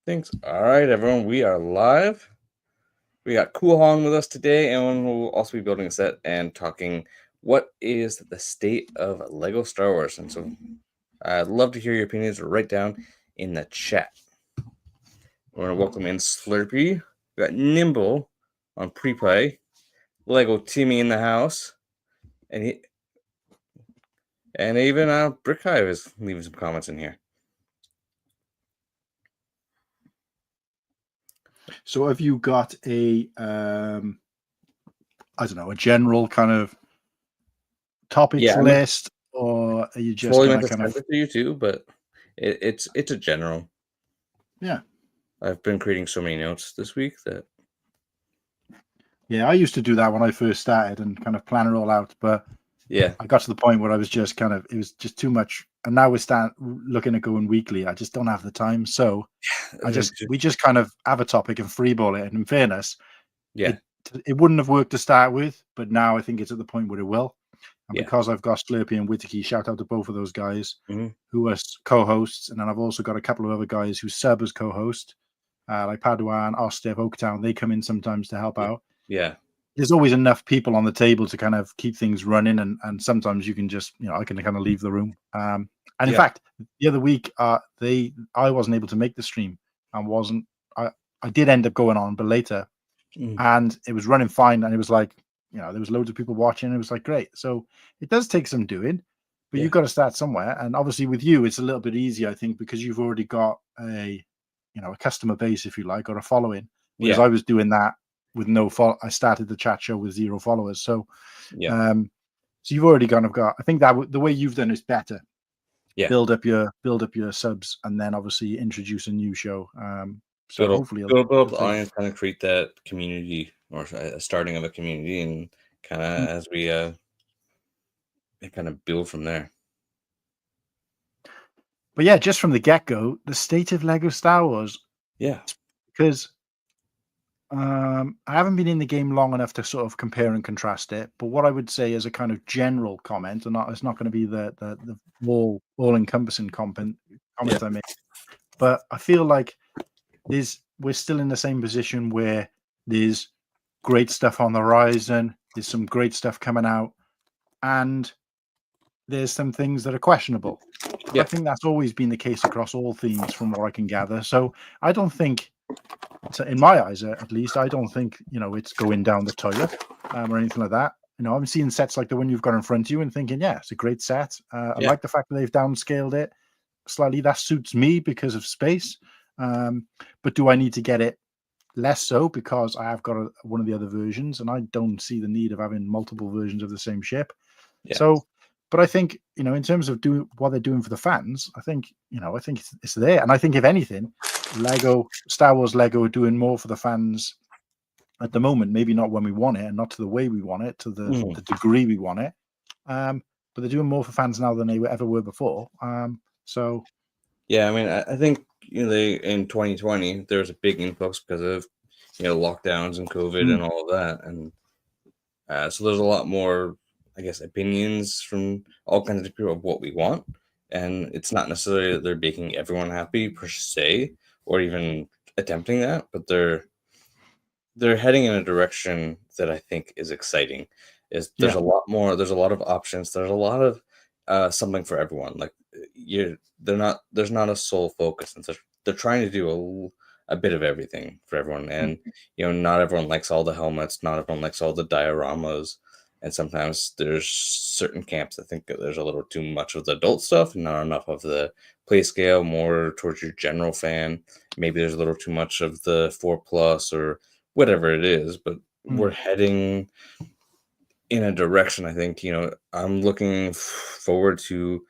Thanks. All right, everyone. We are live. We got Cool Han with us today, and we'll also be building a set and talking what is the state of Lego Star Wars. And so I'd love to hear your opinions right down in the chat. We're going to welcome in Slurpee. We got Nimble on pre-play. Lego Timmy in the house. And even Brick Hive is leaving some comments in here. So have you got a, I don't know, a general kind of topics list, or are you just going to kind of... it to you too, but it's a general. Yeah. I've been creating so many notes this week that... Yeah, I used to do that when I first started and kind of plan it all out, but yeah, I got to the point where I was just kind of, it was just too much. And now we're looking at going weekly. I just don't have the time. So we just kind of have a topic and freeball it. And in fairness, it wouldn't have worked to start with, but now I think it's at the point where it will. And because I've got Slurpee and Whittaky, shout out to both of those guys who are co-hosts. And then I've also got a couple of other guys who sub as co-host, like Padawan, Ostev, Oaktown. They come in sometimes to help out. Yeah. There's always enough people on the table to kind of keep things running. And sometimes you can just, I can kind of leave the room. And in fact, the other week, I wasn't able to make the stream and I did end up going on, but later. And it was running fine. And it was like, there was loads of people watching. It was like, great. So it does take some doing, but you've got to start somewhere. And obviously with you, it's a little bit easier, I think, because you've already got a customer base, if you like, or a following. Whereas I was doing that with no follow. I started the chat show with 0 followers. So, so you've already kind of got, I think that the way you've done is better. Yeah. Build up your subs and then obviously introduce a new show. So hopefully build up the audience, kind of create that community or a starting of a community, and kind of as we kind of build from there. But yeah, just from the get-go, the state of Lego Star Wars. Yeah. Because I haven't been in the game long enough to sort of compare and contrast it. But what I would say as a kind of general comment, and it's not going to be the all-encompassing comment I make, but I feel like we're still in the same position where there's great stuff on the horizon. There's some great stuff coming out, and there's some things that are questionable. I think that's always been the case across all themes, from what I can gather. So I don't think, in my eyes at least, I don't think it's going down the toilet or anything like that. I'm seeing sets like the one you've got in front of you and thinking, yeah, it's a great set. I like the fact that they've downscaled it slightly. That suits me because of space. But do I need to get it? Less so, because I have got one of the other versions, and I don't see the need of having multiple versions of the same ship. So, but I think in terms of what they're doing for the fans, I think it's there. And I think if anything, Star Wars Lego are doing more for the fans at the moment. Maybe not when we want it, and not to the way we want it, to the degree we want it. But they're doing more for fans now than they ever were before. So. Yeah, I mean, I think they in 2020 there was a big influx because of lockdowns and COVID and all of that, and so there's a lot more, I guess, opinions from all kinds of people of what we want, and it's not necessarily that they're making everyone happy per se, or even attempting that, but they're heading in a direction that I think is exciting. There's a lot more. There's a lot of options. There's a lot of something for everyone. Like there's not a sole focus, and so they're trying to do a bit of everything for everyone. And not everyone likes all the helmets, not everyone likes all the dioramas, and sometimes there's certain camps that think that there's a little too much of the adult stuff and not enough of the play scale, more towards your general fan. Maybe there's a little too much of the 4+ or whatever it is, but we're heading in a direction. I think I'm looking forward to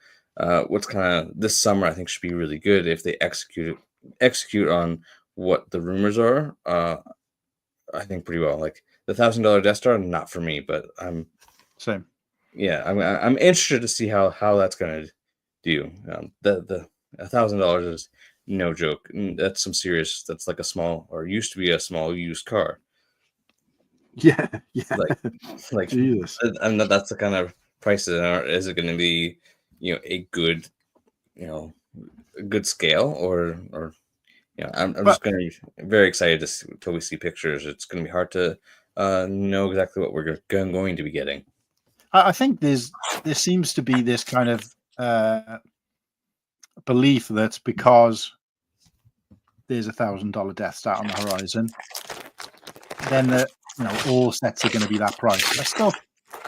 what's kind of this summer. I think should be really good if they execute on what the rumors are. I think pretty well. Like the $1,000 Death Star, not for me, but I'm same. Yeah, I'm interested to see how that's gonna do. The $1,000 is no joke. That's some serious. That's like a small, or used to be a small used car. Yeah. Like Jesus. And that's the kind of prices. Is it going to be, a good, a good scale, or Yeah, I'm But just gonna be very excited to see, until we see pictures. It's gonna be hard to know exactly what we're going to be getting. I think there seems to be this kind of belief that because there's $1,000 Death Star on the horizon, then all sets are going to be that price. I still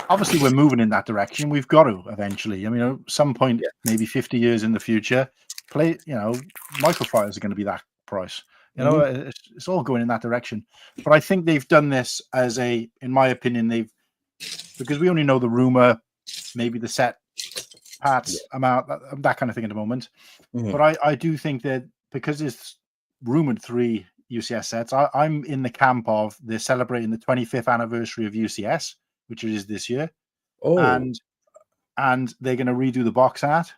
obviously we're moving in that direction. We've got to eventually. I mean, at some point, Yeah. maybe 50 years in the future, microfighters are going to be that price. Hmm. It's all going in that direction. But I think they've done this in my opinion, because we only know the rumor, maybe the set Yeah. parts amount, that kind of thing at the moment. Hmm. But I do think that because it's rumored 3 UCS sets, I'm in the camp of they're celebrating the 25th anniversary of UCS, which it is this year, Oh, and they're going to redo the box art,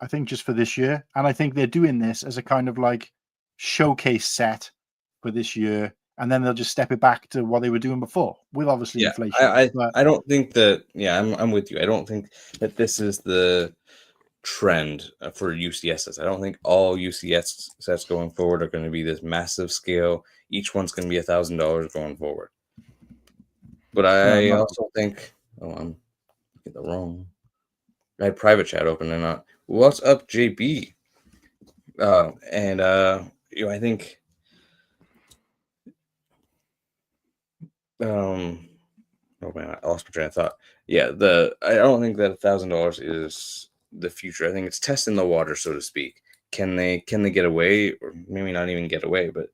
I think, just for this year. And I think they're doing this as a kind of like showcase set for this year, and then they'll just step it back to what they were doing before, with obviously yeah. inflation. But I don't think that. Yeah, I'm with you. I don't think that this is the trend for UCSs. I don't think all UCS sets going forward are going to be this massive scale. Each one's going to be $1,000 going forward. But I no, also think, oh, I'm get the wrong. I had private chat open and not. What's up, JB? And I think um, oh man, I lost my train of thought. Yeah, I don't think that $1,000 is the future. I think it's testing the water, so to speak. Can they get away, or maybe not even get away, but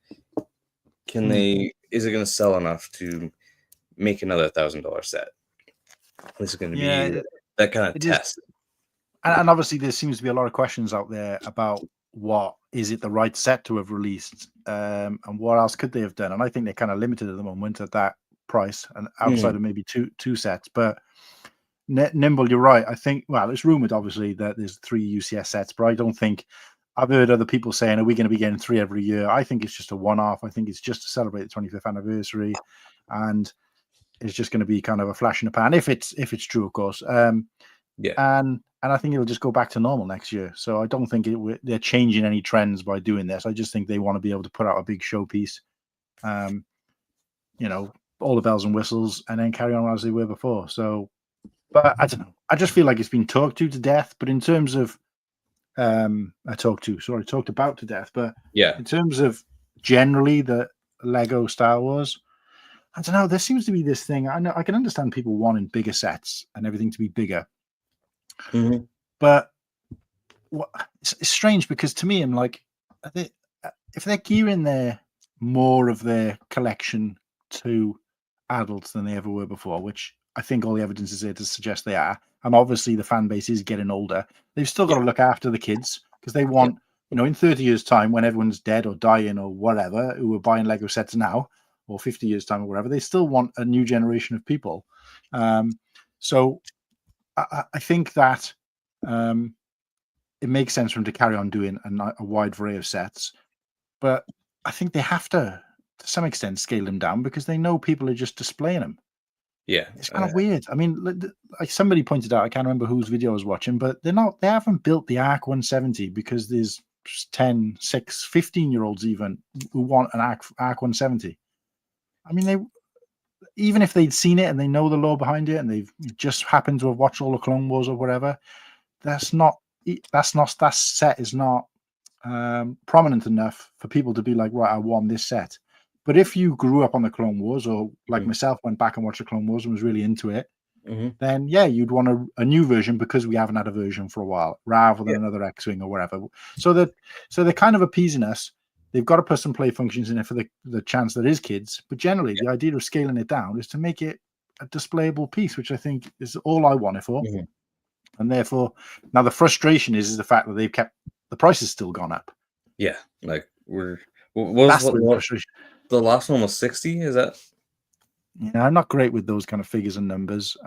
can mm, they? Is it going to sell enough to make another $1,000 set? This is going to yeah, be that kind of it is. test. And obviously, there seems to be a lot of questions out there about what is it the right set to have released, and what else could they have done? And I think they're kind of limited at the moment at that price, and outside Mhm. of maybe two sets. But Nimble, you're right. I think, well, it's rumored obviously that there's 3 UCS sets, but I don't think I've heard other people saying, "Are we going to be getting 3 every year?" I think it's just a one-off. I think it's just to celebrate the 25th anniversary, and it's just going to be kind of a flash in the pan if it's true, of course. Yeah. And I think it'll just go back to normal next year. So I don't think they're changing any trends by doing this. I just think they want to be able to put out a big showpiece, um, you know, all the bells and whistles, and then carry on as they were before. So, but I don't know. I just feel like it's been talked to death. But in terms of talked about to death. But Yeah. in terms of generally the Lego Star Wars, I don't know. There seems to be this thing. I know I can understand people wanting bigger sets and everything to be bigger, Hmm. but it's strange because to me, I'm like, if they're gearing more of their collection to adults than they ever were before, which I think all the evidence is here to suggest they are, and obviously the fan base is getting older, they've still got Yeah. to look after the kids because they Yeah. want, in 30 years' time, when everyone's dead or dying or whatever, who are buying Lego sets now, or 50 years' time or whatever, they still want a new generation of people. So I think that. Um, it makes sense for them to carry on doing a wide array of sets, but I think they have to some extent, scale them down because they know people are just displaying them. Yeah. It's kind of weird. I mean, like somebody pointed out, I can't remember whose video I was watching, but they haven't built the Arc 170 because there's 10, 6, 15-year-olds even who want an Arc 170. I mean, even if they'd seen it and they know the lore behind it and they've just happened to have watched all the Clone Wars or whatever, that's not that set is not prominent enough for people to be like, right, I want this set. But if you grew up on the Clone Wars, or like Mhm. myself, went back and watched the Clone Wars and was really into it, Mhm. then yeah, you'd want a new version because we haven't had a version for a while, rather than Yeah. another X-wing or whatever. So they're kind of appeasing us. They've got to put some play functions in it for the chance that is kids. But generally, Yeah. the idea of scaling it down is to make it a displayable piece, which I think is all I want it for. Mhm. And therefore, now the frustration is the fact that they've kept the price has still gone up. Yeah. Like what was That's the real frustration. the last one was 60? Is that? Yeah, I'm not great with those kind of figures and numbers,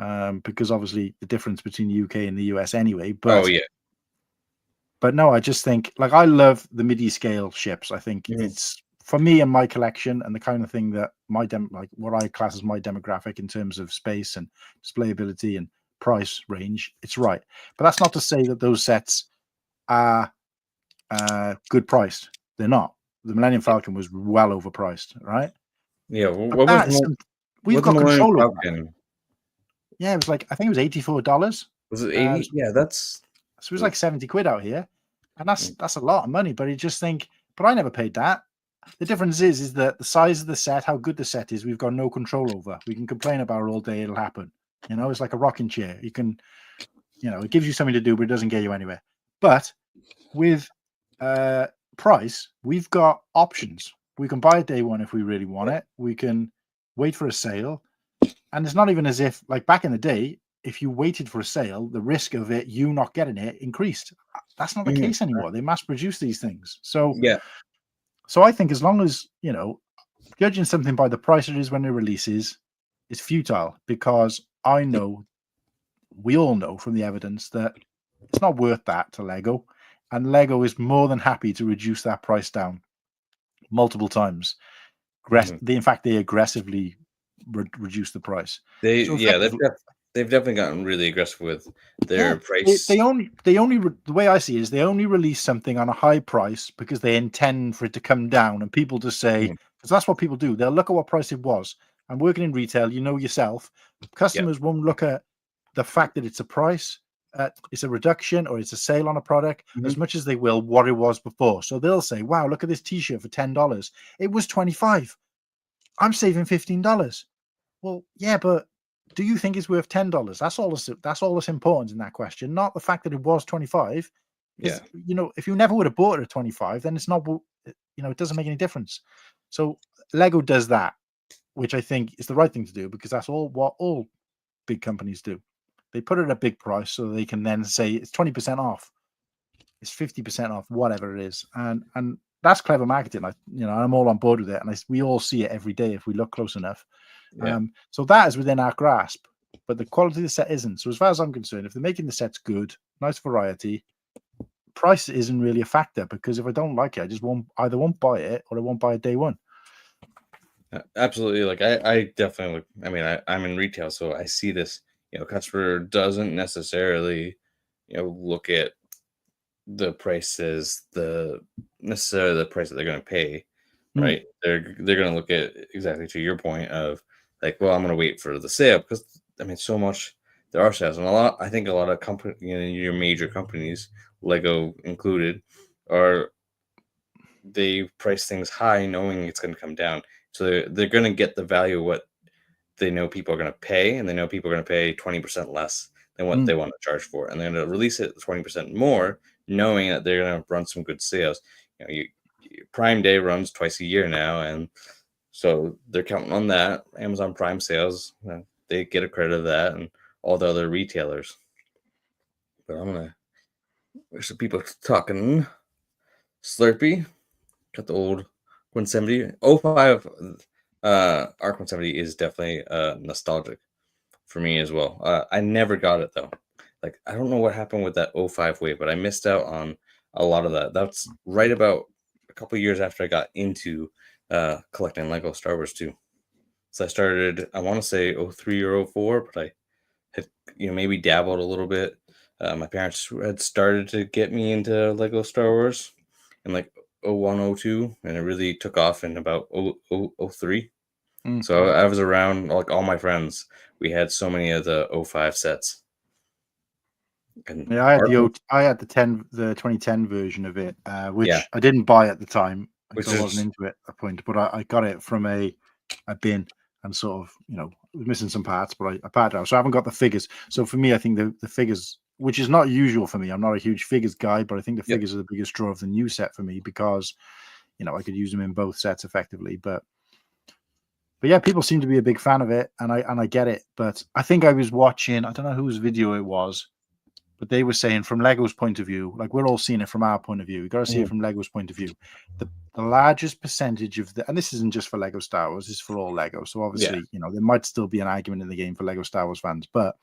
because obviously the difference between the UK and the US anyway. Oh But yeah. no, I just think like I love the midi scale ships. I think Mhm. it's for me and my collection and the kind of thing that like what I class as my demographic in terms of space and displayability and price range. It's right, but that's not to say that those sets are good priced. They're not. the Millennium Falcon was well overpriced, right? Yeah, But what was that is we've what the got Millennium control over that. Falcon? Yeah, it was like I think it was $84. Was it Uh, 80? Yeah, that's So it was like 70 quid out here. And that's a lot of money, but you just think, but I never paid that. The difference is that the size of the set, how good the set is, we've got no control over. We can complain about it all day, it'll happen. It's like a rocking chair. You can, it gives you something to do, but it doesn't get you anywhere. But with price, we've got options. We can buy it day one if we really want it. We can wait for a sale. And it's not even as if, like back in the day, if you waited for a sale, the risk of you not getting it increased. That's not the Mhm. case anymore. They mass produce these things. So Yeah. I think as long as, judging something by the price it is when it releases is futile, because I know, we all know from the evidence that it's not worth that to Lego. And Lego is more than happy to reduce that price down multiple times. Mhm. In fact, they aggressively reduce the price. So They've effectively, they've definitely gotten really aggressive with yeah, their price. the way I see it is they only release something on a high price because they intend for it to come down, and people just say, Mhm. because that's what people do. They'll look at what price it was. I'm working in retail, yourself. Yeah. Customers won't look at the fact that it's a price, it's a reduction, or it's a sale on a product Mhm. as much as they will what it was before. So they'll say, "Wow, look at this T-shirt for $10. It was 25. I'm saving $15." Well, yeah, but do you think it's worth $10? That's all that's important in that question, not the fact that it was 25. Yeah. Because if you never would have bought it at 25, then it's not it doesn't make any difference. So Lego does that, which I think is the right thing to do, because that's all big companies do. They put it at a big price so they can then say it's 20% off, it's 50% off, whatever it is. And that's clever marketing. I'm all on board with it. And we all see it every day if we look close enough. Yeah. So that is within our grasp, but the quality of the set isn't. So as far as I'm concerned, if they're making the sets good, nice variety, price isn't really a factor, because if I don't like it, I just won't buy it, or I won't buy it day one. Absolutely. Like I definitely, I mean, I'm in retail, so I see this, customer doesn't necessarily, look at the prices, necessarily the price that they're going to pay, Mm, right? They're going to look at, exactly to your point of, like, well, I'm going to wait for the sale, because I mean, so much there are sales, and I think a lot of company, your major companies, Lego included, are they price things high knowing it's going to come down. So they're going to get the value of what they know people are going to pay, and they know people are going to pay 20% less than what mm. they want to charge for. And they're going to release it 20% more, knowing that they're going to run some good sales. Prime Day runs twice a year now. And so they're counting on that. Amazon Prime sales, they get a credit of that, and all the other retailers. But there's some people talking Slurpee. Got the old 170. 05 Arc 170 is definitely nostalgic for me as well. I never got it though. Like, I don't know what happened with that '05 wave, but I missed out on a lot of that. That's right about a couple years after I got into collecting Lego Star Wars too. So I started, I want to say '03 or '04, but I had, maybe dabbled a little bit. My parents had started to get me into Lego Star Wars in like '01, '02, and it really took off in about '03. Mm. So I was around, like, all my friends. We had so many of the '05 sets. And Yeah, I had the 2010 version of it, yeah, which I didn't buy at the time because which I wasn't is into it at that point. But I got it from a bin, and sort of, was missing some parts, but I parted out. So I haven't got the figures. So for me, I think the figures, which is not usual for me, I'm not a huge figures guy, but I think the yep, figures are the biggest draw of the new set for me, because I could use them in both sets effectively. But yeah, people seem to be a big fan of it, and I get it. But I think I was watching, I don't know whose video it was, but they were saying from Lego's point of view, like we're all seeing it from our point of view. You got to see it mhm, from Lego's point of view. The largest percentage of and this isn't just for Lego Star Wars, this is for all Lego. So yeah, obviously, there might still be an argument in the game for Lego Star Wars fans, but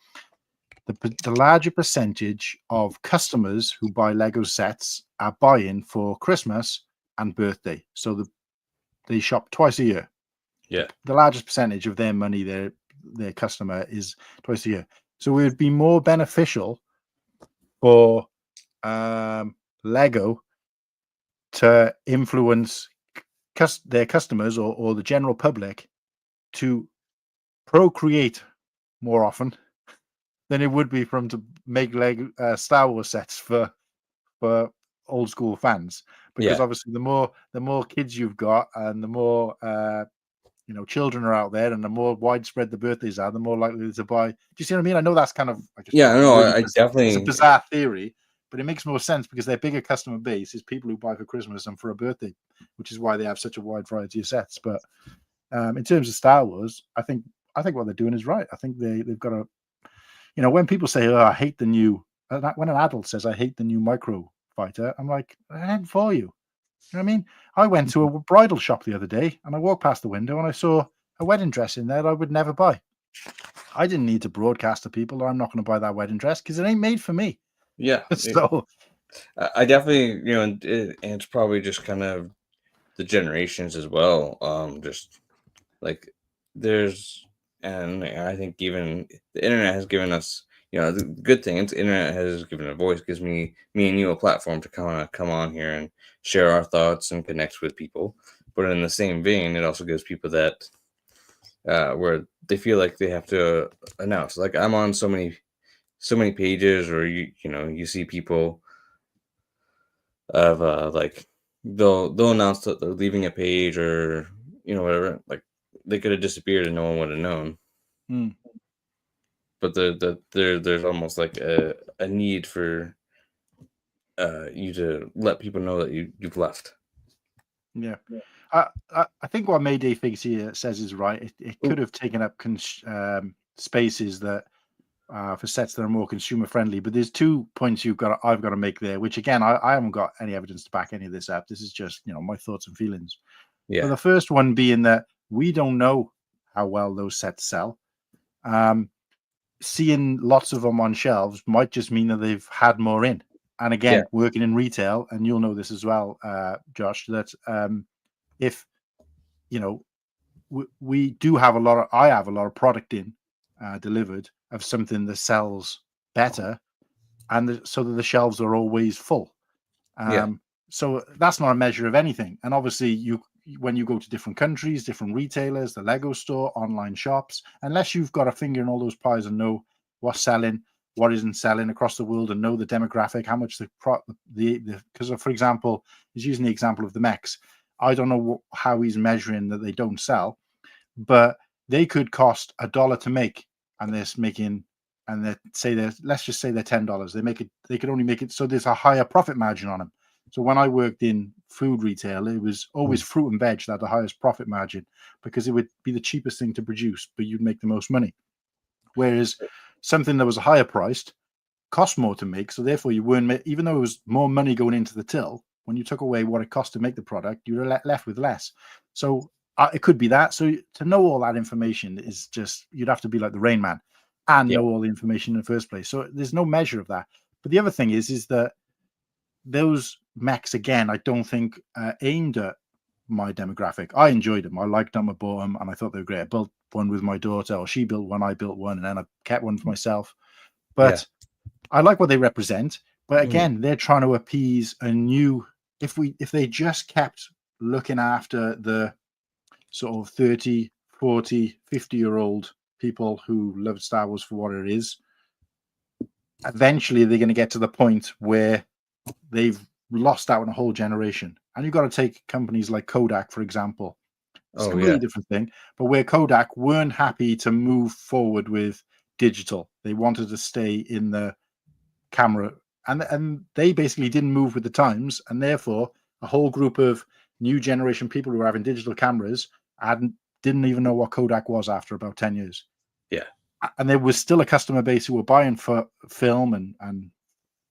the larger percentage of customers who buy Lego sets are buying for Christmas and birthday. So they shop twice a year. yeah, The largest percentage of their money, their customer, is twice a year. So it would be more beneficial for Lego to influence their customers or the general public to procreate more often than it would be for them to make Star Wars sets for old school fans, because Yeah. obviously the more kids you've got and the more children are out there and the more widespread the birthdays are, the more likely to buy. Do you see what I mean? I know that's kind of Yeah, no, really I it's a definitely. bizarre theory, but it makes more sense because their bigger customer base is people who buy for Christmas and for a birthday, which is why they have such a wide variety of sets. But in terms of Star Wars, I think what they're doing is right. I think they've got a, when people say, "Oh, I hate the new," when an adult says, "I hate the new micro fighter," I'm like, "I ain't for you." You know what I mean? I went to a bridal shop the other day and I walked past the window and I saw a wedding dress in there that I would never buy. I didn't need to broadcast to people that I'm not going to buy that wedding dress because it ain't made for me. Yeah, So I definitely, and it's probably just kind of the generations as well. Just like there's, and I think even the internet has given us, the good thing. It's the internet has given a voice, gives me and you a platform to come on here and share our thoughts and connect with people. But in the same vein, it also gives people that where they feel like they have to announce. Like I'm on so many pages, or you see people of like they'll announce that they're leaving a page, or whatever. Like they could have disappeared and no one would have known. mm, But there's almost like a need for you to let people know that you've left. yeah, I think what Mayday thinks here says is right. It could Ooh, have taken up spaces that for sets that are more consumer friendly. But there's 2 points I've got to make there, which again I haven't got any evidence to back any of this up. This is just my thoughts and feelings. But yeah, the first one being that we don't know how well those sets sell. Um, Seeing lots of them on shelves might just mean that they've had more in. And yeah, again, working in retail, and you'll know this as well, Josh, that if you know we do have I have a lot of product in delivered of something that sells better, and so that the shelves are always full. yeah, Um, so that's not a measure of anything. And obviously, when you go to different countries, different retailers, the Lego store, online shops, unless you've got a finger in all those pies and know what's selling, what isn't selling across the world, and know the demographic, how much because for example, he's using the example of the mechs. I don't know how he's measuring that they don't sell, but they could cost $1 to make, and they're making, and let's just say they're $10. They could only make it so there's a higher profit margin on them. So when I worked in food retail, it was always fruit and veg that had the highest profit margin because it would be the cheapest thing to produce, but you'd make the most money. Whereas something that was higher priced cost more to make, so therefore you weren't, even though it was more money going into the till, when you took away what it cost to make the product, you were left with less. So it could be that. So to know all that information is just, you'd have to be like the Rain Man and yeah, know all the information in the first place. So there's no measure of that. But the other thing is that those mechs, again, I don't think aimed at my demographic. I enjoyed them. I liked them. I bought them, and I thought they were great. I built one with my daughter, or she built one, I built one, and then I kept one for myself. yeah, But I like what they represent, but mhm. again, they're trying to appease a new. If they just kept looking after the sort of 30, 40, 50-year-old people who love Star Wars for what it is, eventually they're going to get to the point where they've lost out on a whole generation. And you've got to take companies like Kodak, for example. It's a Oh yeah, completely different thing, but where Kodak weren't happy to move forward with digital, they wanted to stay in the camera, and they basically didn't move with the times, and therefore a whole group of new generation people who were having digital cameras didn't even know what Kodak was after about 10 years. yeah, And there was still a customer base who were buying for film and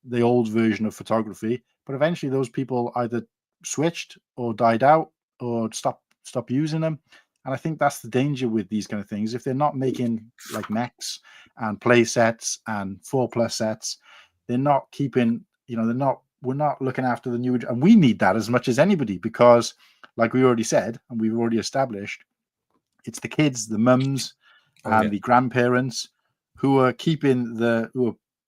the old version of photography, but eventually those people either switched or died out or stopped using them. And I think that's the danger with these kind of things. If they're not making like mechs and play sets and 4+ sets, they're not keeping, we're not looking after the new, and we need that as much as anybody, because like we already said, and we've already established, it's the kids, the mums, oh and yeah, the grandparents who are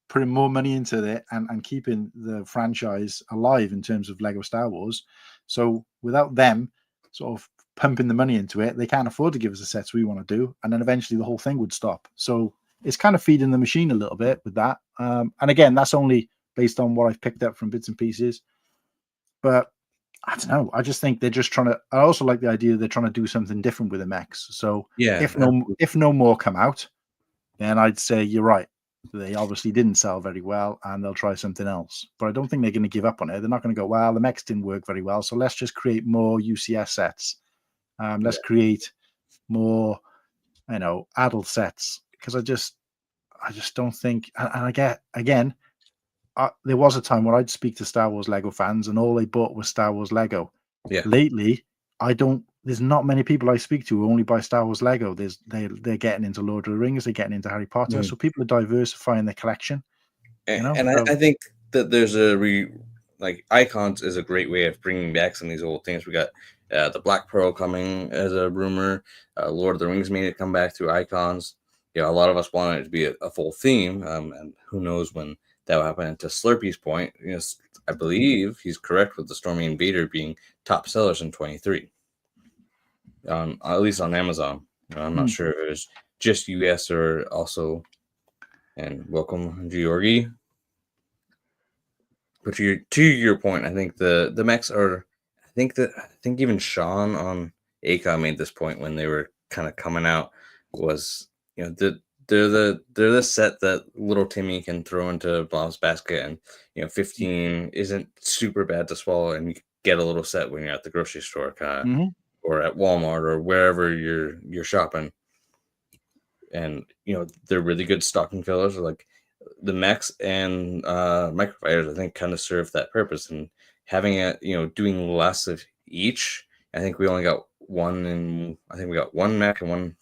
putting more money into it and keeping the franchise alive in terms of Lego Star Wars. So without them, sort of pumping the money into it, they can't afford to give us the sets we want to do, and then eventually the whole thing would stop. So it's kind of feeding the machine a little bit with that. And again, that's only based on what I've picked up from bits and pieces. But I don't know. I just think they're just trying to. I also like the idea they're trying to do something different with the mechs. So Yeah, if no more come out, then I'd say you're right. They obviously didn't sell very well, and they'll try something else. But I don't think they're going to give up on it. They're not going to go, well, the mechs didn't work very well, so let's just create more UCS sets. Let's create more, adult sets, because I just don't think. And I get again, there was a time where I'd speak to Star Wars Lego fans, and all they bought was Star Wars Lego. yeah. Lately, I don't. There's not many people I speak to who only buy Star Wars Lego. They're getting into Lord of the Rings. They're getting into Harry Potter. So people are diversifying their collection. And So I think that there's like Icons is a great way of bringing back some of these old things. We got the Black Pearl coming as a rumor. Lord of the Rings made it come back through Icons. A lot of us wanted it to be a full theme, and who knows when that will happen. And to Slurpee's point, I believe he's correct with the Stormy Invader being top sellers in 23, at least on Amazon. I'm not sure if it was just US or also. And welcome, Georgi. But to your point, I think the mechs are. I think even Sean on ACA made this point when they were kind of coming out was they're the set that little Timmy can throw into Bob's basket, and 15 isn't super bad to swallow, and you get a little set when you're at the grocery store, or at Walmart or wherever you're shopping, and they're really good stocking fillers. Like the mechs and microfighters, I think, kind of serve that purpose, and having it, doing less of each. I think we only got one, and I think we got one mech and one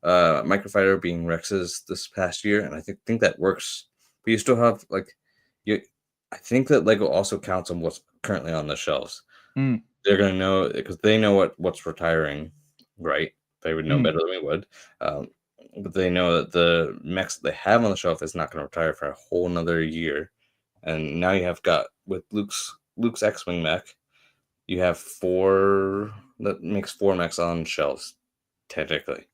microfighter being Rex's this past year, and I think that works. But you still have I think that Lego also counts on what's currently on the shelves. They're gonna know because they know what's retiring, right? They would know better than we would. But they know that the mechs they have on the shelf is not going to retire for a whole another year. And now you have got with Luke's X-Wing mech, you have that makes 4 mechs on shelves, technically.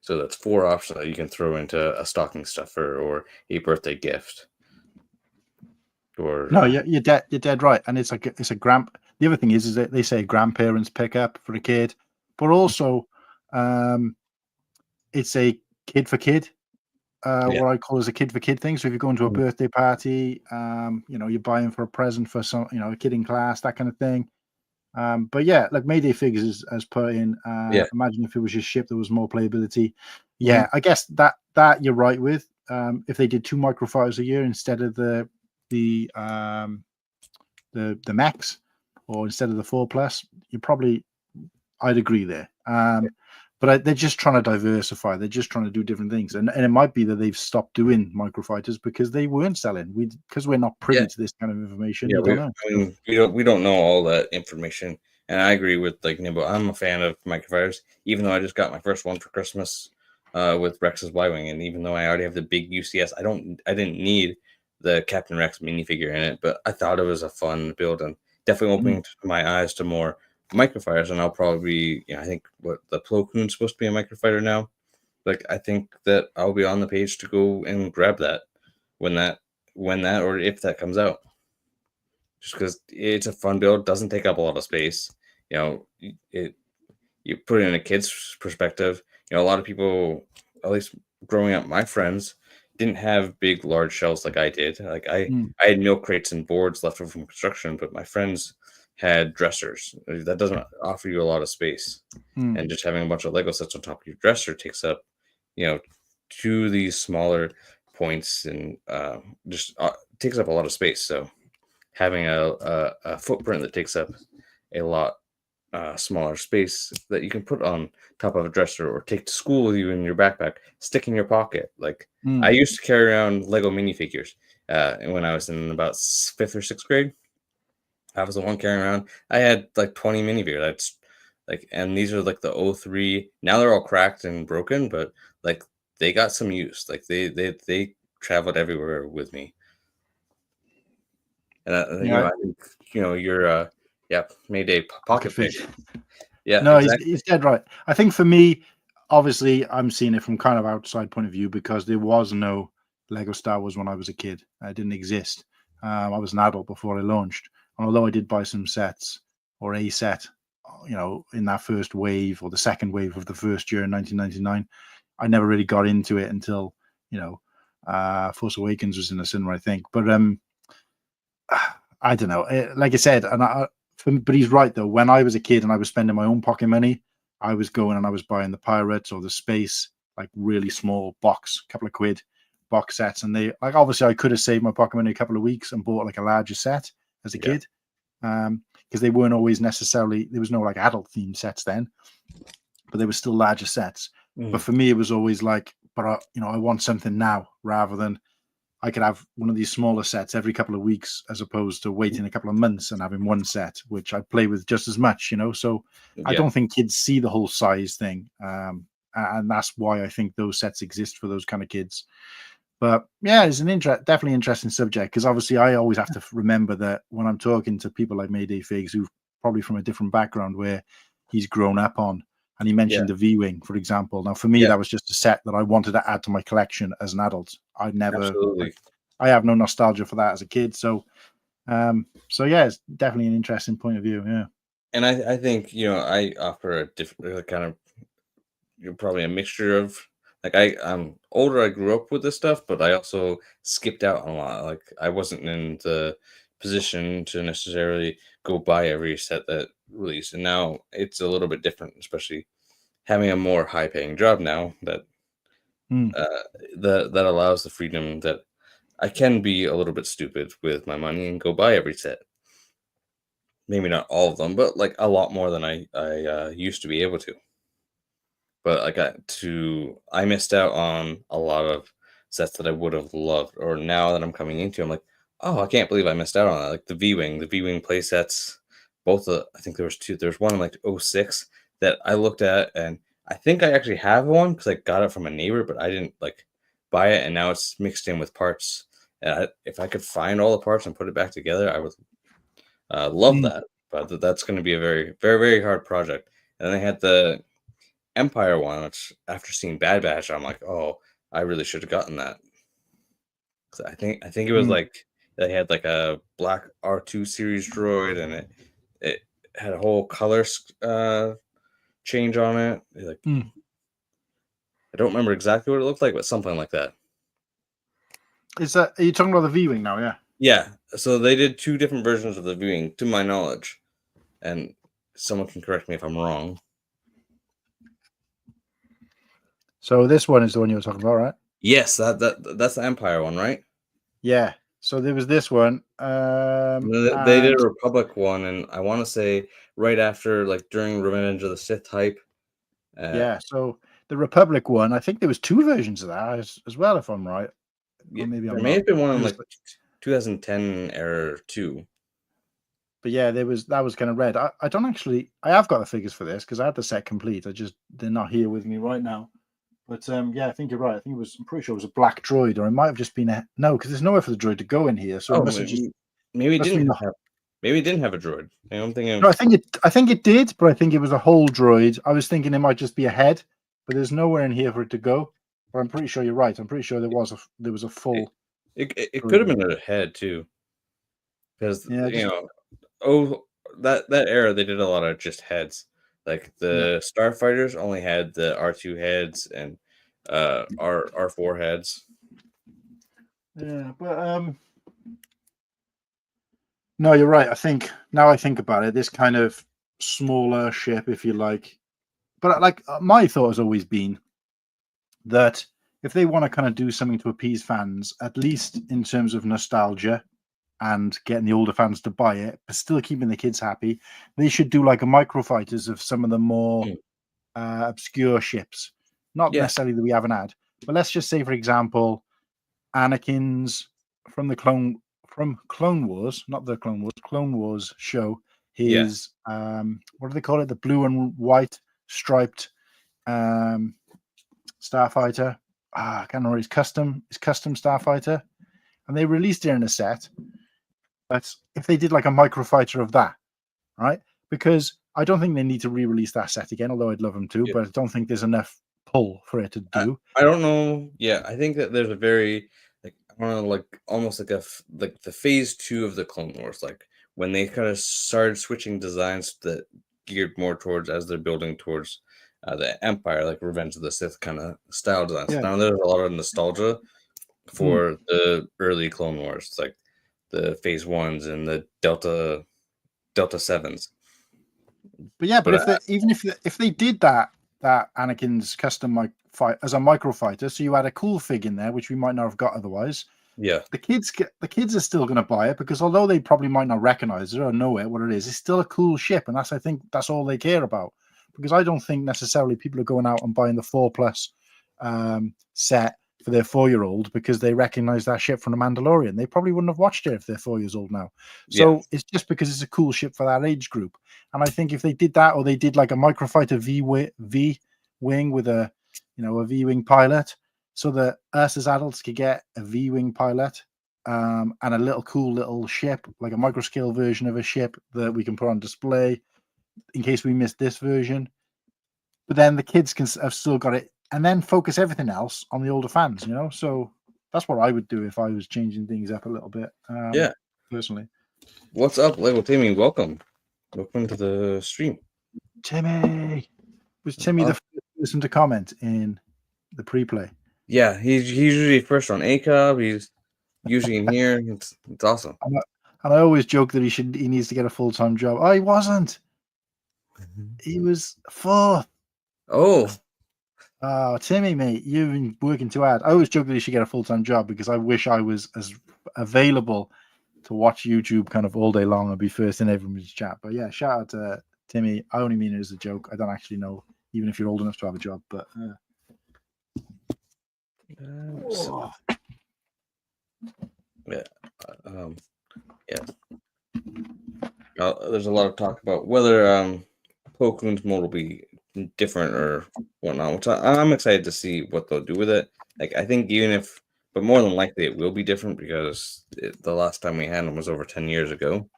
So that's 4 options that you can throw into a stocking stuffer or a birthday gift. Or no, you're dead right. And it's a the other thing is that they say grandparents pick up for a kid, but also it's a kid for kid. What I call is a kid for kid thing. So if you go into a birthday party, you're buying for a present for some, a kid in class, that kind of thing. But yeah, like Mayday Figures has put in. Imagine if it was just shipped, there was more playability. Yeah, I guess that you're right with. If they did 2 microfighters a year instead of the max, or instead of the 4+, I'd agree there. But they're just trying to diversify. They're just trying to do different things, and it might be that they've stopped doing microfighters because they weren't selling. Because we're not privy to this kind of information. Yeah, don't know. I mean, we don't know all that information, and I agree with Nibble. I'm a fan of microfighters, even though I just got my first one for Christmas with Rex's Y-wing, and even though I already have the big UCS, I didn't need the Captain Rex minifigure in it, but I thought it was a fun build and definitely opening my eyes to more microfighters. And I'll probably, I think what the Plo Koon's supposed to be a microfighter now. Like I think that I'll be on the page to go and grab that when that or if that comes out. Just because it's a fun build, doesn't take up a lot of space. You put it in a kid's perspective. A lot of people, at least growing up, my friends didn't have big, large shelves like I did. Like I had milk crates and boards left over from construction, but my friends had dressers. That doesn't offer you a lot of space, and just having a bunch of Lego sets on top of your dresser takes up, to these smaller points, and just takes up a lot of space. So having a footprint that takes up a lot smaller space that you can put on top of a dresser or take to school with you in your backpack, stick in your pocket. Like I used to carry around Lego minifigures when I was in about 5th or 6th grade. I was the one carrying around. I had like 20 minifigures. That's and these are like the 03. Now they're all cracked and broken, but like they got some use. Like they traveled everywhere with me. And I think Yeah, Mayday Pocket pocket pick. fish. Yeah, No, exactly. he's dead right. I think for me, obviously, I'm seeing it from kind of outside point of view because there was no Lego Star Wars when I was a kid. It didn't exist. I was an adult before I launched. And although I did buy some sets or a set, in that first wave or the second wave of the first year in 1999, I never really got into it until, Force Awakens was in the cinema, I think. But I don't know. Like I said, but he's right though. When I was a kid and I was spending my own pocket money, I was going and I was buying the Pirates or the Space, like really small box, couple of quid box sets, and they like obviously I could have saved my pocket money a couple of weeks and bought like a larger set as a Yeah. kid, because they weren't always necessarily there was no like adult themed sets then, but they were still larger sets. But for me, it was always like, but I want something now rather than I could have one of these smaller sets every couple of weeks as opposed to waiting a couple of months and having one set, which I play with just as much, So I Yeah. don't think kids see the whole size thing. And that's why I think those sets exist for those kind of kids. But yeah, it's definitely interesting subject because obviously I always have to remember that when I'm talking to people like Mayday Figs, who've probably from a different background where he's grown up on, and he Yeah. mentioned the V-Wing, for example. Now, for me, Yeah. that was just a set that I wanted to add to my collection as an adult. Absolutely. I have no nostalgia for that as a kid. So yeah, it's definitely an interesting point of view. Yeah. And I think I offer a different kind of probably a mixture of like I'm older. I grew up with this stuff, but I also skipped out on a lot. Like I wasn't in the position to necessarily go buy every set that released, and now it's a little bit different, especially having a more high paying job now that Mm. uh, that allows the freedom that I can be a little bit stupid with my money and go buy every set. Maybe not all of them, but like a lot more than I used to be able to. But I missed out on a lot of sets that I would have loved. Or now that I'm coming into, I'm like, oh, I can't believe I missed out on that. Like the V Wing play sets. I think there was two. There's one in like '06 that I looked at, and I think I actually have one because I got it from a neighbor, but I didn't like buy it, and now it's mixed in with parts. And if I could find all the parts and put it back together, I would love Mm. that. But that's going to be a very, very, very hard project. And then they had the Empire one, which after seeing Bad Batch, I'm like, oh, I really should have gotten that. 'Cause I think it was Mm. like they had like a black R2 series droid, and it had a whole change on it. Like Mm. I don't remember exactly what it looked like, but something like that. Are you talking about the V-Wing now? Yeah. Yeah. So they did two different versions of the viewing, to my knowledge, and someone can correct me if I'm wrong. So this one is the one you were talking about, right? Yes, that's the Empire one, right? Yeah. So there was this one, They did and a Republic one, and I want to say right after, like during Revenge of the Sith hype. yeah. So the Republic one, I think there was two versions of that as well, if I'm right, Yeah, or maybe there I'm may not. have been one It in was, like 2010 era too. but yeah, that was kind of red. I don't actually. I have got the figures for this because I had the set complete. They're not here with me right now. But yeah, I think you're right. I'm pretty sure it was a black droid, or it might have just been no, because there's nowhere for the droid to go in here. So it Oh, must have just maybe it must have didn't been. have maybe it didn't have a droid. I'm thinking No, of I think it did, but I think it was a whole droid. I was thinking it might just be a head, but there's nowhere in here for it to go. But I'm pretty sure you're right. I'm pretty sure there was a it. full It could droid have in. been a head too, because Yeah, just oh that era they did a lot of just heads. Like yeah, the starfighters only had the R2 heads and R4 heads. yeah. But no, you're right. I think now I think about it, this kind of smaller ship, if you like. But like my thought has always been that if they want to kind of do something to appease fans, at least in terms of nostalgia and getting the older fans to buy it, but still keeping the kids happy, they should do like a microfighters of some of the more Mm, obscure ships. Not yeah, necessarily that we haven't had, but let's just say, for example, Anakin's from Clone Wars, not the Clone Wars show. yeah, His what do they call it? The blue and white striped um, starfighter. I can't remember his custom starfighter, and they released it in a set. But if they did like a microfighter of that, right? Because I don't think they need to re-release that set again, although I'd love them to, Yeah. but I don't think there's enough pull for it to do. I don't know. Yeah, I think that there's a very like I don't know, like almost like like the phase 2 of the Clone Wars, like when they kind of started switching designs that geared more towards as they're building towards the Empire, like Revenge of the Sith kind of style designs. Yeah. Now there's a lot of nostalgia Mm. for the early Clone Wars, it's like the Phase 1s and the Delta 7s. But yeah, but But if they did that Anakin's custom fight as a microfighter, so you had a cool fig in there, which we might not have got otherwise. yeah, The kids are still going to buy it because although they probably might not recognize it or know it what it is, it's still a cool ship, and I think that's all they care about. Because I don't think necessarily people are going out and buying the 4+ set for their 4-year-old because they recognize that ship from The Mandalorian. They probably wouldn't have watched it if they're 4 years old now. yeah, So it's just because it's a cool ship for that age group. And I think if they did that, or they did like a microfighter V wing with a V-wing pilot, so that us as adults could get a V-wing pilot and a little cool little ship, like a micro-scale version of a ship that we can put on display in case we missed this version. But then the kids have still got it, and then focus everything else on the older fans, So that's what I would do if I was changing things up a little bit, yeah. personally. What's up, Lego Timmy? Welcome to the stream. Timmy was Timmy the first person to comment in the pre-play. Yeah, he's usually first on ACOB. He's usually in here. It's awesome. And I always joke that he needs to get a full-time job. Oh, he wasn't. He was 4th. Oh, Timmy, mate, you've been working too hard. I always joke that he should get a full-time job because I wish I was as available to watch YouTube kind of all day long and be first in everyone's chat. But yeah, shout out to Timmy. I only mean it as a joke. I don't actually know, even if you're old enough to have a job. But yeah, yeah. There's a lot of talk about whether Plo Koon's mode will be different or whatnot, which I'm excited to see what they'll do with it. Like, I think but more than likely it will be different because the last time we had them was over 10 years ago.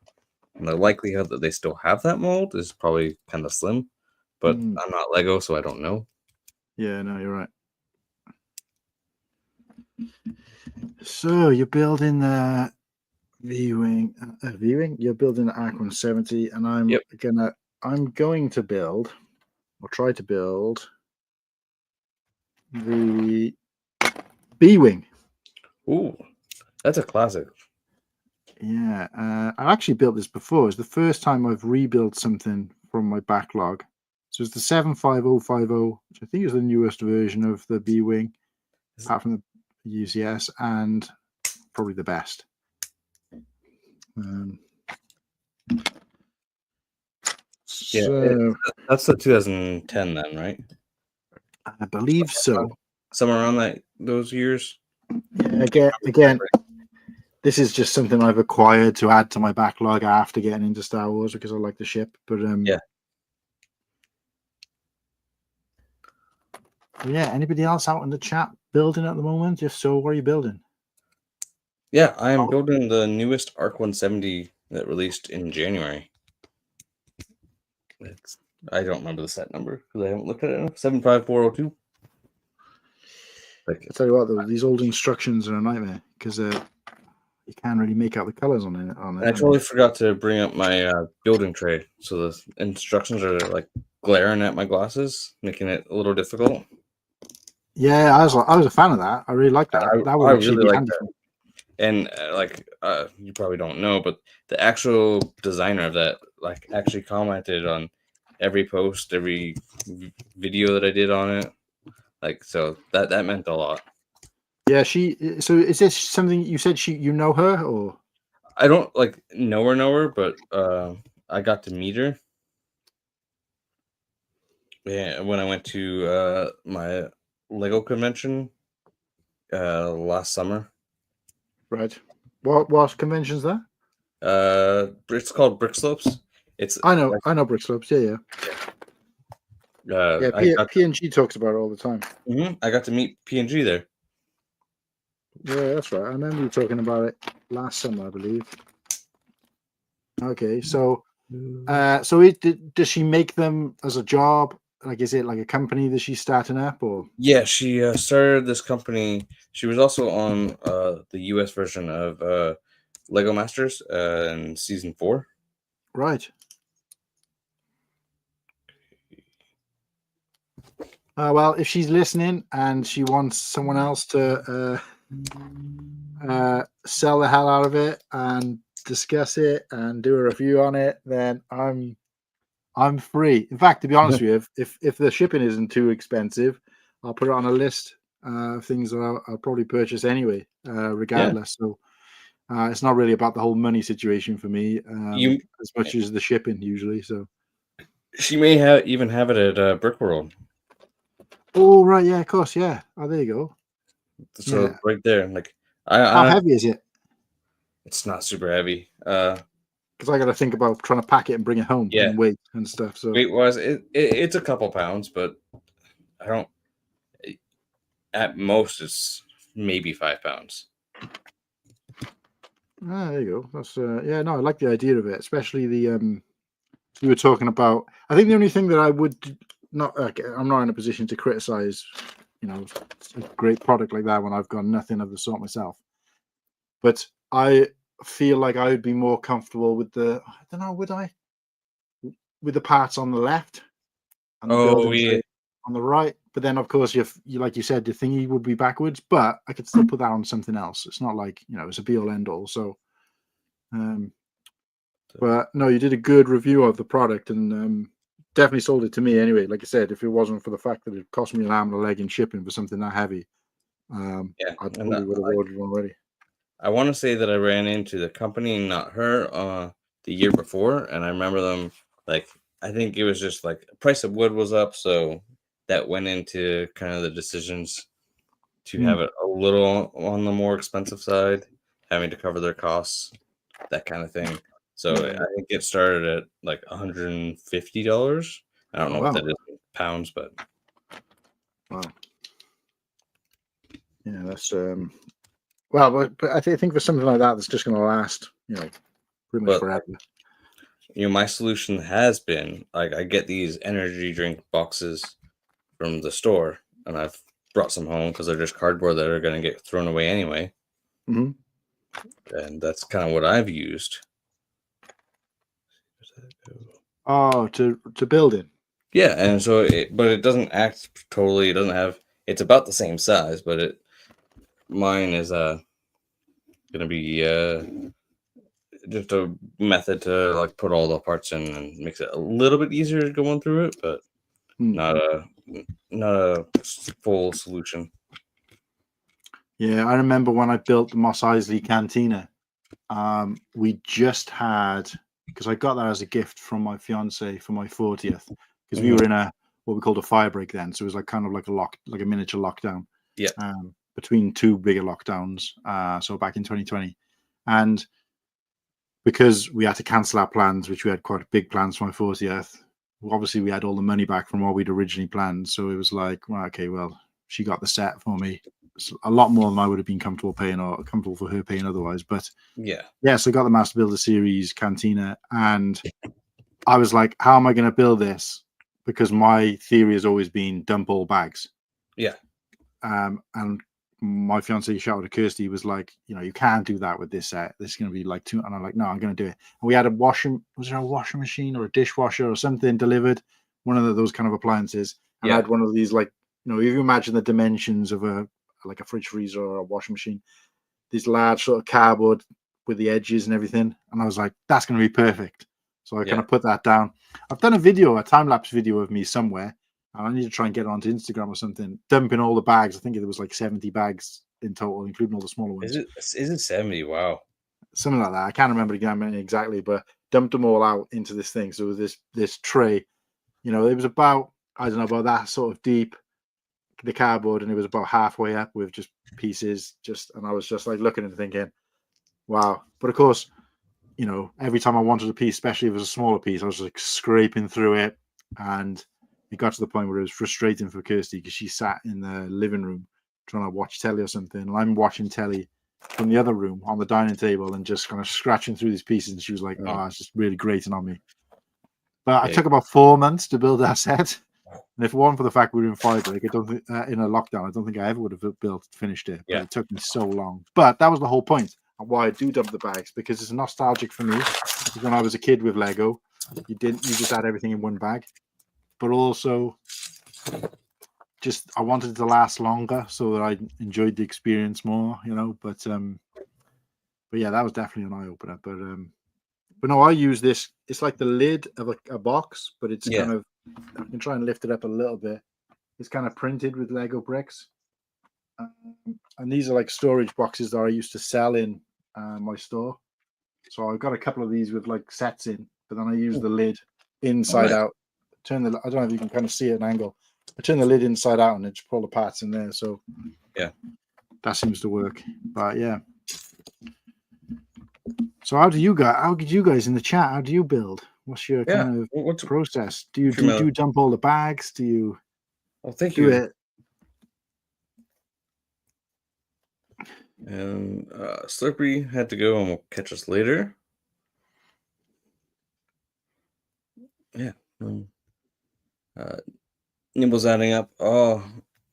And the likelihood that they still have that mold is probably kind of slim. But I'm not Lego, so I don't know. Yeah, no, you're right. So you're building the V-wing. You're building the Arc 170, and I'm going to build, or try to build, the B-wing. Ooh, that's a classic. Yeah, I actually built this before. It's the first time I've rebuilt something from my backlog. So it's the 75050, which I think is the newest version of the B-wing, apart from the UCS, and probably the best. Yeah, that's the 2010 then, right? I believe so. Somewhere around those years. Yeah, again, this is just something I've acquired to add to my backlog after getting into Star Wars because I like the ship. But yeah. Anybody else out in the chat building at the moment? If so, what are you building? Yeah, I am building the newest Arc 170 that released in January. I don't remember the set number because I haven't looked at it enough. 75402. I tell you what, though, these old instructions are a nightmare because you can't really make out the colors on it. I totally forgot to bring up my building tray, so the instructions are like glaring at my glasses, making it a little difficult. Yeah, I was a fan of that. I really like that. That would actually really be like handy. that. And you probably don't know, but the actual designer of that actually commented on every post, every video that I did on it. So that meant a lot. Yeah, so is this something you said you know her, or? I don't know her, but I got to meet her. Yeah, when I went to my Lego convention last summer. Right. What convention's that? It's called Brick Slopes. I know Brick Slopes. Yeah. PNG talks about it all the time. I got to meet PNG there. Yeah, that's right. I remember you talking about it last summer, I believe. Okay, so So does she make them as a job? Like, is it like a company that she's starting up, or Yeah, she started this company. She was also on the US version of Lego Masters in season 4. right? Well, if she's listening and she wants someone else to sell the hell out of it and discuss it and do a review on it, then I'm free. In fact, to be honest with you, if the shipping isn't too expensive, I'll put it on a list of things that I'll probably purchase anyway, Yeah, regardless. So it's not really about the whole money situation for me, you. as much as the shipping usually. So, She may have even have it at Brickworld. oh right, yeah, of course, yeah. Oh, there you go. So Yeah. right there, like How I heavy is it? it's not super heavy. Because I got to think about trying to pack it and bring it home Yeah, and weight and stuff. So, weight wise, it's a couple pounds, but I don't. At most, it's maybe 5 pounds. there you go. That's yeah. No, I like the idea of it, especially the you were talking about. I think the only thing that I would not, I'm not in a position to criticize, a great product like that when I've got nothing of the sort myself. But I feel like I would be more comfortable with I don't know, would I? With the parts on the left and the Oh building yeah, tray on the right. But then, of course, you like you said, the thingy would be backwards. But I could still put that on something else. It's not like it's a be all end all. So, um, but no, you did a good review of the product and definitely sold it to me anyway. Like I said, if it wasn't for the fact that it cost me an arm and a leg in shipping for something that heavy, yeah. I And probably would have ordered one already. I want to say that I ran into the company, not her, the year before, and I remember them like I think it was just like the price of wood was up, so that went into kind of the decisions to Hmm. have it a little on the more expensive side, having to cover their costs, that kind of thing. So Yeah. I think it started at like $150. I don't Oh know what wow. that is in pounds, but Wow. Yeah, that's well, but I think for something like that, that's just going to last, pretty much but forever. my solution has been like I get these energy drink boxes from the store, and I've brought some home because they're just cardboard that are going to get thrown away anyway, Hmm. and that's kind of what I've used. Oh, to build in. Yeah, and so but it doesn't act totally. It doesn't have. It's about the same size, but mine is gonna be just a method to like put all the parts in and makes it a little bit easier going through it, but Hmm. not a not a full solution. Yeah, I remember when I built the Moss Isley Cantina. We just had because I got that as a gift from my fiance for my 40th because we Hmm. were in a what we called a fire break then, so it was like kind of like like a miniature lockdown Yeah, between two bigger lockdowns. So back in 2020, and because we had to cancel our plans, which we had quite big plans for my 40th. Obviously, we had all the money back from what we'd originally planned, so it was like, well, okay, well, she got the set for me. It's a lot more than I would have been comfortable paying or comfortable for her paying otherwise. But yeah, yeah, so I got the Master Builder Series Cantina, and I was like, how am I going to build this? Because my theory has always been dump all bags. yeah, And my fiance, shout out to Kirsty, was like, you can't do that with this set. This is going to be like too. And I'm like, no, I'm going to do it. And we had was there a washing machine or a dishwasher or something delivered? One of those kind of appliances. And I yeah, had one of these, like, if you imagine the dimensions of like a fridge freezer or a washing machine, these large sort of cardboard with the edges and everything. And I was like, that's going to be perfect. So I kind yeah. of put that down. I've done a time lapse video of me somewhere. And I need to try and get it onto Instagram or something, dumping all the bags. I think it was like 70 bags in total, including all the smaller Is ones. it 70? Wow. Something like that. I can't remember exactly, but dumped them all out into this thing. So with this tray, it was about, I don't know, about that sort of deep, the cardboard, and it was about halfway up with just pieces, and I was just like looking and thinking, wow. But of course, every time I wanted a piece, especially if it was a smaller piece, I was like scraping through it. And it got to the point where it was frustrating for Kirsty because she sat in the living room trying to watch telly or something. And I'm watching telly from the other room on the dining table and just kind of scratching through these pieces. And she was like, "Oh, it's just really grating on me." But I took about 4 months to build that set. And if it weren't for the fact we were in fiber, like I don't think in a lockdown, I don't think I ever would have finished it. But it took me so long. But that was the whole point of why I do dump the bags, because it's nostalgic for me. Because when I was a kid with Lego, you just had everything in one bag. But also, just I wanted it to last longer so that I enjoyed the experience more, you know. But yeah, that was definitely an eye opener. But no, I use this. It's like the lid of a box, but it's kind of, I can try and lift it up a little bit. It's kind of printed with Lego bricks. And these are like storage boxes that I used to sell in my store. So I've got a couple of these with like sets in, but then I use the lid inside out. I don't know if you can kind of see it at an angle. I turn the lid inside out and just pull the parts in there. So that seems to work. But yeah. So how did you guys in the chat? How do you build? What's your kind of process? Do you dump all the bags? Do you? Well, thank do you. It? And Slurpee had to go and will catch us later. Yeah. Nimble's adding up all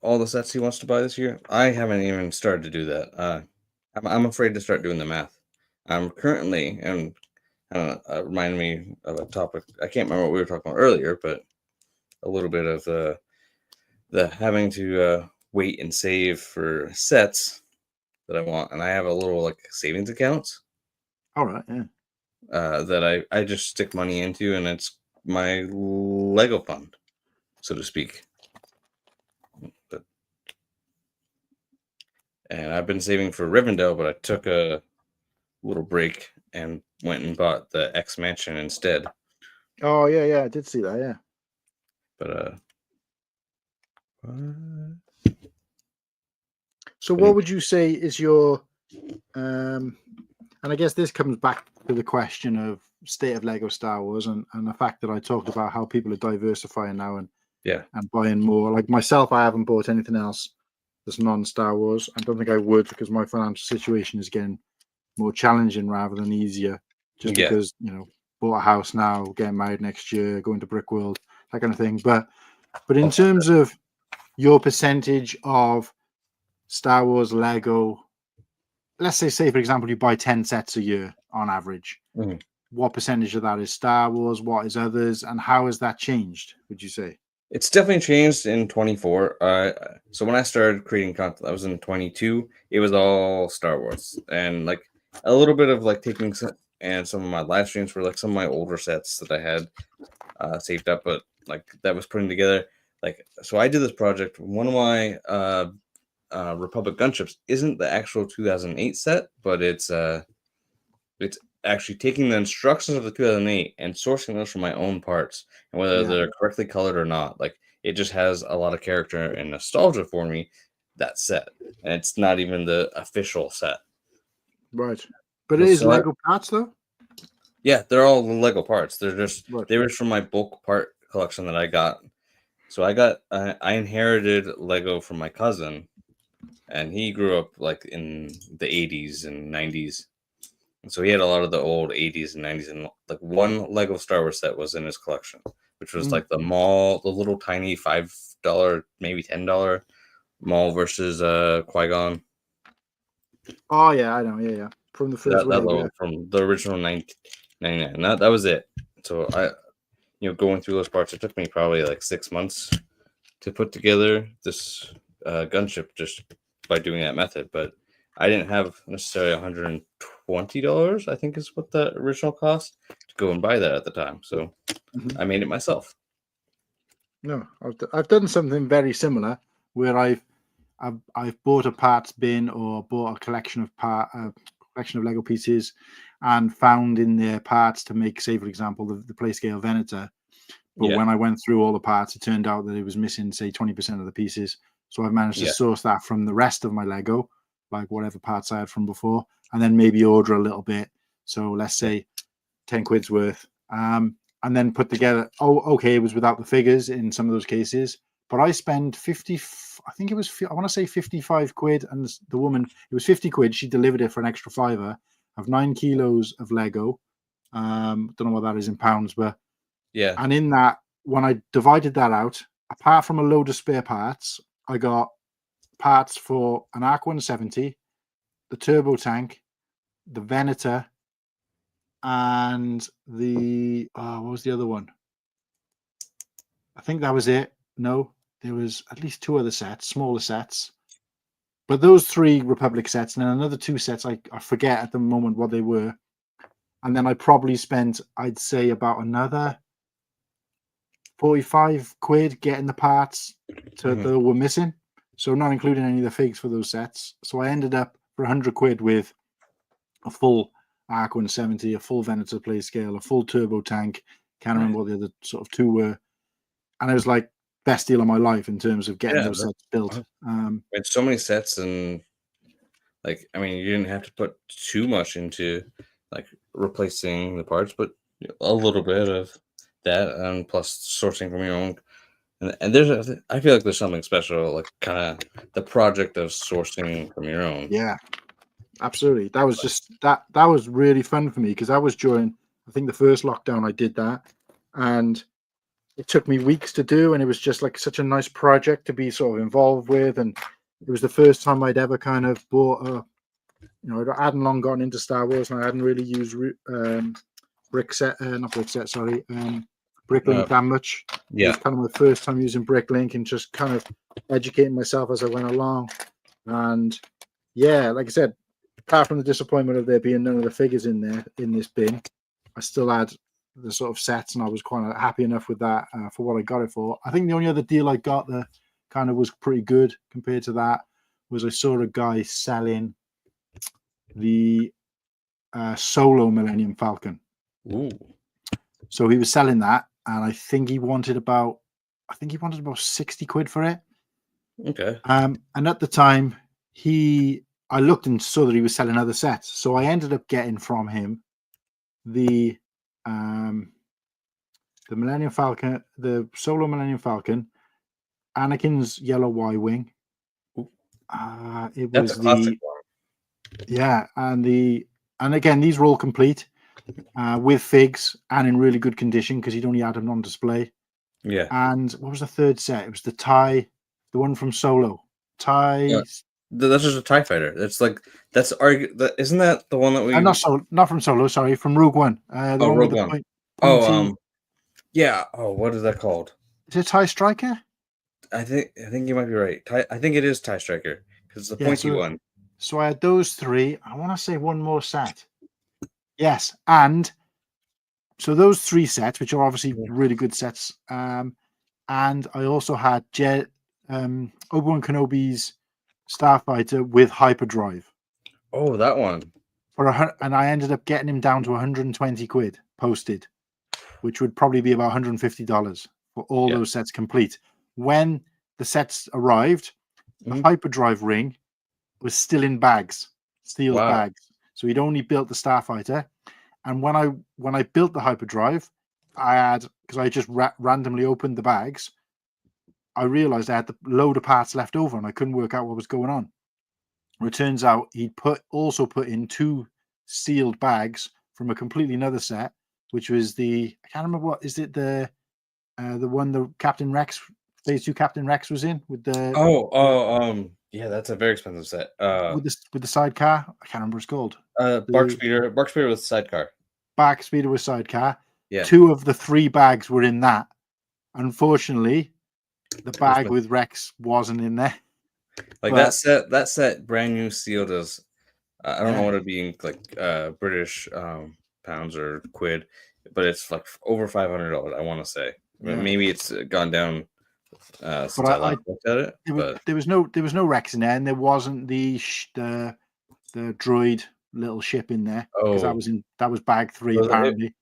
the sets he wants to buy this year. I haven't even started to do that. I'm afraid to start doing the math. I'm currently, and I don't know, remind me of a topic. I can't remember what we were talking about earlier, but a little bit of the having to wait and save for sets that I want, and I have a little like savings accounts. All right, yeah. That I just stick money into, and it's my Lego fund, so to speak. And I've been saving for Rivendell, but I took a little break and went and bought the X Mansion instead. Oh yeah, I did see that, yeah. But so what would you say is your and I guess this comes back to the question of state of Lego Star Wars and the fact that I talked about how people are diversifying now and buying more. Like myself, I haven't bought anything else that's non-Star Wars. I don't think I would, because my financial situation is getting more challenging rather than easier, just because, you know, bought a house now, getting married next year, going to Brickworld, that kind of thing. But in terms of your percentage of Star Wars Lego, let's say for example, you buy 10 sets a year on average. What percentage of that is Star Wars? What is others? And how has that changed, would you say? It's definitely changed in 24. So when I started creating content, I was in 22. It was all Star Wars, and like a little bit of like taking some of my live streams were like some of my older sets that I had saved up, but like that was putting together. Like, so I did this project. One of my Republic gunships isn't the actual 2008 set, but it's actually taking the instructions of the 2008 and sourcing those from my own parts, and whether they're correctly colored or not. Like, it just has a lot of character and nostalgia for me, that set. And it's not even the official set. Right. But it is Lego parts, though? Yeah, they're all Lego parts. They're just, they were from my bulk part collection that I got. So I inherited Lego from my cousin, and he grew up like in the 80s and 90s. And so he had a lot of the old 80s and 90s, and like one Lego Star Wars set was in his collection, which was like the little tiny $5, maybe $10 Maul versus Qui-Gon. Oh yeah, I know, yeah. From the first that level, from the original 1999. That was it. So going through those parts, it took me probably like 6 months to put together this gunship just by doing that method. But I didn't have necessarily $120, I think is what the original cost, to go and buy that at the time. So I made it myself. No, I've done something very similar where I've bought a parts bin or bought a collection of Lego pieces and found in their parts to make, say, for example, the Playscale Venator. But when I went through all the parts, it turned out that it was missing, say, 20% of the pieces. So I've managed to source that from the rest of my Lego, like whatever parts I had from before, and then maybe order a little bit. So let's say 10 quid's worth. And then put together, it was without the figures in some of those cases, but I spent 50. I think it was. I want to say 55 quid, and the woman, it was 50 quid. She delivered it for an extra fiver of 9 kilos of Lego. Don't know what that is in pounds, but Yeah. and in that, when I divided that out, apart from a load of spare parts, I got parts for an Arc 170, the turbo tank, the Venator, and the what was the other one? I think that was it. No, there was at least 2 other sets, smaller sets. But those 3 Republic sets, and then another 2 sets, I forget at the moment what they were. And then I probably spent, I'd say, about another 45 quid getting the parts that were missing. So not including any of the figs for those sets. So I ended up for 100 quid with a full Arc 170, a full Venator play scale, a full turbo tank. Can't remember what the other sort of 2 were. And it was like best deal of my life in terms of getting those sets built. It's so many sets, and like, I mean, you didn't have to put too much into like replacing the parts, but a little bit of that, and plus sourcing from your own. And I feel like there's something special, like kind of the project of sourcing from your own. Yeah, absolutely. That was just that was really fun for me, because that was during, I think, the first lockdown I did that, and it took me weeks to do, and it was just like such a nice project to be sort of involved with. And it was the first time I'd ever kind of bought a, I hadn't long gotten into Star Wars, and I hadn't really used Bricklink that much. It was kind of my first time using Bricklink, and just kind of educating myself as I went along. And yeah, like I said, apart from the disappointment of there being none of the figures in there in this bin, I still had the sort of sets, and I was quite happy enough with that for what I got it for. I think the only other deal I got that kind of was pretty good compared to that was I saw a guy selling the Solo Millennium Falcon. Ooh. So he was selling that, and I think he wanted about 60 quid for it. Okay. And at the time, I looked and saw that he was selling other sets, so I ended up getting from him the Millennium Falcon, the Solo Millennium Falcon, Anakin's yellow Y-wing. It That's was a classic one. Yeah, and again, these were all complete with figs and in really good condition, because he'd only had them on display. Yeah. And what was the third set? It was the TIE, the one from Solo. TIE. That's just a TIE fighter. Isn't that the one that we? Not from Solo. Sorry, from Rogue One. The one Rogue with the One. pointy. Yeah. Oh, what is that called? Is it TIE Striker? I think you might be right. I think it is TIE Striker, because it's the pointy one. So I had those 3. I want to say one more set. Yes, and so those 3 sets, which are obviously really good sets, and I also had Obi-Wan Kenobi's Starfighter with hyperdrive. Oh, that one. And I ended up getting him down to 120 quid posted, which would probably be about $150 for all those sets complete. When the sets arrived, the hyperdrive ring was still in bags, sealed bags. So he'd only built the Starfighter. And when I built the hyperdrive, because I just randomly opened the bags, I realized I had the load of parts left over, and I couldn't work out what was going on. It turns out he'd also put in 2 sealed bags from a completely another set, which was I can't remember what is it, the one the Captain Rex, Phase 2 Captain Rex was in with the yeah, that's a very expensive set. With the sidecar. I can't remember what it's called. Bark Speeder with sidecar. Bark Speeder with sidecar. Yeah. 2 of the 3 bags were in that. Unfortunately, the bag with Rex wasn't in there. Like that set brand new sealed as I don't know what it'd be in like British pounds or quid, but it's like over $500. I want to say maybe it's gone down since I last looked at it. There was no Rex in there, and there wasn't the droid little ship in there, because that was bag 3 apparently.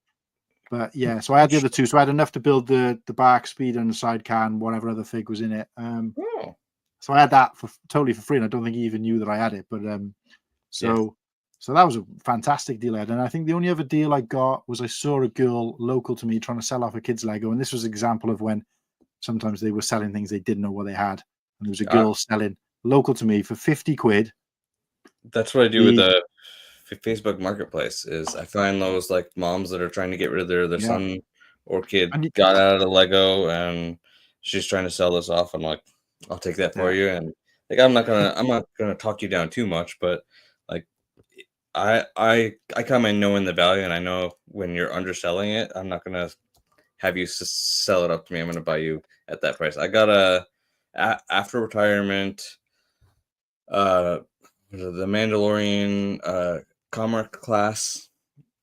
But yeah, so I had the other 2, so I had enough to build the Bark Speeder and the sidecar and whatever other fig was in it. So I had that totally for free, and I don't think he even knew that I had it. But so that was a fantastic deal I had. And I think the only other deal I got was I saw a girl local to me trying to sell off a kid's Lego, and this was an example of when sometimes they were selling things they didn't know what they had. And there was a I, girl selling local to me for 50 quid. that's what I do with the Facebook Marketplace. Is I find those like moms that are trying to get rid of their Yeah. son or kid And got out of the Lego and she's trying to sell this off. I'm like, I'll take that for you. And like, I'm not gonna talk you down too much, but like, I come in knowing the value, and I know when you're underselling it, I'm not gonna have you sell it up to me. I'm gonna buy you at that price. I got after retirement, uh, the Mandalorian Comback class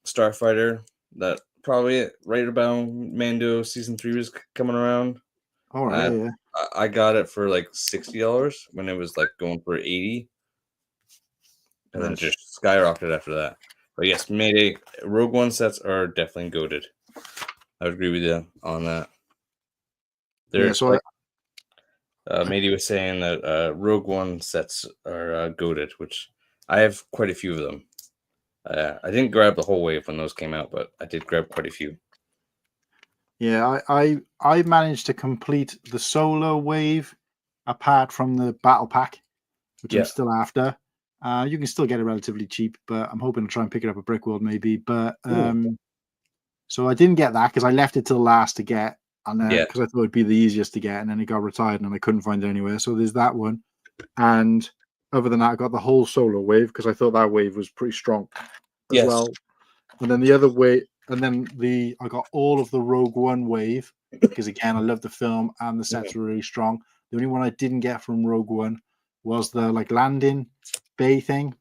starfighter that probably right about Mando season 3 was coming around. all right, yeah. I got it for like $60 when it was like going for 80, and then just skyrocketed after that. But yes, Mayday Rogue One sets are definitely goated. I would agree with you on that. Yeah, so Mayday was saying that Rogue One sets are goated, which I have quite a few of them. I didn't grab the whole wave when those came out, but I did grab quite a few. yeah, I managed to complete the solo wave apart from the battle pack, which I'm still after. You can still get it relatively cheap, but I'm hoping to try and pick it up at Brickworld maybe. But so I didn't get that because I left it till last to get, and because I thought it'd be the easiest to get, and then it got retired and I couldn't find it anywhere. So there's that one, and other than that, I got the whole solo wave because I thought that wave was pretty strong as well. And then the other wave, and then I got all of the Rogue One wave because again I love the film and the sets were really strong. The only one I didn't get from Rogue One was the like landing bay thing.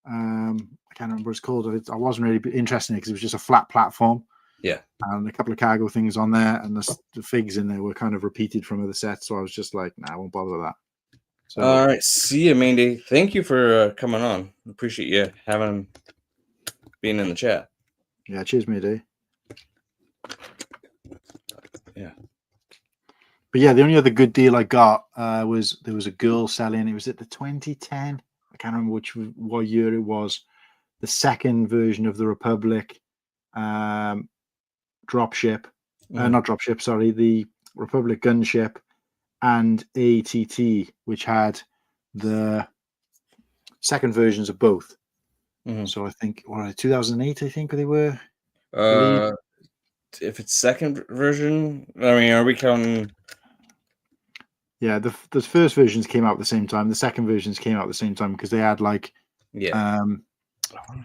I can't remember what it's called. I wasn't really interested in it because it was just a flat platform. Yeah. And a couple of cargo things on there, and the figs in there were kind of repeated from other sets. So I was just like, nah, I won't bother with that. So, all right. See you, Mandy. Thank you for coming on. Appreciate you being in the chat. Yeah, cheers, Mayday. Yeah. But yeah, the only other good deal I got was there was a girl selling. It was at the 2010. I can't remember what year it was. The second version of the Republic dropship, not dropship. Sorry, the Republic gunship and ATT, which had the second versions of both. So I think 2008. I think they were. If it's second version, I mean, are we counting? Yeah, the first versions came out at the same time. The second versions came out at the same time because they had like, they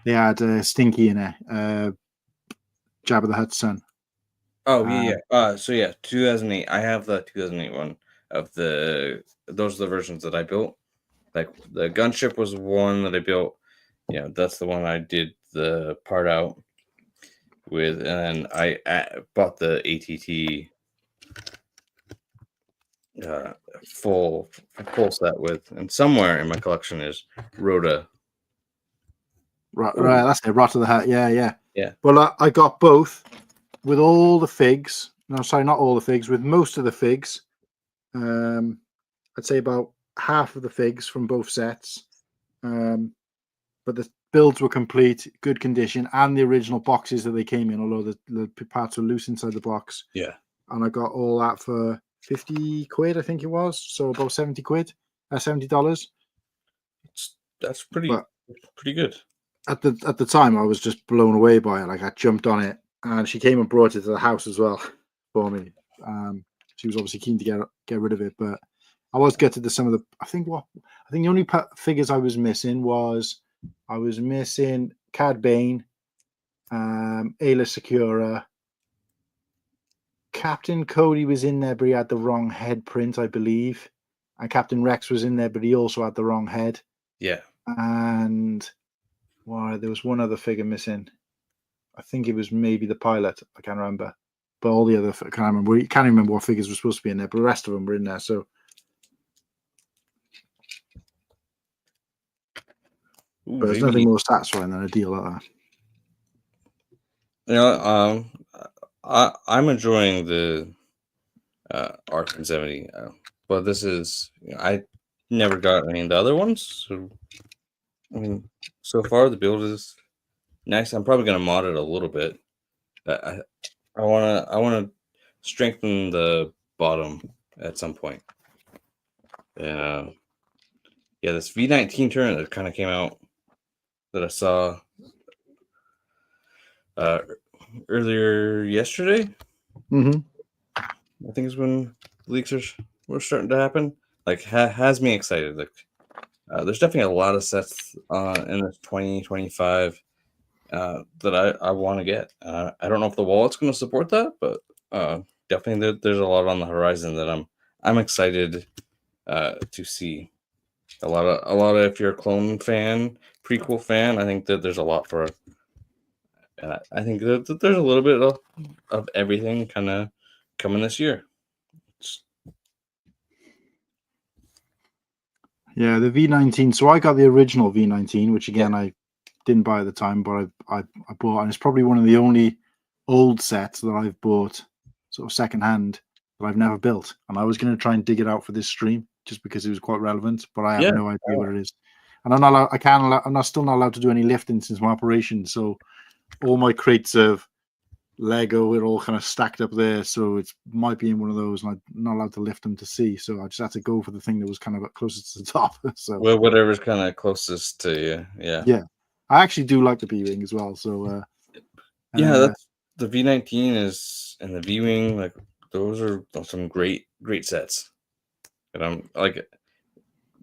had Stinky in it, Jabba the Hutt's son. Oh yeah. So yeah, 2008. I have the 2008 one of those are the versions that I built. Like the gunship was one that I built. Yeah, that's the one I did the part out with, and then I bought the ATT full set with, and somewhere in my collection is Rhoda. Right, that's it. Rot of the Hutt. Yeah. Yeah. Well, I got both with all the figs. No, sorry, not all the figs. With most of the figs, I'd say about half of the figs from both sets. But the builds were complete, good condition, and the original boxes that they came in, although the parts were loose inside the box. Yeah. And I got all that for 50 quid, I think it was. So about 70 quid, $70. That's pretty good. At the time, I was just blown away by it. Like I jumped on it, and she came and brought it to the house as well for me. She was obviously keen to get rid of it, but I was gutted to some of the. I think the only figures I was missing was Cad Bane, Ayla Secura, Captain Cody was in there, but he had the wrong head print, I believe, and Captain Rex was in there, but he also had the wrong head. Yeah, and there was one other figure missing. I think it was maybe the pilot. I can't remember, but all the other I can't remember what figures were supposed to be in there, but the rest of them were in there. So. But there's nothing more satisfying than a deal like that. You know, I'm enjoying the Arc 70, but this is I never got any of the other ones. So, I mean, so far the build is nice. I'm probably gonna mod it a little bit. I wanna strengthen the bought them at some point. Yeah, this V19 tournament that kind of came out that I saw earlier yesterday. Mm-hmm. I think is when leaks were starting to happen. Like has me excited. Like there's definitely a lot of sets in this 2025 that I want to get. I don't know if the wallet's going to support that, but definitely there's a lot on the horizon that I'm excited to see. A lot of if you're a clone fan, prequel fan, I think that there's a lot for. I think that there's a little bit of everything kind of coming this year. Yeah, the V19. So I got the original V19, which again I didn't buy at the time, but I bought, and it's probably one of the only old sets that I've bought sort of secondhand that I've never built. And I was going to try and dig it out for this stream just because it was quite relevant, but I have no idea what it is. And I'm not allowed, I'm still not allowed to do any lifting since my operation. So all my crates of Lego are all kind of stacked up there, so it might be in one of those, and I'm not allowed to lift them to see. So I just had to go for the thing that was kind of closest to the top. So well, whatever's kind of closest to you, yeah. I actually do like the B-wing as well. So that's the V19 is and the V-wing, like those are some great sets. And I'm like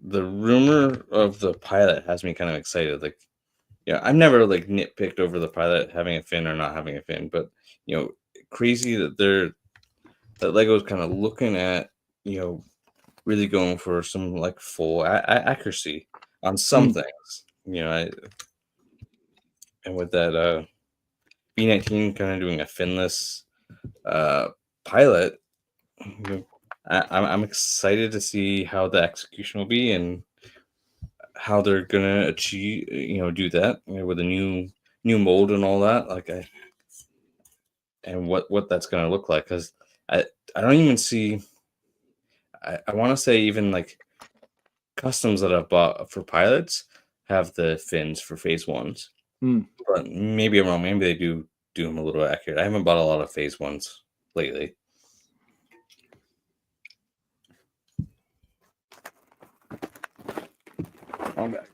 the rumor of the pilot has me kind of excited. Like, I've never like nitpicked over the pilot having a fin or not having a fin, but crazy that Lego's kind of looking at really going for some like full accuracy on some things. And with that V19 kind of doing a finless pilot, I'm excited to see how the execution will be and how they're gonna achieve, do that with a new mold and all that. And what that's gonna look like, because I don't even see. I want to say even like customs that I've bought for pilots have the fins for phase ones, but maybe I'm wrong. Maybe they do them a little accurate. I haven't bought a lot of phase ones lately. Comback.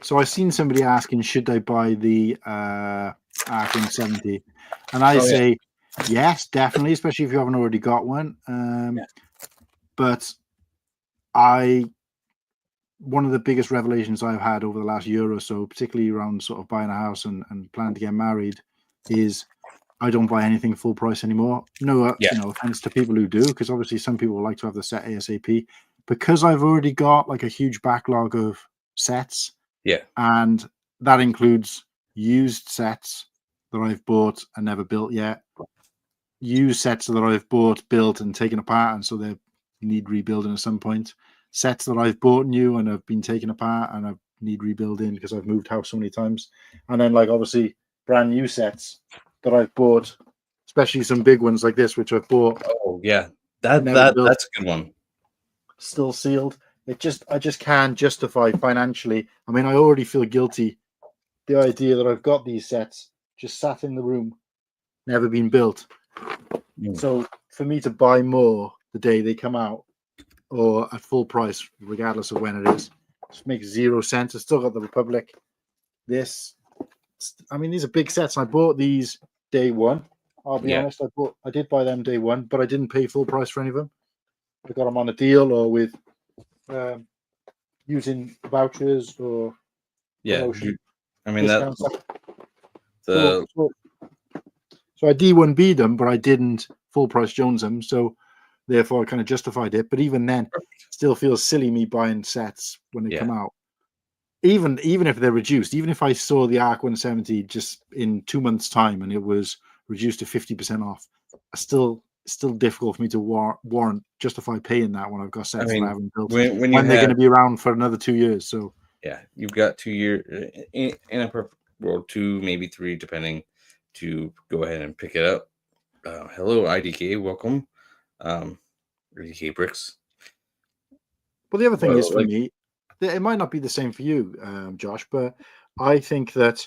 So I've seen somebody asking, should I buy the R170? And I say, yes, definitely, especially if you haven't already got one. But one of the biggest revelations I've had over the last year or so, particularly around sort of buying a house and planning to get married, is I don't buy anything full price anymore. No, offense to people who do, because obviously some people like to have the set ASAP. Because I've already got like a huge backlog of sets. Yeah. And that includes used sets that I've bought and never built yet. Used sets that I've bought, built, and taken apart, and so they need rebuilding at some point. Sets that I've bought new and have been taken apart and I need rebuilding because I've moved house so many times. And then like obviously brand new sets that I've bought, especially some big ones like this, which I've bought. Oh yeah, that's a good one. Still sealed. I just can't justify financially. I mean, I already feel guilty. The idea that I've got these sets just sat in the room, never been built. So for me to buy more the day they come out or at full price, regardless of when it is, just makes 0 sense. I still got the Republic. These are big sets. I bought these day one. I'll be honest. I did buy them day one, but I didn't pay full price for any of them. I got them on a deal or with using vouchers or promotion. I mean that so I D1B'd them, but I didn't full price Jones them, so therefore I kind of justified it. But even then, still feels silly me buying sets when they come out. Even if they're reduced, even if I saw the Arc 170 just in 2 months' time and it was reduced to 50% off, still difficult for me to justify paying that when I've got sets that I haven't built when they're going to be around for another 2 years. So you've got 2 years in a perfect world, 2 maybe 3 depending, to go ahead and pick it up. Hello IDK, welcome. IDK Bricks. Well, the other thing is for me, it might not be the same for you, Josh, but I think that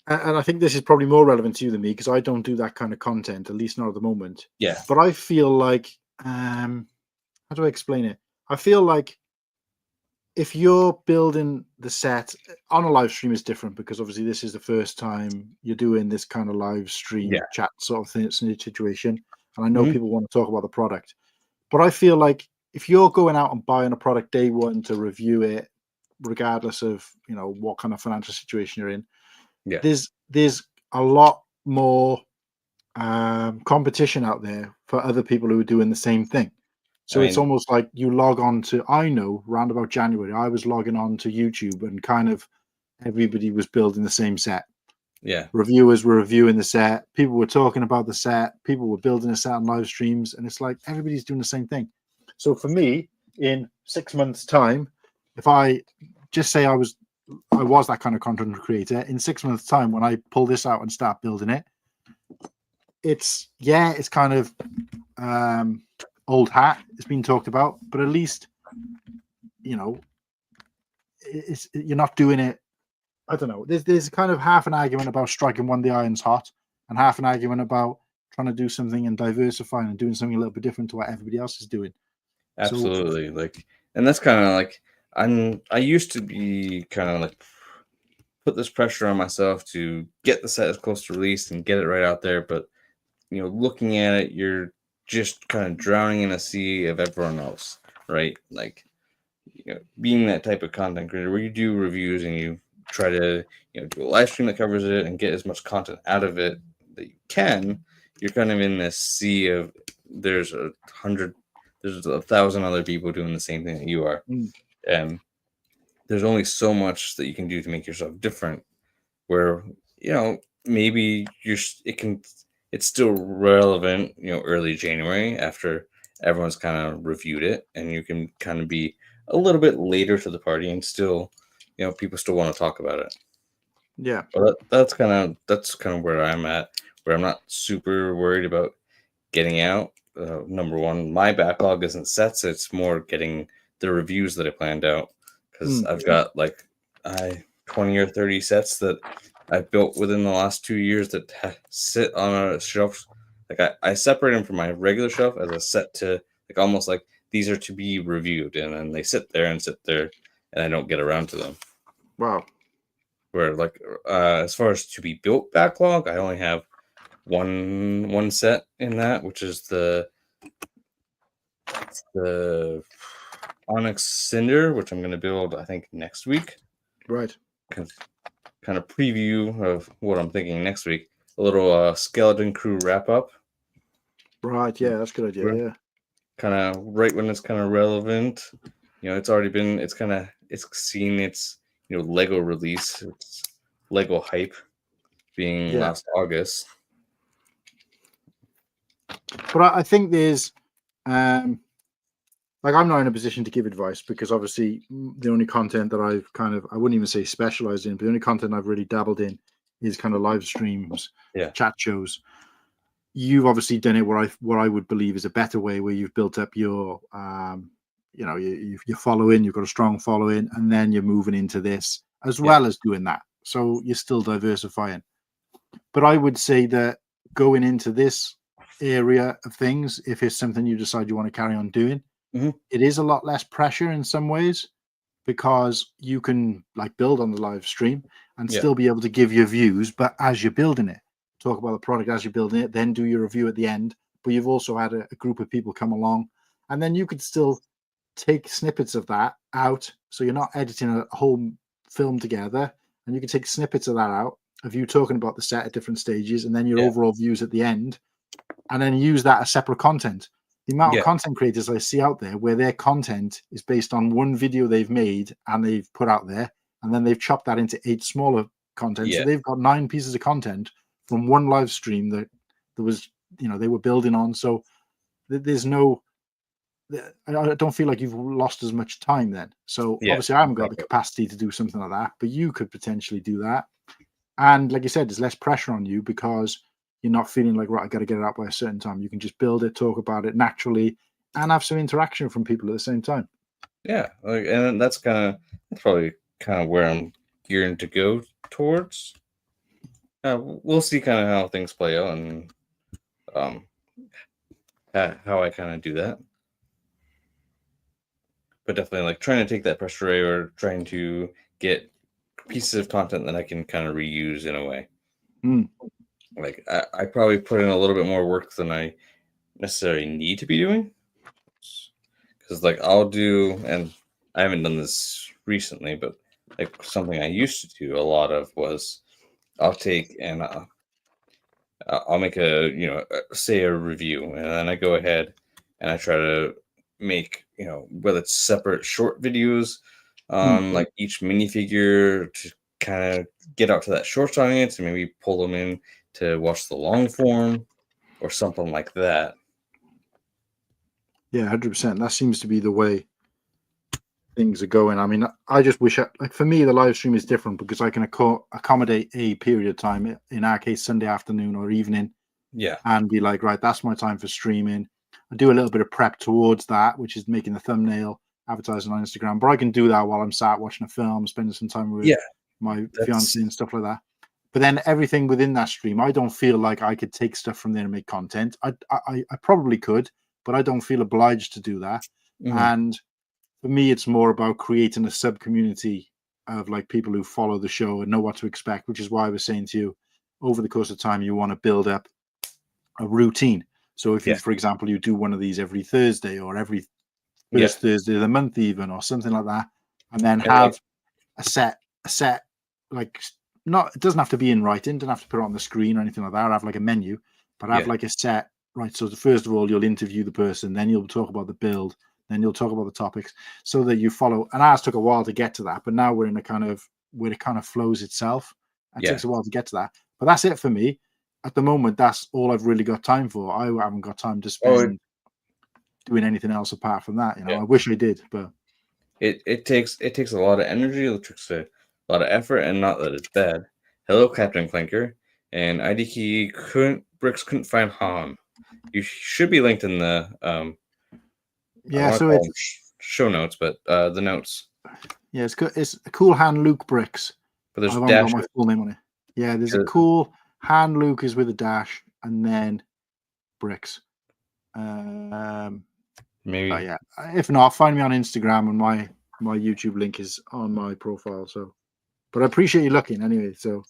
and I think this is probably more relevant to you than me because I don't do that kind of content, at least not at the moment. Yeah. But I feel like, how do I explain it? I feel like if you're building the set on a live stream is different because obviously this is the first time you're doing this kind of live stream Yeah. chat sort of thing, situation. And I know Mhm. people want to talk about the product, but I feel like if you're going out and buying a product day one to review it, regardless of what kind of financial situation you're in, Yeah. there's a lot more competition out there for other people who are doing the same thing. I So it's mean, almost like you log on to, I know, round about January, I was logging on to YouTube and kind of everybody was building the same set. yeah. Reviewers were reviewing the set, people were talking about the set, people were building a set on live streams, and it's like everybody's doing the same thing. So for me, in 6 months' time, if I just say I was that kind of content creator, in 6 months' time, when I pull this out and start building it, it's kind of old hat. It's been talked about, but at least you're not doing it. I don't know. There's kind of half an argument about striking when the iron's hot, and half an argument about trying to do something and diversifying and doing something a little bit different to what everybody else is doing. So Absolutely. Like, and that's kind of like I used to be kind of like put this pressure on myself to get the set as close to release and get it right out there, but looking at it, you're just kind of drowning in a sea of everyone else, right? Like, being that type of content creator where you do reviews and you try to, do a live stream that covers it and get as much content out of it that you can, you're kind of in this sea of there's 1,000 other people doing the same thing that you are. And there's only so much that you can do to make yourself different where, maybe it's still relevant, early January after everyone's kind of reviewed it, and you can kind of be a little bit later to the party and still, people still want to talk about it. yeah, But that's kind of where I'm at, where I'm not super worried about getting out. Number one, my backlog isn't sets; it's more getting the reviews that I planned out because I've got like 20 or 30 sets that I've built within the last 2 years that sit on a shelf. Like I separate them from my regular shelf as a set to like almost like these are to be reviewed, and then they sit there, and I don't get around to them. wow, Where like as far as to be built backlog, I only have one set in that, which is the Onyx Cinder, which I'm going to build I think next week. right, Kind of preview of what I'm thinking next week. A little Skeleton Crew wrap up. right. Yeah, that's a good idea. Yeah, Kind of right when it's kind of relevant. It's already been. It's seen its Lego release. It's Lego hype being yeah. last August. But I think there's like I'm not in a position to give advice because obviously the only content that I've I wouldn't even say specialized in, but the only content I've really dabbled in is kind of live streams, Yeah. chat shows. You've obviously done it what I would believe is a better way, where you've built up your your following, you've got a strong following, and then you're moving into this as well as doing that. So you're still diversifying. But I would say that going into this area of things, if it's something you decide you want to carry on doing, it is a lot less pressure in some ways because you can like build on the live stream and Yeah. still be able to give your views, but as you're building it, talk about the product as you're building it, then do your review at the end. But you've also had a group of people come along, and then you could still take snippets of that out. So you're not editing a whole film together, and you can take snippets of that out of you talking about the set at different stages, and then your overall views at the end, and then use that as separate content. The amount of content creators I see out there where their content is based on one video they've made and they've put out there, and then they've chopped that into 8 smaller content. So they've got 9 pieces of content from one live stream that there was, they were building on. So there's no, I don't feel like you've lost as much time then. So obviously I haven't got the capacity to do something like that, but you could potentially do that. And like you said, there's less pressure on you because you're not feeling like, right, I got to get it out by a certain time. You can just build it, talk about it naturally, and have some interaction from people at the same time. Yeah, and that's probably kind of where I'm gearing to go towards. we'll see kind of how things play out and um, how I kind of do that. But definitely like trying to take that pressure away or trying to get pieces of content that I can kind of reuse in a way. Mm. Like I probably put in a little bit more work than I necessarily need to be doing. Because like I'll do, and I haven't done this recently, but like something I used to do a lot of was I'll take and I'll make say a review, and then I go ahead and I try to make whether it's separate short videos Mm. on like each minifigure to kind of get out to that short audience and maybe pull them in to watch the long form or something like that. Yeah, 100%. That seems to be the way things are going. I mean, I just wish, like for me, the live stream is different because I can accommodate a period of time, in our case, Sunday afternoon or evening, Yeah, and be like, right, that's my time for streaming. I do a little bit of prep towards that, which is making the thumbnail, advertising on Instagram, but I can do that while I'm sat watching a film, spending some time with yeah, my fiance that's and stuff like that. But then everything within that stream, I don't feel like I could take stuff from there and make content. I probably could, but I don't feel obliged to do that. mhm, And for me, it's more about creating a sub community of like people who follow the show and know what to expect, which is why I was saying to you, over the course of time, you want to build up a routine. So if you, yeah, for example, you do one of these every Thursday or every yeah, first Thursday of the month, even, or something like that, and then and like have a set, like, not, it doesn't have to be in writing, don't have to put it on the screen or anything like that, or have like a menu, but have yeah, like a set, right? So first of all, you'll interview the person, then you'll talk about the build, then you'll talk about the topics, so that you follow. And ours took a while to get to that, but now we're in a kind of where it kind of flows itself. It yeah. takes a while to get to that, but that's it for me at the moment. That's all I've really got time for. I haven't got time to Oh, spend doing anything else apart from that. yeah. I wish I did, but It takes a lot of energy, it takes a lot of effort, and not that it's bad. Hello, Captain Clinker, and ID couldn't find Han. You should be linked in the I yeah. want to So call it's them show notes, but the notes. yeah, it's a cool hand Luke Bricks. But I there's haven't got dashes. my full name on it. Yeah, there's a uh, cool hand Luke is with a dash and then Bricks. But Maybe yeah, if not, find me on Instagram, and my YouTube link is on my profile. So, but I appreciate you looking anyway. So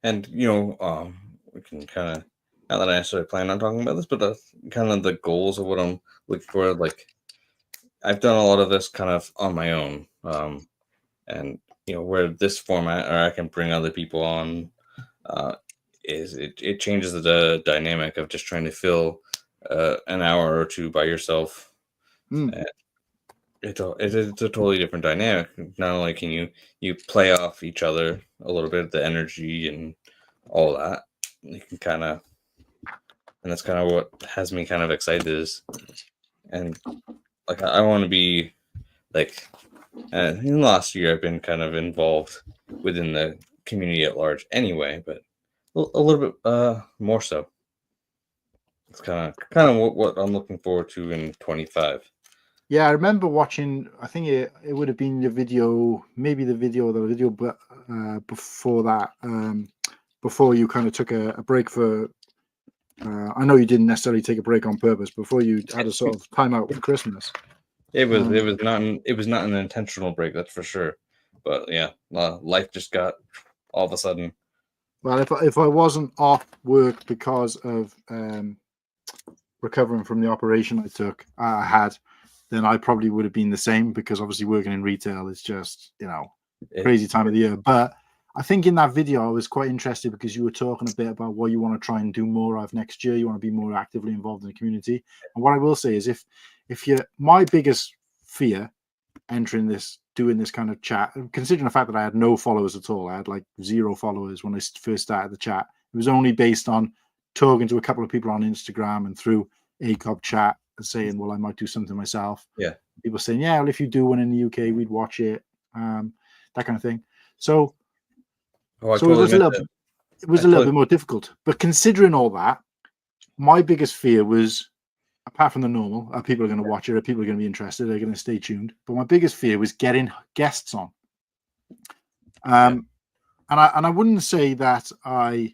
and we can kind of not that I necessarily plan on talking about this, but kind of the goals of what I'm looking for. Like I've done a lot of this kind of on my own. And where this format or I can bring other people on uh, is it changes the dynamic of just trying to fill an hour or two by yourself. mm, And it's a totally different dynamic. Not only can you play off each other a little bit, the energy and all that, you can kind of, and that's kind of what has me kind of excited is, and like I want to be like in the last year, I've been kind of involved within the community at large anyway, but a little bit more so. It's kind of what I'm looking forward to in 25. yeah, I remember watching. I think it would have been the video, maybe the video, but before that, before you kind of took a break for. I know you didn't necessarily take a break on purpose. Before you had a sort of timeout for Christmas. It Um, was not it was not an intentional break, that's for sure. But yeah, life just got all of a sudden. well, if I wasn't off work because of recovering from the operation I had, then I probably would have been the same, because obviously working in retail is just It, crazy time of the year. But I think in that video I was quite interested because you were talking a bit about what you want to try and do more of next year. You want to be more actively involved in the community. And what I will say is, if you're my biggest fear doing this kind of chat, considering the fact that I had no followers at all, I had like 0 followers when I first started the chat. It was only based on talking to a couple of people on Instagram and through ACOB chat and saying, well, I might do something myself. yeah. People saying, yeah, well, if you do one in the UK, we'd watch it, that kind of thing. So Oh, I so it totally was a meant little to. bit, it was I a little totally. bit more difficult. But considering all that, my biggest fear was, apart from the normal, are people going to watch it? Are people going to be interested? They're going to stay tuned. But my biggest fear was getting guests on. Yeah. Um, I wouldn't say that I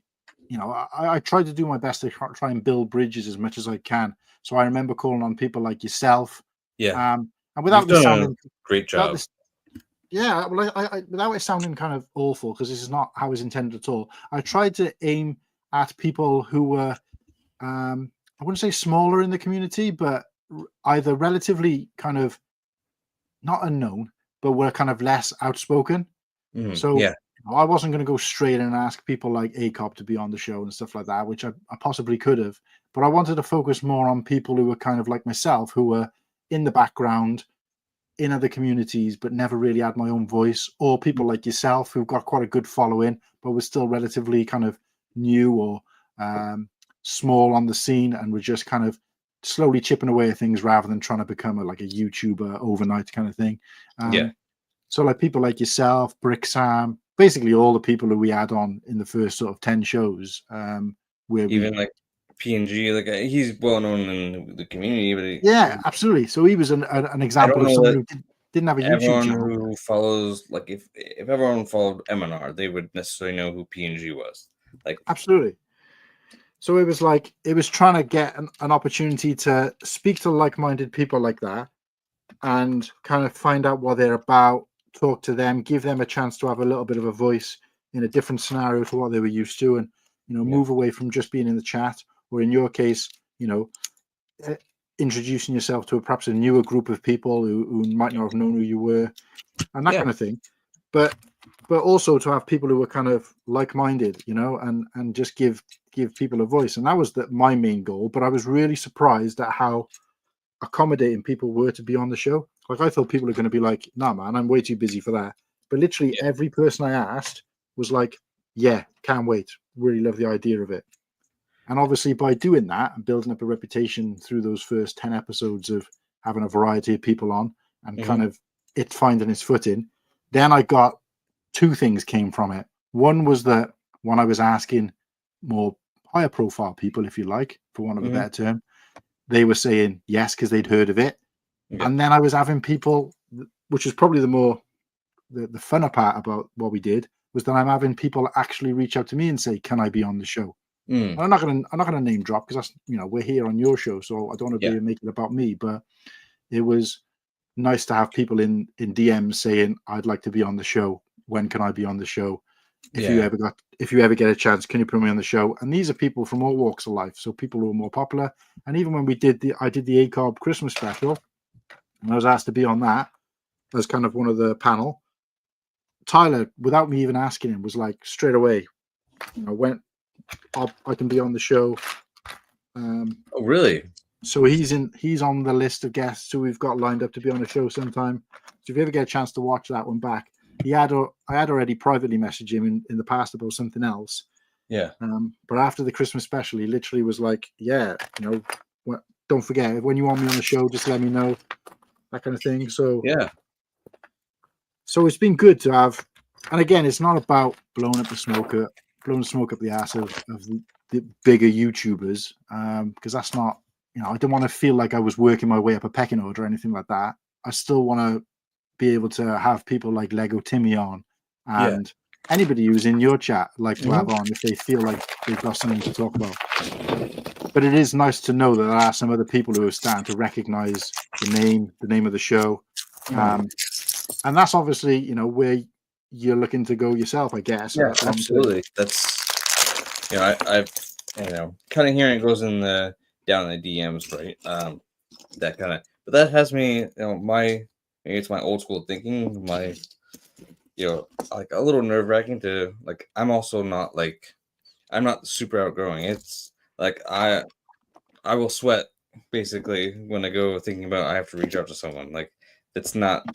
try to do my best to try and build bridges as much as I can. So I remember calling on people like yourself, Yeah, and you've without this done a sounding, great without job. this, yeah, well, without it sounding kind of awful, because this is not how it's intended at all. I tried to aim at people who were, I wouldn't say smaller in the community, but either relatively kind of not unknown, but were kind of less outspoken. So Yeah, I wasn't going to go straight in and ask people like ACOP to be on the show and stuff like that, which I possibly could have. But I wanted to focus more on people who were kind of like myself, who were in the background in other communities, but never really had my own voice, or people like yourself who've got quite a good following, but were still relatively kind of new or small on the scene and were just kind of slowly chipping away at things rather than trying to become like a YouTuber overnight kind of thing. yeah. So like people like yourself, Brick Sam, basically all the people who we had on in the first sort of 10 shows, where we, Even like PNG, like he's well known in the community, but yeah, absolutely. So he was an I example don't of know someone that who didn't have a YouTube everyone channel. who follows, like if everyone followed MNR, they would necessarily know who PNG was. Like, Absolutely. So it was like, it was trying to get an opportunity to speak to like-minded people like that and kind of find out what they're about, talk to them, give them a chance to have a little bit of a voice in a different scenario to what they were used to, and yeah, move away from just being in the chat, or in your case, uh, introducing yourself to perhaps a newer group of people who might not have known who you were, and that yeah, kind of thing. But also to have people who were kind of like-minded, and just give people a voice. And that was my main goal. But I was really surprised at how accommodating people were to be on the show. Like, I thought people were going to be like, nah, man, I'm way too busy for that. But literally yeah, every person I asked was like, yeah, can't wait. Really love the idea of it. And obviously by doing that and building up a reputation through those first 10 episodes of having a variety of people on and hmm kind of it finding its footing, then I got two things came from it. One was that when I was asking more higher profile people, if you like, for want of a hmm better term, they were saying yes because they'd heard of it. yeah, And then I was having people, which is probably the funner part about what we did, was that I'm having people actually reach out to me and say, "Can I be on the show?" mm, And I'm not gonna name drop because that's we're here on your show, so I don't want to yeah, be make it about me. But it was nice to have people in DMs saying, "I'd like to be on the show. When can I be on the show? yeah, If you ever get a chance, can you put me on the show?" And these are people from all walks of life, so people who are more popular. And even when I did the ACOB Christmas special, and I was asked to be on that as kind of one of the panel. Tyler, without me even asking him, was like straight away, went, I can be on the show. Oh, really? So he's on the list of guests who we've got lined up to be on the show sometime. So if you ever get a chance to watch that one back, I had already privately messaged him in the past about something else. Yeah, But after the Christmas special, he literally was like, "Yeah, don't forget, when you want me on the show, just let me know," that kind of thing. yeah, So it's been good to have, and again, it's not about blowing smoke up the ass of the bigger YouTubers, because that's not, I don't want to feel like I was working my way up a pecking order or anything like that. I still want to be able to have people like Lego Timmy on, yeah, and anybody who's in your chat like to have hmm on if they feel like they've got something to talk about. But it is nice to know that there are some other people who are starting to recognize the name of the show. Um, and that's obviously where you're looking to go yourself, I guess, yeah, long term. absolutely. That's I've kind of hearing it goes in the down in the DMs, right? That kind of, but that has me, maybe it's my old school thinking, my like a little nerve wracking to like. I'm not super outgoing. It's like I will sweat basically when I go thinking about I have to reach out to someone. Like it's not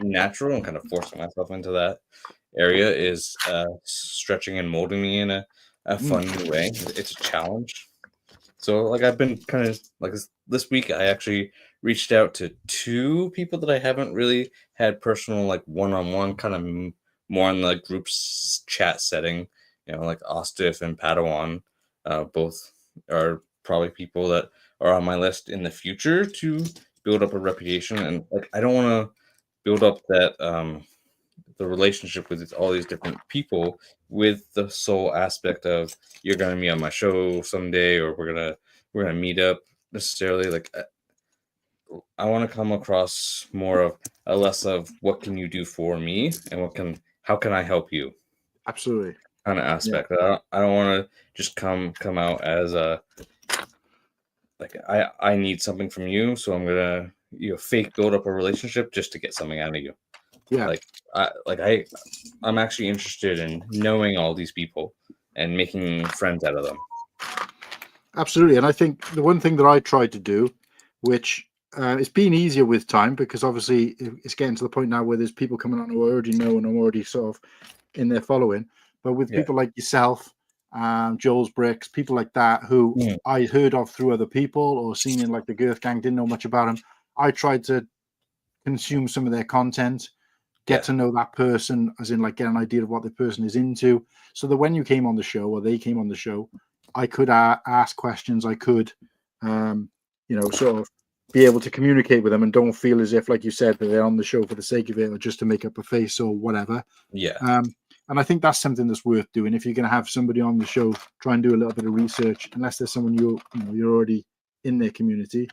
natural, and kind of forcing myself into that area is stretching and molding me in a Mm. fun new way. It's a challenge. So like I've been kind of like this week I actually reached out to two people that I haven't really had personal like one-on-one kind of more in the groups chat setting, like Ostif and Padawan. Both are probably people that are on my list in the future to build up a reputation, and like I don't want to build up the relationship with all these different people, with the sole aspect of you're gonna be on my show someday, or we're gonna meet up necessarily. Like I want to come across more of a less of what can you do for me and how can I help you Absolutely. kind of Yeah. aspect. I don't want to just come out as a like I need something from you, so I'm gonna fake build up a relationship just to get something out of you. Yeah. I'm actually interested in knowing all these people and making friends out of them. Absolutely. And I think the one thing that I tried to do, which it's been easier with time, because obviously it's getting to the point now where there's people coming on who I already know and I'm already sort of in their following. But with Yeah. people like yourself, Joel's Bricks, people like that, who Mm. I heard of through other people or seen in like the Girth Gang, didn't know much about them. I tried to consume some of their content, get Yeah. to know that person, as in like get an idea of what the person is into, so that when you came on the show or they came on the show, I could ask questions. I could, sort of be able to communicate with them and don't feel as if, like you said, that they're on the show for the sake of it or just to make up a face or whatever. Yeah. And I think that's something that's worth doing. If you're going to have somebody on the show, try and do a little bit of research, unless there's someone you're already in their community.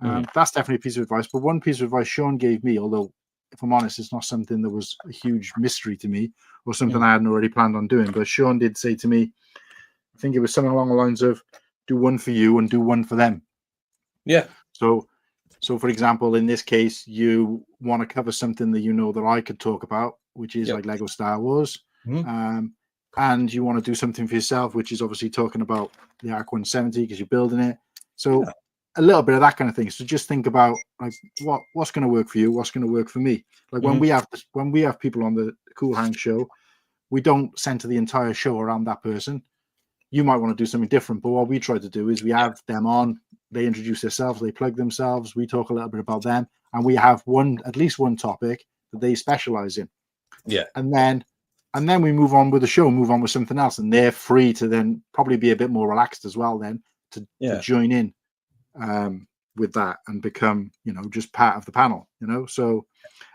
That's definitely a piece of advice. But one piece of advice Sean gave me, although if I'm honest, it's not something that was a huge mystery to me or something I hadn't already planned on doing. But Sean did say to me, I think it was something along the lines of do one for you and do one for them. Yeah. So for example, in this case, you want to cover something that you know that I could talk about, which is like Lego Star Wars. And you want to do something for yourself, which is obviously talking about the Arc 170 because you're building it. So a little bit of that kind of thing. So just think about like what's going to work for you, what's going to work for me. Like when we have people on the Cool Hang show, we don't center the entire show around that person. You might want to do something different, but what we try to do is we have them on, they introduce themselves, they plug themselves, we talk a little bit about them, and we have at least one topic that they specialize in. Yeah. And then we move on with the show, move on with something else, and they're free to then probably be a bit more relaxed as well then to join in with that and become, just part of the panel, So,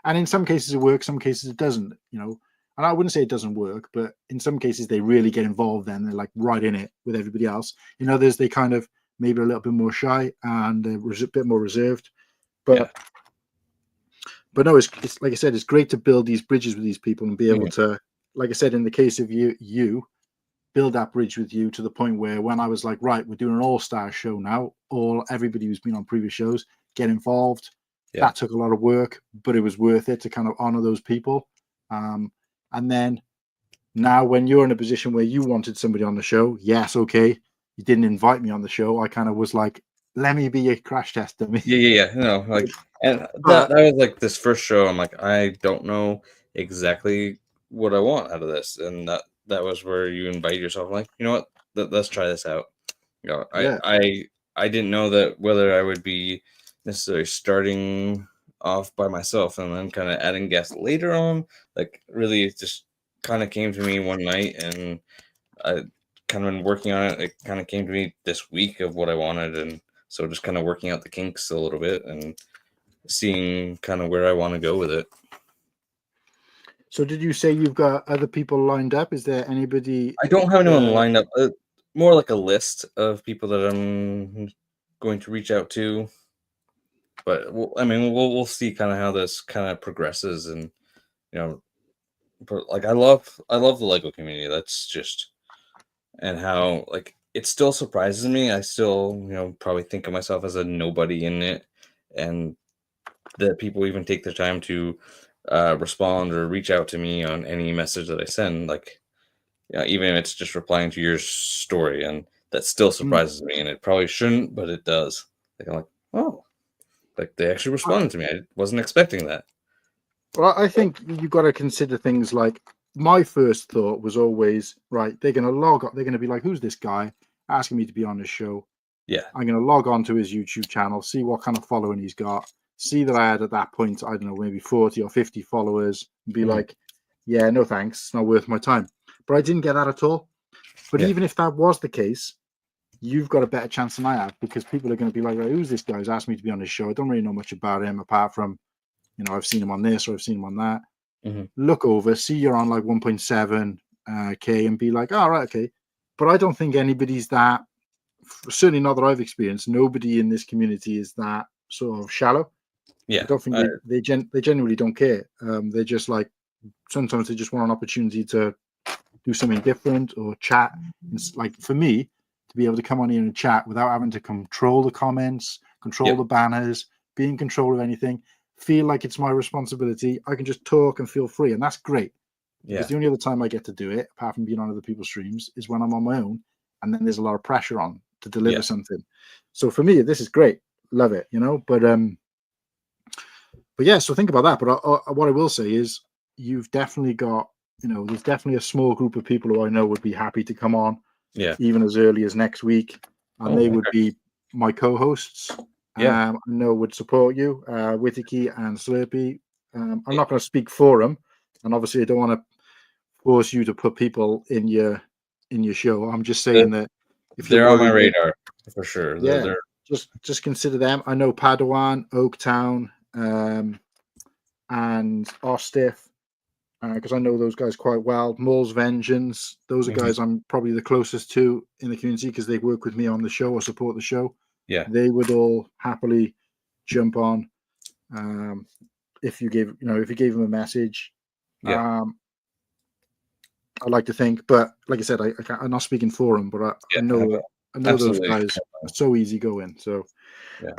and in some cases it works, some cases it doesn't, and I wouldn't say it doesn't work, but in some cases they really get involved then. They're like right in it with everybody else. In others, they kind of maybe a little bit more shy and a bit more reserved. But no, it's like I said, it's great to build these bridges with these people and be able to, like I said, in the case of you build that bridge with you to the point where when I was like, right, we're doing an all-star show now, everybody who's been on previous shows get involved. That took a lot of work, but it was worth it to kind of honor those people. And then now when you're in a position where you wanted somebody on the show, yes, okay, you didn't invite me on the show. I kind of was like, let me be a crash test dummy. Yeah. No, like, and that was like this first show. I'm like, I don't know exactly what I want out of this, and that was where you invite yourself. I'm like, you know what? Let's try this out. I didn't know that whether I would be necessarily starting off by myself and then kind of adding guests later on. Like, really, it just kind of came to me one night, and I kind of been working on it. It kind of came to me this week of what I wanted, and so just kind of working out the kinks a little bit and seeing kind of where I want to go with it. So did you say you've got other people lined up? Is there anybody? I don't have anyone lined up. More like a list of people that I'm going to reach out to. But we'll see kind of how this kind of progresses, and like I love the Lego community. That's just and how like it still surprises me. I still probably think of myself as a nobody in it, and that people even take the time to respond or reach out to me on any message that I send. Like even if it's just replying to your story, and that still surprises me, and it probably shouldn't, but it does. Like I'm like, oh, like they actually responded to me. I wasn't expecting that. Well, I think you've got to consider things like my first thought was always, right, they're going to log on. They're going to be like, who's this guy asking me to be on his show? Yeah. I'm going to log on to his YouTube channel, see what kind of following he's got, see that I had at that point, I don't know, maybe 40 or 50 followers, and be like, yeah, no thanks, it's not worth my time. But I didn't get that at all. But even if that was the case, you've got a better chance than I have, because people are going to be like, right, who's this guy who's asked me to be on his show? I don't really know much about him apart from, I've seen him on this or I've seen him on that. look over, see you're on like 1.7 K and be like, all right, okay. But I don't think anybody's that, certainly not that I've experienced, nobody in this community is that sort of shallow. Yeah. I don't think they genuinely don't care. They're just like, sometimes they just want an opportunity to do something different or chat. It's like, for me, to be able to come on here and chat without having to control the comments, control the banners, be in control of anything, feel like it's my responsibility. I can just talk and feel free, and that's great. Yeah. Because the only other time I get to do it, apart from being on other people's streams, is when I'm on my own, and then there's a lot of pressure on to deliver something. So for me, this is great. Love it, you know. But yeah, so think about that. But what I will say is, you've definitely got, you know, there's definitely a small group of people who I know would be happy to come on, even as early as next week, and they would be my co-hosts. I know would support you, Whittaky and Slurpee. I'm not going to speak for them, and obviously I don't want to force you to put people in your show. I'm just saying that if they're you're on my radar for sure. Yeah, just consider them. I know Padawan, Oaktown, and Ostiff, because I know those guys quite well. Maul's Vengeance, those are guys I'm probably the closest to in the community because they work with me on the show or support the show. Yeah, they would all happily jump on if you gave them a message. Yeah, I'd like to think, but like I said, I'm not speaking for them, but I know those guys are so easygoing. So yeah,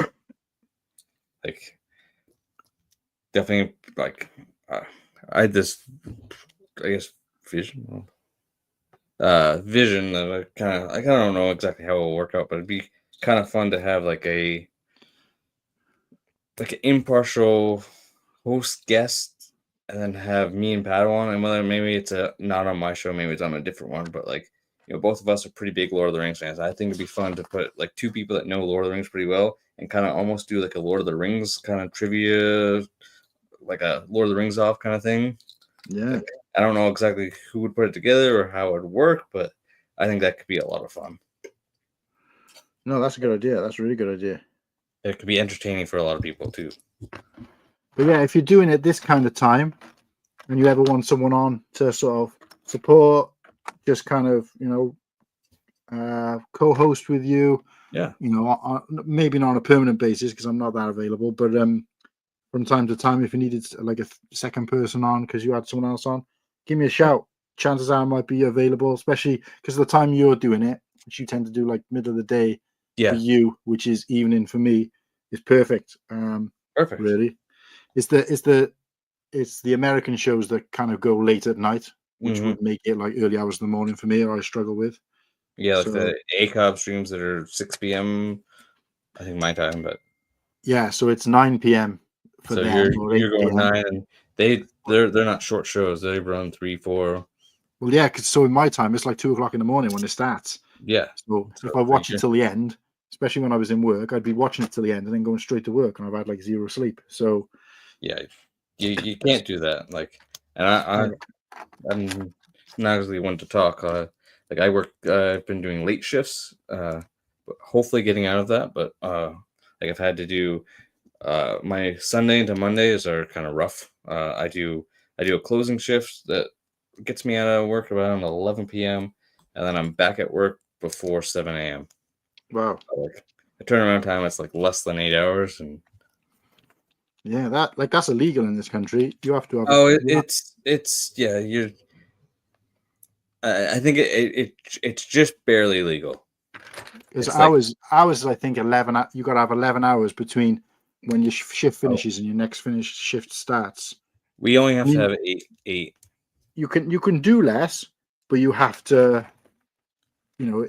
like definitely like I had this, I guess, vision that I kind of don't know exactly how it will work out, but it'd be kind of fun to have like an impartial host guest, and then have me and Padawan, and whether maybe it's not on my show, maybe it's on a different one, but like, you know, both of us are pretty big Lord of the Rings fans. I think it'd be fun to put like two people that know Lord of the Rings pretty well and kind of almost do like a Lord of the Rings kind of trivia, like a Lord of the Rings off kind of thing. Yeah. Like, I don't know exactly who would put it together or how it would work, but I think that could be a lot of fun. No, that's a good idea. That's a really good idea. It could be entertaining for a lot of people too. But yeah, if you're doing it this kind of time and you ever want someone on to sort of support, just kind of, you know, co-host with you, Yeah, you know, maybe not on a permanent basis because I'm not that available, but from time to time, if you needed like a second person on because you had someone else on, give me a shout. Chances are I might be available, especially because the time you're doing it, which you tend to do like middle of the day for you, which is evening for me, is perfect. perfect. Really, it's the American shows that kind of go late at night, which would make it like early hours in the morning for me, or I struggle with. Yeah, like the ACOB streams that are 6 p.m. I think my time, but yeah, so it's 9 p.m. for so them, or 8 you're going p.m. 9, and they're not short shows. They run 3, 4. Well, yeah, because so in my time it's like 2 o'clock in the morning when it starts. Yeah. So if I watch it till the end, especially when I was in work, I'd be watching it till the end and then going straight to work, and I've had like zero sleep. So yeah, you can't do that. Like, and I'm not really one to talk. Like I work, I've been doing late shifts. But hopefully getting out of that. But like I've had to do my Sunday into Mondays are kind of rough. I do a closing shift that gets me out of work around 11 p.m. and then I'm back at work before 7 a.m. wow, Like the turnaround time is like less than 8 hours, and yeah, that's illegal in this country. You have to have. It's yeah. I think it's just barely legal. Because ours is I think 11. You got to have 11 hours between when your shift finishes and your next shift starts. We only have to have eight. You can do less, but you have to. You know,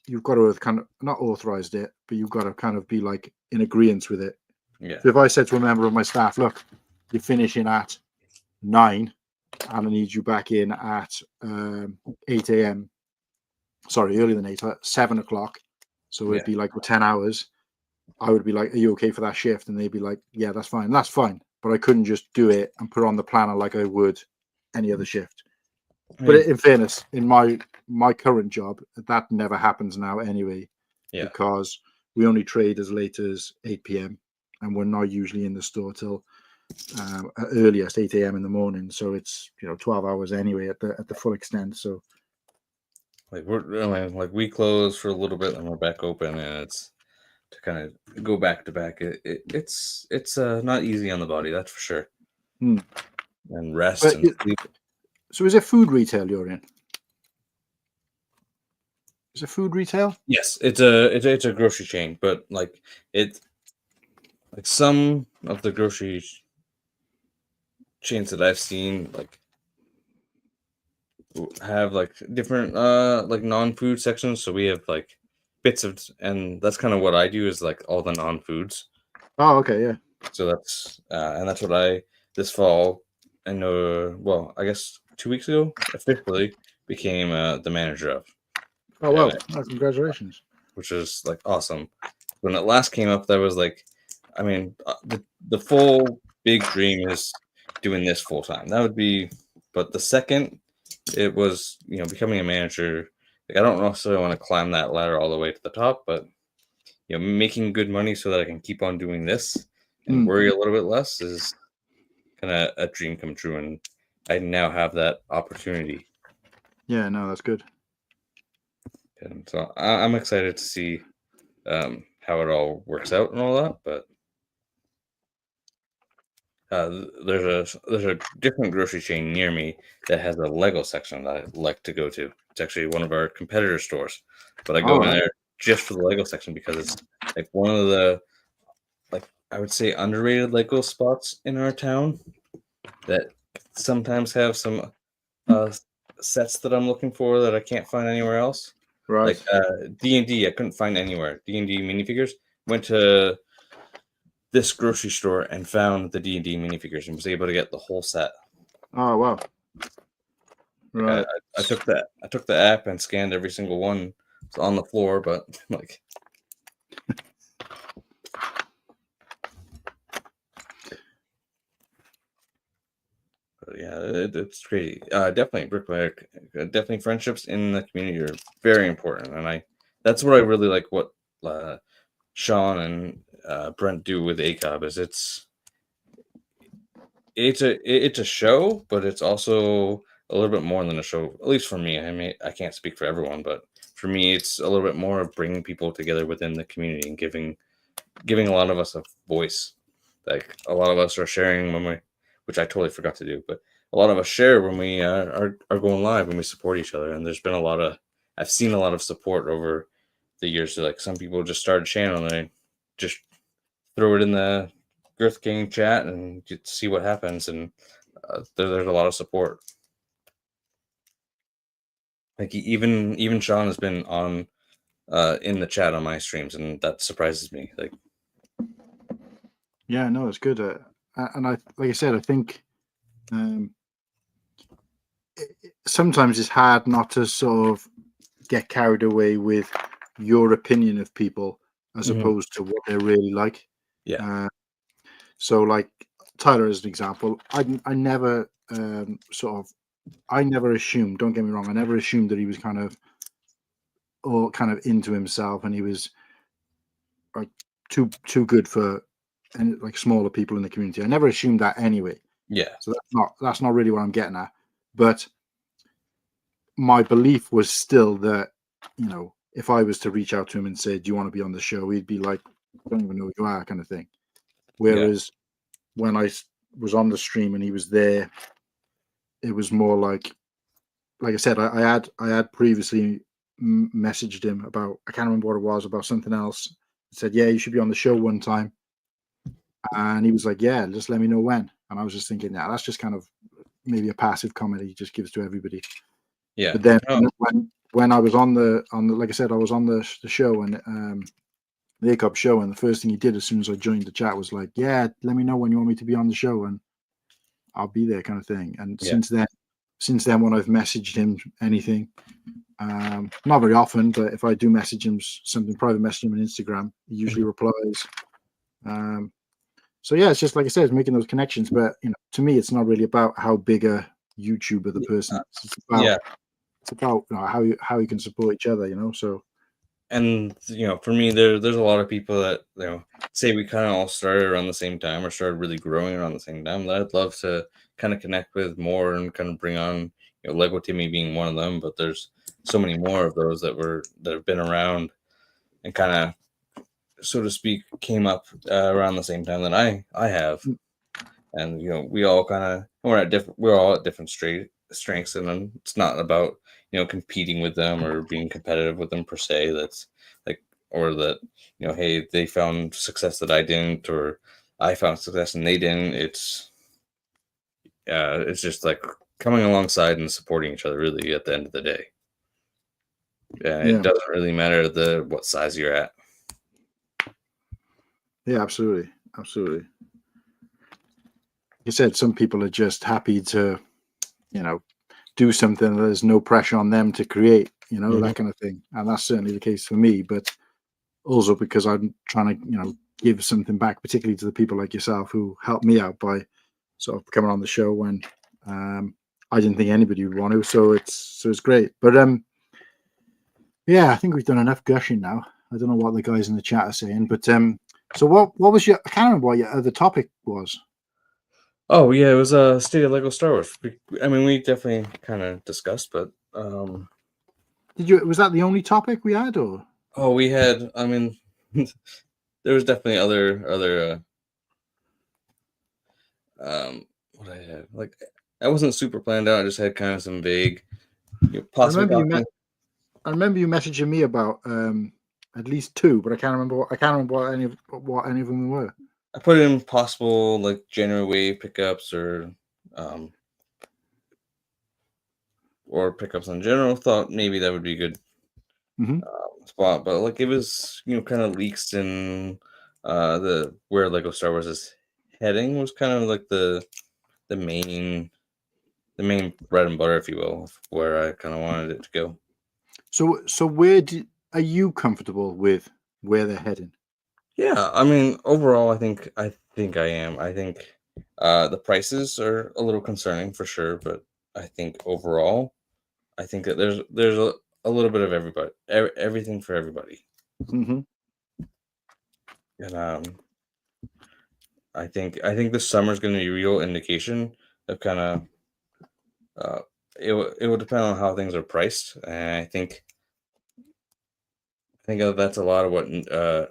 you've got to have kind of not authorized it, but you've got to kind of be like in agreement with it. Yeah. So if I said to a member of my staff, look, you're finishing at 9 and I need you back in at 8 a.m. Sorry, earlier than 8, 7 o'clock. So it'd be like 10 hours. I would be like, are you okay for that shift? And they'd be like, yeah, that's fine. That's fine. But I couldn't just do it and put on the planner like I would any other shift. But in fairness, in my current job, that never happens now anyway, because we only trade as late as 8 p.m. and we're not usually in the store till at earliest 8 a.m. in the morning. So it's 12 hours anyway at the full extent. So Like we close for a little bit and we're back open, and it's to kind of go back to back. It's not easy on the body, that's for sure. Hmm. And rest But and sleep. so is it food retail you're in? Is it food retail? Yes, it's a grocery chain, but like some of the grocery chains that I've seen have like different like non-food sections. So we have like bits of, and that's kind of what I do, is like all the non-foods. Oh, okay, yeah. So that's what I this fall, and well, I guess 2 weeks ago officially became the manager of, Oh, and well, congratulations. which is like awesome. When it last came up, that was like, I mean, the full big dream is doing this full time. That would be, but the second it was, becoming a manager, like I don't necessarily want to climb that ladder all the way to the top, but making good money so that I can keep on doing this and worry a little bit less is kind of a dream come true, and I now have that opportunity. Yeah, no, that's good. And so I'm excited to see how it all works out and all that. But there's a different grocery chain near me that has a Lego section that I like to go to. It's actually one of our competitor stores, but I All go in right. there just for the Lego section because it's like one of the, like, I would say, underrated Lego spots in our town that sometimes have some uh, sets that I'm looking for that I can't find anywhere else. Right. Like D&D, I couldn't find anywhere. D&D minifigures. Went to this grocery store and found the D&D minifigures and was able to get the whole set. Oh, wow. Like Right. I took the app and scanned every single one. It's on the floor, but like, yeah, it's crazy. Definitely bricklaying. Definitely friendships in the community are very important, and that's what I really like. What Sean and Brent do with ACOB is it's a show, but it's also a little bit more than a show. At least for me, I mean, I can't speak for everyone, but for me, it's a little bit more of bringing people together within the community and giving a lot of us a voice. Like a lot of us are sharing when which I totally forgot to do, but a lot of us share when we are going live, when we support each other. And there's been I've seen a lot of support over the years. So like some people just start a channel and they just throw it in the Girth King chat and get to see what happens. And there's a lot of support. Like even Sean has been on in the chat on my streams, and that surprises me. Like, Yeah, no, it's good. And like I said, I think sometimes it's hard not to sort of get carried away with your opinion of people as opposed to what they're really like. yeah, So, like Tyler, as an example, I never I never assumed. Don't get me wrong. I never assumed that he was kind of into himself, and he was like too good for and like smaller people in the community. I never assumed that anyway. yeah, So that's not really what I'm getting at. But my belief was still that, if I was to reach out to him and say, "Do you want to be on the show?" He'd be like, "I don't even know who you are," kind of thing. yeah, Whereas when I was on the stream and he was there, it was more like I said, I had previously messaged him about, I can't remember what it was, about something else. I said, "Yeah, you should be on the show one time," and he was like, "Yeah, just let me know when." And I was just thinking, yeah, that's just kind of maybe a passive comment he just gives to everybody. yeah. But then No, when I was on the like I said, I was on the show, and the ACOB show, and the first thing he did as soon as I joined the chat was like, "Yeah, let me know when you want me to be on the show, and I'll be there," kind of thing. And yeah, since then, when I've messaged him anything, not very often, but if I do message him something, private message him on Instagram, he usually replies. So yeah, it's just like I said, it's making those connections. But to me, it's not really about how big a YouTuber the person is. yeah. It's about how you can support each other. So and for me, there's a lot of people that say we kind of all started around the same time or started really growing around the same time that I'd love to kind of connect with more and kind of bring on, Lego Timmy being one of them. But there's so many more of those that have been around and kind of, so to speak, came up around the same time that I have. And we all kind of we're all at different strengths, and then it's not about competing with them or being competitive with them per se. That's like, or that hey, they found success that I didn't, or I found success and they didn't. It's just like coming alongside and supporting each other, really, at the end of the day. Yeah, it doesn't really matter what size you're at. Yeah, absolutely. Like you said, some people are just happy to, do something that there's no pressure on them to create, that kind of thing. And that's certainly the case for me, but also because I'm trying to, give something back, particularly to the people like yourself who helped me out by sort of coming on the show when I didn't think anybody would want to. So it's great. But yeah, I think we've done enough gushing now. I don't know what the guys in the chat are saying, but so what was I can't remember what your other topic was. Oh yeah, it was State of Lego Star Wars. I mean, we definitely kind of discussed, but was that the only topic we had, or? Oh, we had. I mean, there was definitely other. What I had, like, I wasn't super planned out. I just had kind of some vague, possibly talking. I remember you messaging me about at least two, but I can't remember what any of them were. I put in possible like January wave pickups or pickups in general. Thought maybe that would be a good spot, but like it was kind of leaks in the where Lego Star Wars is heading was kind of like the main bread and butter, if you will, of where I kind of wanted it to go. So are you comfortable with where they're heading? Yeah, I mean, overall, I think I am. I think the prices are a little concerning for sure, but I think overall, I think that there's a little bit of everybody, everything for everybody. Mm-hmm. And I think this summer is going to be a real indication of kind of it will depend on how things are priced, and I think that's a lot of what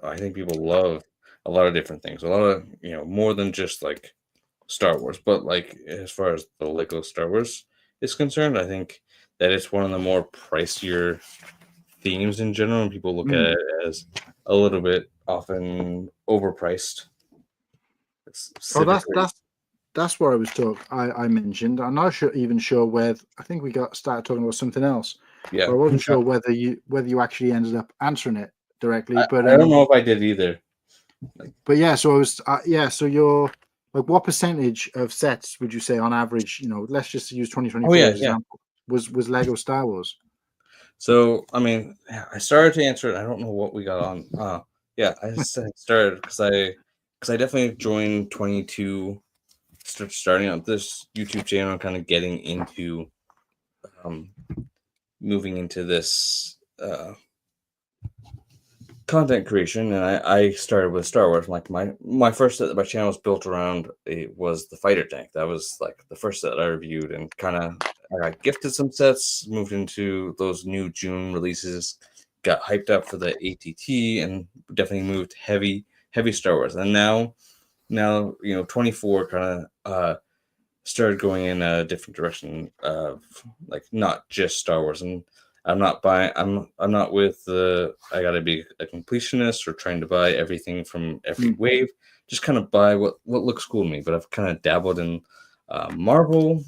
I think people love. A lot of different things, a lot of more than just like Star Wars, but like as far as the Lego Star Wars is concerned, I think that it's one of the more pricier themes in general, and people look at it as a little bit often overpriced. Oh, that's what I was talking. I mentioned. I'm not even sure where. I think we started talking about something else. Yeah, but I wasn't sure whether you actually ended up answering it directly. But I don't know if I did either. But yeah, so I was So you're like, what percentage of sets would you say on average? Let's just use 2024 as an example. Was Lego Star Wars? So I mean, I started to answer it. I don't know what we got on. Yeah, I started because I definitely joined 22. Starting up this YouTube channel, kind of getting into moving into this content creation, and I started with Star Wars. Like my first set that my channel was built around, it was the fighter tank. That was like the first set I reviewed, and kind of I got gifted some sets, moved into those new June releases, got hyped up for the ATT, and definitely moved heavy Star Wars. And now 24 kind of started going in a different direction of like not just Star Wars. And I'm not with the I gotta be a completionist or trying to buy everything from every wave. Just kind of buy what looks cool to me. But I've kind of dabbled in Marvel.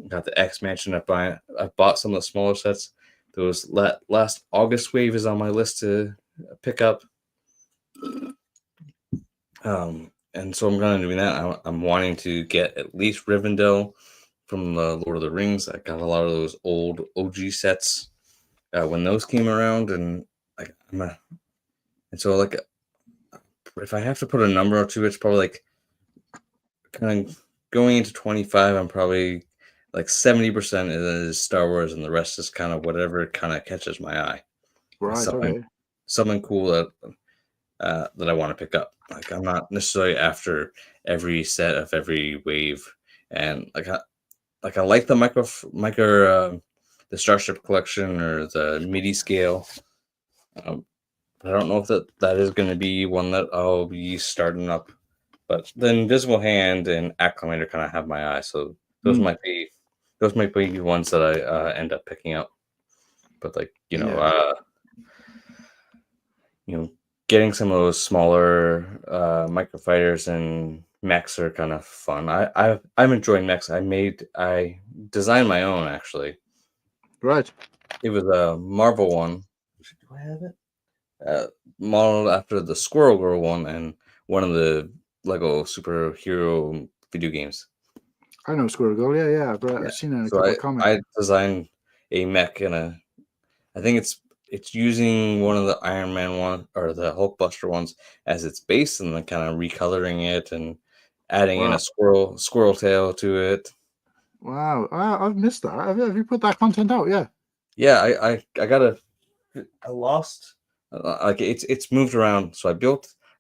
Got the X Mansion. I bought some of the smaller sets. Those last August wave is on my list to pick up. And so I'm kind of doing that. I'm wanting to get at least Rivendell from the Lord of the Rings. I got a lot of those old OG sets when those came around, and like so like if I have to put a number to it, it's probably like kind of going into 25. I'm probably like 70% is Star Wars, and the rest is kind of whatever kind of catches my eye. Right. Okay. something cool that I want to pick up. Like I'm not necessarily after every set of every wave, and I like the the Starship Collection or the MIDI scale. I don't know if that is going to be one that I'll be starting up, but the Invisible Hand and Acclimator kind of have my eye, so those Mm. might be ones that I end up picking up. But like getting some of those smaller microfighters and mechs are kind of fun. I'm enjoying mechs. I designed my own actually. Right. It was a Marvel one. Do I have it? Modeled after the Squirrel Girl one and one of the Lego superhero video games. I know Squirrel Girl. Yeah. Yeah. I've seen it in a So couple of comics. I designed a mech I think it's using one of the Iron Man one or the Hulkbuster ones as its base and then kind of recoloring it and adding in Wow. a squirrel tail to it. Wow. I've missed that. Have you put that content out? Yeah. Yeah, I lost like it's moved around. So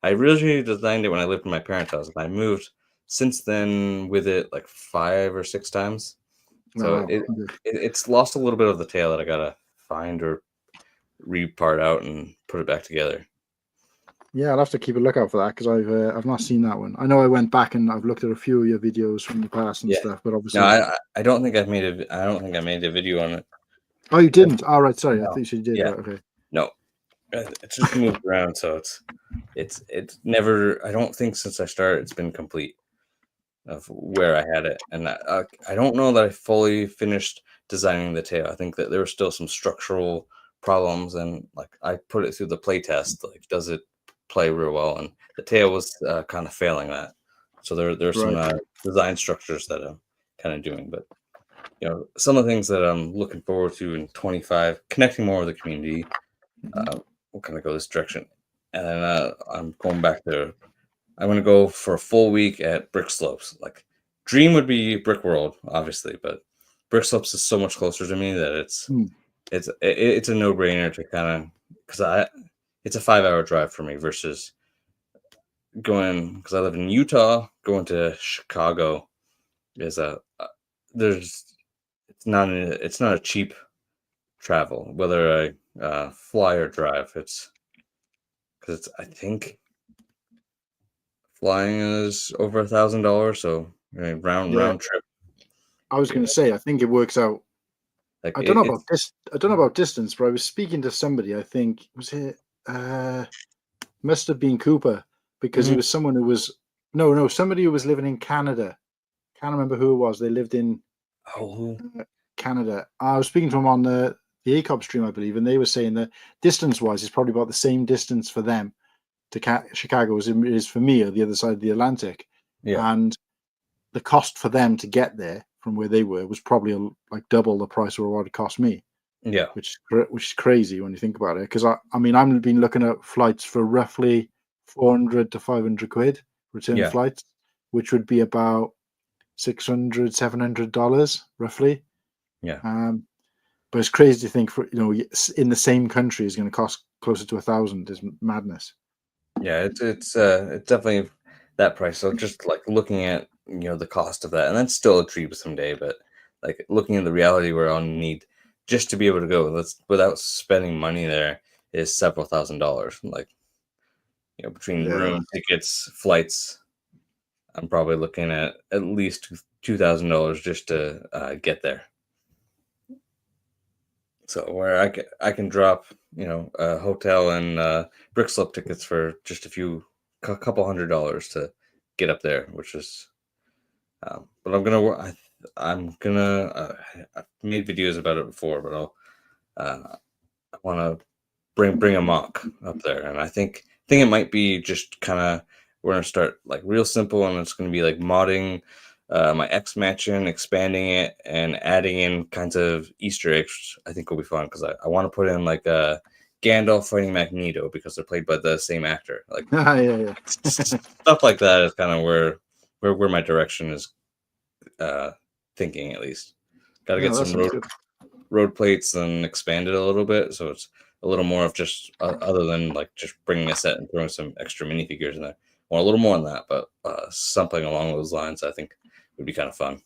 I originally designed it when I lived in my parents' house, and I moved since then with it like 5 or 6 times. Oh, So wow. Okay. it's lost a little bit of the tail that I gotta find or re-part out and put it back together. Yeah, I'll have to keep a lookout for that because I've not seen that one. I know I went back and I've looked at a few of your videos from the past and Yeah. stuff, but No, obviously, I don't think I don't think I made a video on it. oh, you didn't. All right, sorry. I No. thought you did. Yeah. Right, okay. No. It's just moved around, so it's never. I don't think since I started it's been complete of where I had it, and I don't know that I fully finished designing the tail. I think that there were still some structural problems, and like I put it through the play test. Like, does it play real well? And the tail was kind of failing that. So there's some Right. design structures that I'm kind of doing, but some of the things that I'm looking forward to in 25, connecting more with the community. We'll kind of go this direction, and then I'm going back there. I'm going to go for a full week at Brick Slopes. Like, dream would be Brick World, obviously, but Brick Slopes is so much closer to me that Mm. it's a no brainer to kind of because it's a 5 hour drive for me versus going because I live in Utah. Going to Chicago is there's it's not a cheap travel whether I fly or drive. It's because I think flying is over $1,000, so Yeah, round trip. I was going to say. I think it works out. Like I don't know about it's this. I don't know about distance, but I was speaking to somebody. I think was it must have been Cooper because he Mhm. was someone who was no somebody who was living in Canada. Can't remember who it was. They lived in Oh, Canada. I was speaking to him on the ACOB stream, I believe, and they were saying that distance-wise, it's probably about the same distance for them to Chicago as it is for me at the other side of the Atlantic, yeah, and the cost for them to get there from where they were was probably like double the price of what it cost me, yeah, which is crazy when you think about it. Because I mean, I've been looking at flights for roughly 400 to 500 quid return yeah, flights, which would be about $600 $700 roughly. yeah, But it's crazy to think for in the same country is going to cost closer to 1,000 is madness. yeah. It's definitely that price. So just like looking at the cost of that, and that's still a dream someday. But like looking at the reality where I'll need just to be able to go, that's without spending money there is several $1,000s. Like between Yeah, room tickets, flights, I'm probably looking at least $2,000 just to get there. So where I can drop a hotel and brick slope tickets for just couple $100s to get up there, which is but I'm gonna I've made videos about it before, but I want to bring a mock up there, and I think it might be just kind of we're gonna start like real simple, and it's gonna be like modding my X mansion, expanding it, and adding in kinds of Easter eggs. I think will be fun because I want to put in like Gandalf fighting Magneto because they're played by the same actor. Like yeah. stuff like that is kind of where my direction is uh, thinking at least. Got to No, get that some sounds good. road plates and expand it a little bit so it's a little more of just other than like just bringing a set and throwing some extra minifigures in there. I want a little more on that, but something along those lines, I think, would be kind of fun.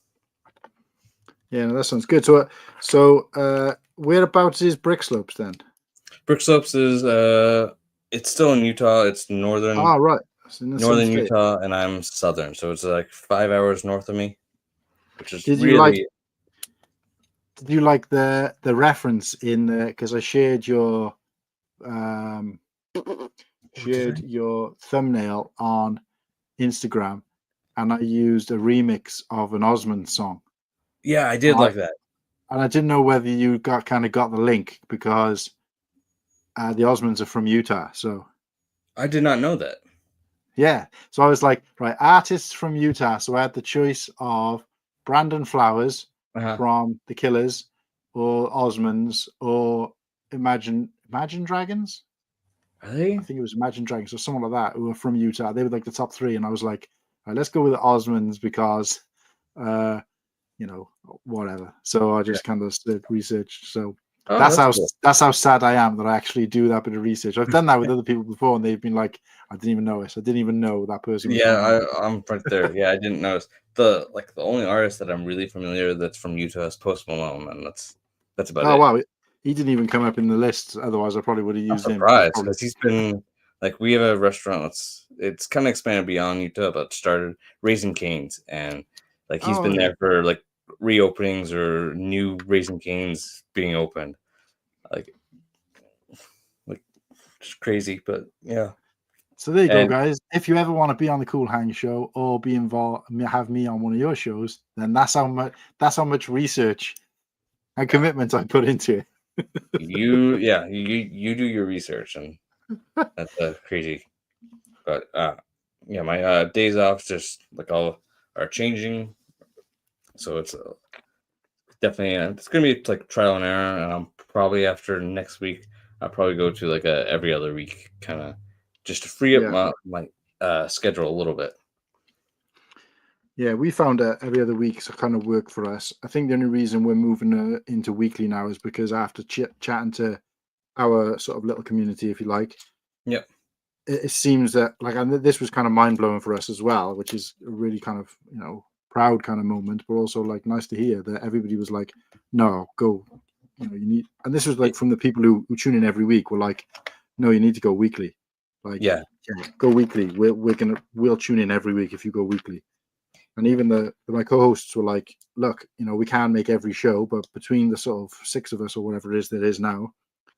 Yeah, no, that sounds good. Whereabouts is Brick Slopes then? Brick Slopes is it's still in Utah. It's Ah, right. It's in the same northern state. Utah, and I'm southern, so it's like 5 hours north of me, which is Did you like really did you like the reference in the, because I shared your um shared your thumbnail on Instagram, and I used a remix of an Osmond song. yeah, I did I like that. and I didn't know whether you got the link because the Osmonds are from Utah. So I did not know that. yeah, so I was like, right, artists from Utah. So I had the choice of Brandon Flowers Uh-huh. from The Killers, or Osmonds, or Imagine Dragons. Are they? I think it was Imagine Dragons or someone like that, who were from Utah. They were like the top three, and I was like, all right, let's go with the Osmonds because, uh, whatever. So I Yeah. just kind of did research. So Oh, that's cool. that's how sad I am that I actually do that bit of research. I've done that with other people before, and they've been like, I didn't even know it. I didn't even know that person was from Yeah, that. I'm right there. Yeah, I didn't notice the only artist that I'm really familiar with that's from Utah is Post Malone, and that's about Oh it. wow, he didn't even come up in the list. Otherwise, I probably would have I'm used him because surprised probably. because he's been like we have a restaurant that's it's kind of expanded beyond Utah, but started Raising Cane's, and like he's Oh, been okay. there for like reopenings or new Raising Cane's being opened, like like just crazy, but yeah. So there you go, And guys. If you ever want to be on the Cool Hang show or be involved, have me on one of your shows, then that's how much research and yeah, commitment I put into it. you do your research, and that's crazy. But yeah, my days off just like all are changing, so it's definitely it's gonna be like trial and error, and I'm probably after next week I'll probably go to like a every other week kind of just to free up Yeah, my schedule a little bit. yeah. We found every other week to kind of work for us. I think the only reason we're moving into weekly now is because after chatting to our sort of little community, if you like, Yep. it seems that like, and this was kind of mind blowing for us as well, which is a really kind of proud kind of moment, but also like nice to hear that everybody was like, no, go, you need, and this was like from the people who tune in every week were like, no, you need to go weekly, like, Yeah. yeah, go weekly. We'll tune in every week if you go weekly. And even my co-hosts were like, look, we can make every show, but between the sort of six of us or whatever it is that is now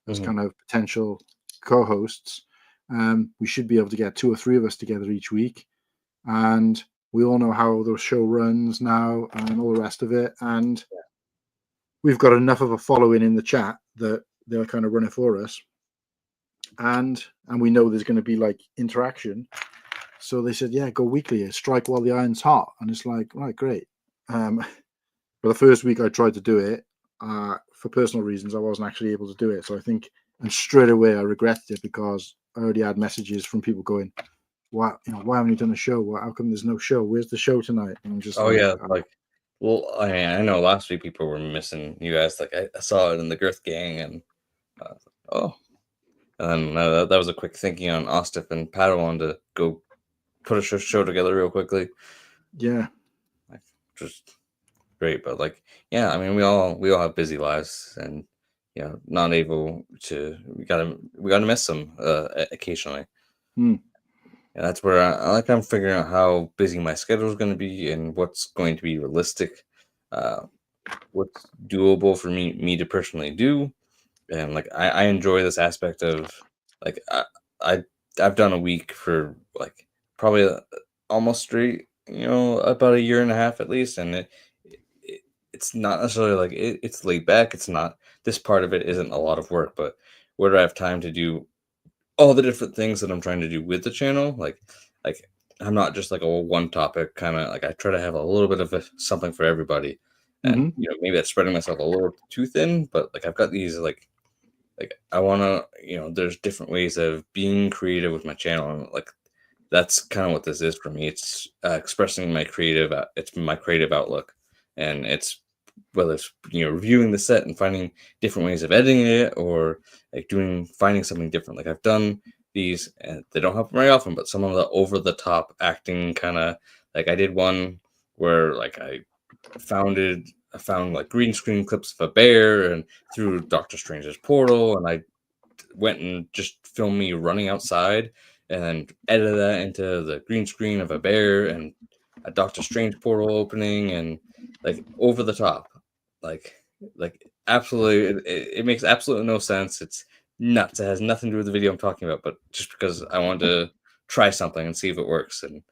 as Hmm. kind of potential co-hosts, we should be able to get two or three of us together each week. And we all know how the show runs now and all the rest of it. And we've got enough of a following in the chat that they'll kind of run it for us. And we know there's going to be like interaction. So they said, yeah, go weekly, strike while the iron's hot. And it's like, right, great. But the first week I tried to do it, for personal reasons, I wasn't actually able to do it. So I think, and straight away I regretted it because I already had messages from people going, why haven't you done a show? How come there's no show? Where's the show tonight? And I'm just Oh like, yeah, like well, I know last week people were missing you guys. Like I saw it in the Girth Gang, and oh, and then that was a quick thinking on Ostef and Padawan to go put a show together real quickly. yeah. Like, just great, but like, yeah, I mean, we all have busy lives, and not able to. We gotta miss them occasionally, Hmm. and that's where I'm figuring out how busy my schedule is going to be and what's going to be realistic, uh, what's doable for me to personally do, and like I enjoy this aspect of like I I've done a week for like probably almost straight, about a year and a half at least, and it it's not necessarily like it's laid back. It's not this part of it isn't a lot of work, but where do I have time to do all the different things that I'm trying to do with the channel? Like I'm not just like a one topic kind of like I try to have a little bit of something for everybody, and Mm-hmm. maybe that's spreading myself a little too thin, but like I've got these like I want to there's different ways of being creative with my channel, and like that's kind of what this is for me. It's expressing my creative it's my creative outlook, and it's whether it's reviewing the set and finding different ways of editing it, or like finding something different. Like I've done these, and they don't happen very often, but some of the over the top acting kind of, like I did one where like I found like green screen clips of a bear and through Doctor Strange's portal, and I went and just filmed me running outside and then edited that into the green screen of a bear and a Doctor Strange portal opening, and like over the top, like absolutely, it makes absolutely no sense. It's nuts. It has nothing to do with the video I'm talking about, but just because I wanted to try something and see if it works. And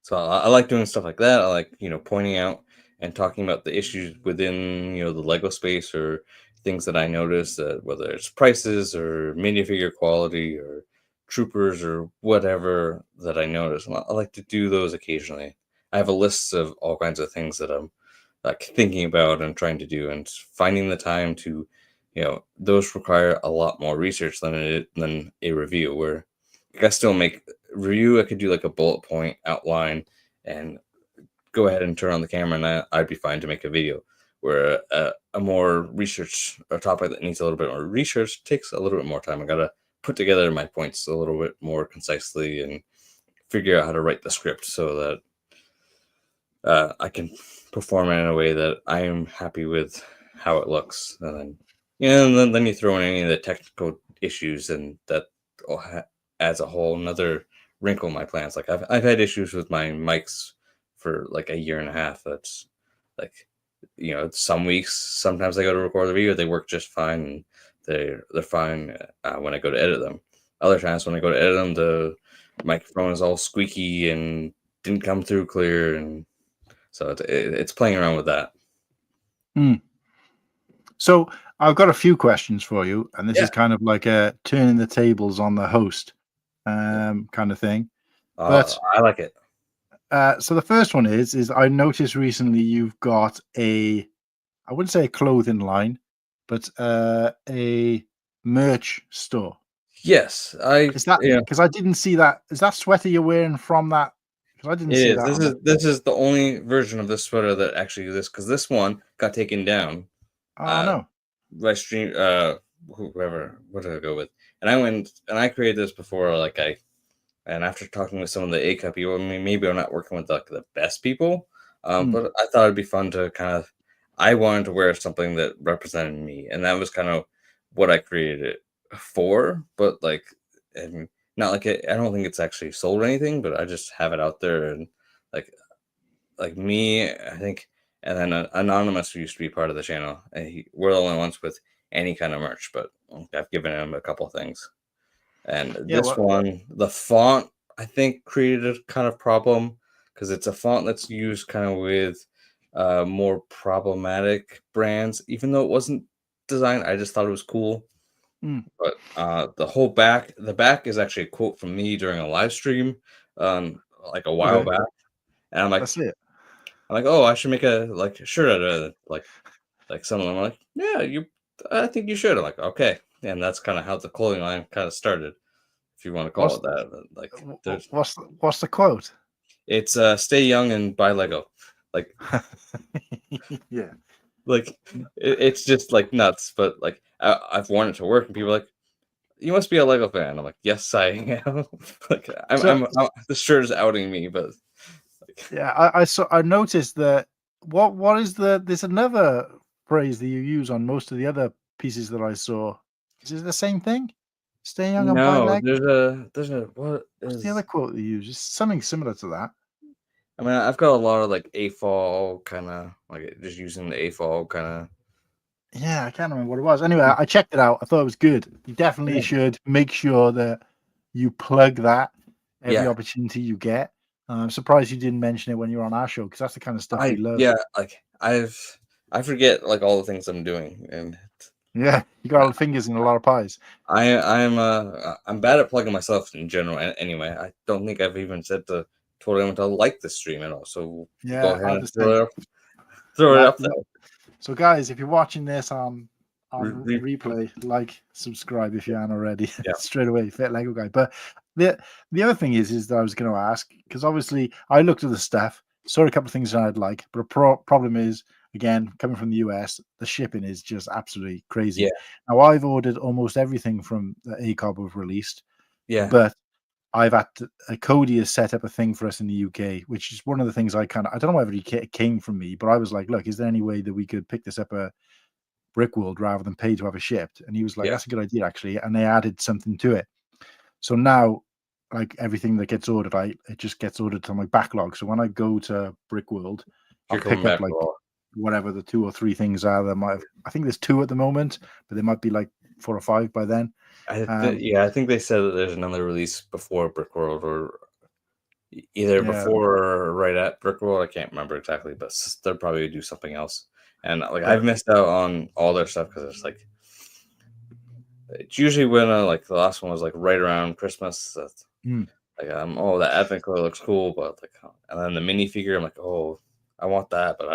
so I like doing stuff like that. I like, pointing out and talking about the issues within, the Lego space, or things that I notice, whether it's prices or minifigure quality or troopers or whatever that I notice. And I like to do those occasionally. I have a list of all kinds of things that I'm like thinking about and trying to do, and finding the time to, those require a lot more research than a review, where I still make review. I could do like a bullet point outline and go ahead and turn on the camera, and I'd be fine to make a video. Where a more research, or topic that needs a little bit more research, takes a little bit more time. I gotta put together my points a little bit more concisely and figure out how to write the script so that I can perform it in a way that I am happy with how it looks. And then, and then you throw in any of the technical issues, and that adds a whole another wrinkle in my plans. Like I've had issues with my mics for like a year and a half. That's like, some weeks, sometimes I go to record the video, they work just fine, and they're fine when I go to edit them. Other times when I go to edit them, the microphone is all squeaky and didn't come through clear, and so it's playing around with that. So I've got a few questions for you, and this Yeah. is kind of like a turning the tables on the host kind of thing. But I like it. so the first one is I noticed recently you've got I wouldn't say a clothing line, but a merch store. Yes, Is that because I didn't see that? Is that sweater you're wearing from that? Because I didn't it see is. that on it. This is the only version of this sweater that actually exists, because this one got taken down. Oh no. By stream, whoever, what did I go with? And I went and I created this before, and after talking with some of the A cup people, I mean, maybe I'm not working with like the best people, but I thought it'd be fun to I wanted to wear something that represented me, and that was kind of what I created it for. But like, and not like I don't think it's actually sold or anything, but I just have it out there, and like me, I think. And then Anonymous, who used to be part of the channel, and we're the only ones with any kind of merch, but I've given him a couple things. And Yeah. this one, the font, I think, created a kind of problem, because it's a font that's used kind of with more problematic brands. Even though it wasn't designed, I just thought it was cool. But the back is actually a quote from me during a live stream, like a while Okay. back, and That's it. I'm like, oh, I should make a shirt out of it. Like some of them are like, yeah, I think you should. I'm like, okay, and that's kind of how the clothing line kind of started, if you want to call What's it that. But, like, there's what's the quote? it's stay young and buy Lego, like Yeah. it's just like nuts. But like I've worn it to work, and people are like, you must be a Lego fan. I'm like, yes, I am. Like So the shirt is outing me, but like, yeah, I noticed that what is there's another phrase that you use on most of the other pieces that I saw. Is it the same thing? Stay young and buy no, leg? there's a what What's the other is quote that you use? It's something similar to that. I mean, I've got a lot of like AFOL kind of like just using the AFOL kind of. Yeah, I can't remember what it was. Anyway, I checked it out. I thought it was good. You definitely should make sure that you plug that every Yeah, opportunity you get. I'm surprised you didn't mention it when you were on our show, because that's the kind of stuff we love. like I forget like all the things I'm doing, and Yeah, you got all the fingers in a lot of pies. I'm bad at plugging myself in general. Anyway, I don't think I've even said to told anyone to like the stream at all. So go Yeah, ahead I'm and the same. throw it up there. So, guys, if you're watching this on Re- replay, like, subscribe if you aren't already. yeah, Straight away, Fit Lego Guy. But the other thing is that I was going to ask, because obviously I looked at the stuff saw a couple of things that I'd like, but problem is, again, coming from the US, the shipping is just absolutely crazy. Yeah, Now, I've ordered almost everything from the ACOB have released, yeah, but I've had to, Cody has set up a thing for us in the UK, which is one of the things I don't know whether it came from me, but I was like, look, is there any way that we could pick this up a Brickworld rather than pay to have it shipped? And he was like, yeah. that's a good idea, actually. And they added something to it. So now, like everything that gets ordered, it just gets ordered to my backlog. So when I go to Brickworld, I'll You're pick coming up back like raw. whatever the 2 or 3 things are. I think there's 2 at the moment, but there might be like 4 or 5 by then. Yeah, I think they said that there's another release before Brickworld, or either Yeah, before or right at Brickworld. I can't remember exactly, but they'll probably do something else. And like I've but missed out on all their stuff because it's usually when like the last one was like right around Christmas. That's mm, like oh, that advent color looks cool, but like and then the minifigure, I'm like, oh, I want that, but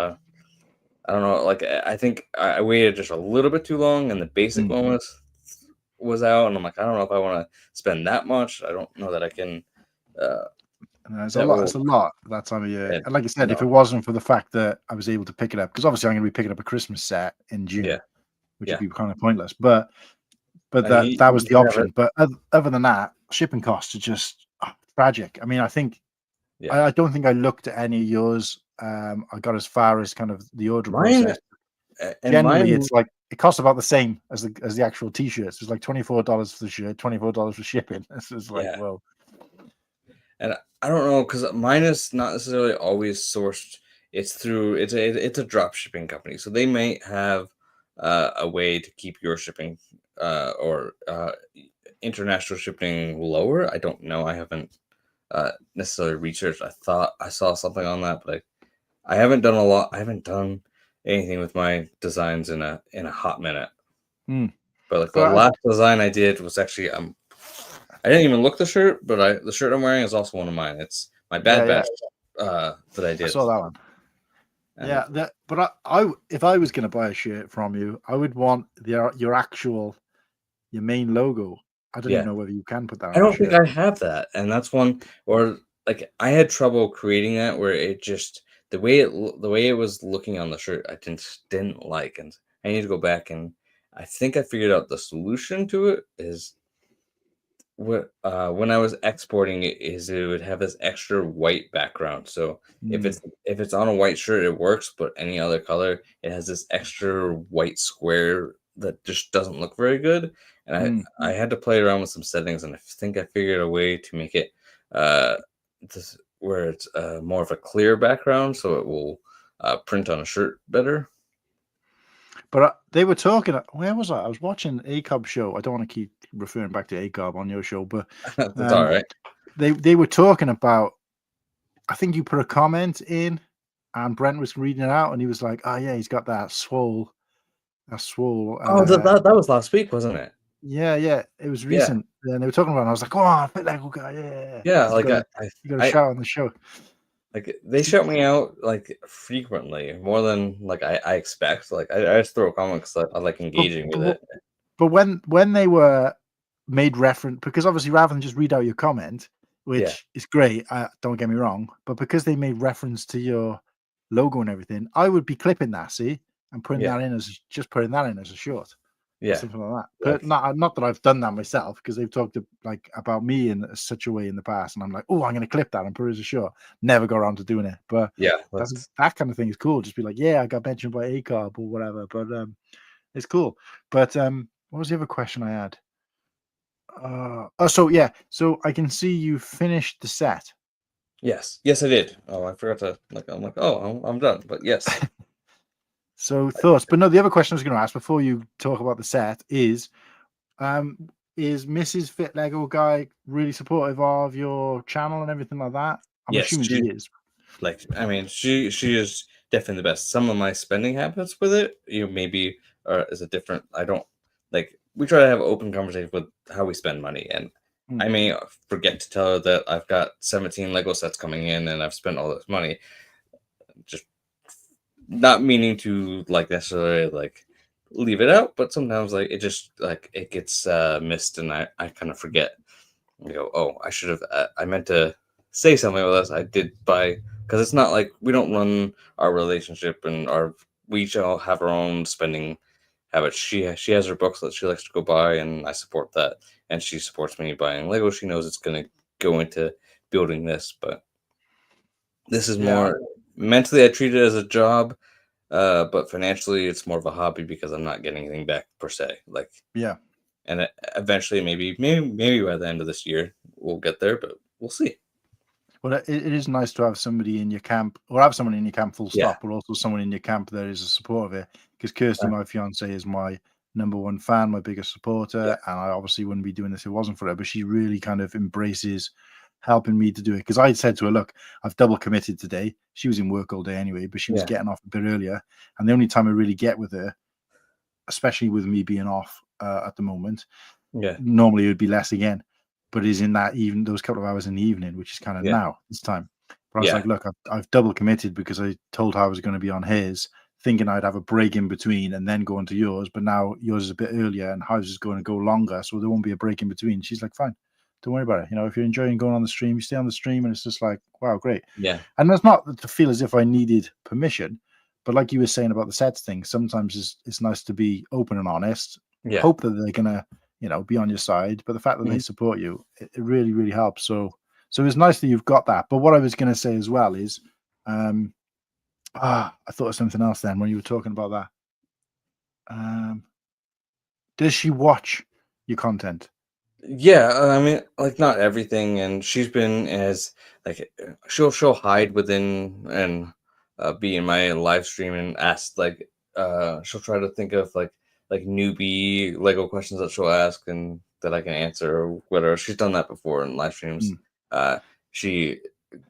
I don't know. Like I think I waited just a little bit too long, and the basic mm. one was out, and I'm like, I don't know if I want to spend that much. I don't know that I can. Uh, And there's a that lot. will. It's a lot that time of year. And And like I said, if no, it wasn't for the fact that I was able to pick it up, because obviously I'm going to be picking up a Christmas set in yeah, June, which would yeah. be kind of pointless. But that was You the can have it. option. But other than that, shipping costs are just tragic. I mean, I think Yeah, I don't think I looked at any of yours. I got as far as kind of the order mine process. and Generally, mine. it's like it costs about the same as the actual t-shirts. It's like $24 for the shirt, $24 for shipping. This is like, Yeah, well, and I don't know because mine is not necessarily always sourced. It's through it's a drop shipping company, so they might have a way to keep your shipping or international shipping lower. I don't know. I haven't necessarily researched. I thought I saw something on that, but I haven't done a lot. I haven't done anything with my designs in a hot minute. hmm. But like the But last design I did was actually I didn't even look the shirt, but the shirt I'm wearing is also one of mine. It's my yeah, Bad yeah, Batch that I I did, saw that one. and Yeah, but if I was going to buy a shirt from you, I would want your actual your main logo. I don't even yeah, know whether you can put that I on a don't think shirt. I have that, and that's one or like I had trouble creating that where it just the way it was looking on the shirt I didn't like, and I need to go back and I think I figured out the solution to it is what when I was exporting it is it would have this extra white background. So Mm, if it's on a white shirt, it works, but any other color, it has this extra white square that just doesn't look very good. And mm. I had to play around with some settings, and I think I figured a way to make it uh where it's more of a clear background, so it will print on a shirt better. But they were talking. Where was I? I was watching ACOB show. I don't want to keep referring back to ACOB on your show, but That's all um, right. they were talking about. I think you put a comment in, and Brent was reading it out, and he was like, "Oh yeah, he's got that swole, that swole." Oh, that was last week, wasn't it? Yeah, yeah, it was Yeah, recent, and they were talking about it, and I was like, "Come on, fit Lego guy, yeah, yeah, yeah." yeah. You Like gotta you gotta I shout on the show. like they shout me out like frequently, more than like I expect. Like I just throw a comment because I like But engaging but with w it. but when they were made reference, because obviously rather than just read out your comment, Yeah, which is great, don't get me wrong, but because they made reference to your logo and everything, I would be clipping that, see, and putting yeah, that in as just putting that in as a short. Or yeah. something like that. But Like not that I've done that myself, because they've talked like about me in such a way in the past, and I'm like, oh, I'm going to clip that and put it as a short. Never go around to doing it, but yeah, that kind of thing is cool. Just be like, yeah, I got mentioned by ACOB or whatever, but it's cool. But what was the other question I had? Oh, so yeah, so I can see you finished the set. yes, I did. Oh, I forgot to like. I'm like, oh, I'm done. But yes, So thoughts, but no, the other question I was going to ask before you talk about the set Um, is Mrs. Fit Lego Guy really supportive of your channel and everything like that? I'm yes, assuming she is. like I mean, she is definitely the best. Some of my spending habits with it, maybe is a different. I don't like. We try to have open conversation with how we spend money, and Mm, I may forget to tell her that I've got 17 Lego sets coming in, and I've spent all this money. Just not meaning to like necessarily like leave it out, but sometimes like it just like it gets missed, and I kind of forget. I go, oh, I should have. I meant to say something with us. I did buy a because it's not like we don't run our relationship and our we each all have our own spending habits. She has her books that she likes to go buy, and I support that, and she supports me buying Lego. She knows it's going to go into building this, but this is Yeah, more mentally. I treat it as a job, but financially, it's more of a hobby because I'm not getting anything back per se. Like, yeah. and eventually, maybe by the end of this year, we'll get there, but we'll see. Well, it is nice to have somebody in your camp, or have someone in your camp full Yeah, stop, but also someone in your camp that is a support of it. Because Kirsty, uh, my fiance, is my number one fan, my biggest yeah, supporter, and I obviously wouldn't be doing this if it wasn't for her. But she really kind of embraces helping me to do it. Because I said to her, "Look, I've double committed today." She was in work all day anyway, but she was yeah, getting off a bit earlier, and the only time I really get with her, especially with me being off at the moment, yeah, normally it would be less again, but is in that even those couple of hours in the evening, which is kind of yeah, now this time. But I was yeah, like, look, I've double committed because I told her I was going to be on his, thinking I'd have a break in between and then go on to yours. But now yours is a bit earlier and hers is going to go longer, so there won't be a break in between. She's like, fine, don't worry about it. You know, if you're enjoying going on the stream, you stay on the stream, and it's just like, wow, great. yeah, And that's not to feel as if I needed permission, but like you were saying about the sets thing, sometimes it's nice to be open and honest. yeah. Hope that they're gonna, be on your side, but the fact that they Mhm. support you, it really, really helps. So it's nice that you've got that. But what I was gonna say as well is, um, I thought of something else then when you were talking about that. Um, does she watch your content? Yeah, I mean, like not everything, and she's been as like she'll hide within and be in my live stream and ask like she'll try to think of like newbie Lego questions that she'll ask and that I can answer or whatever. She's done that before in live streams. Mm, Uh, she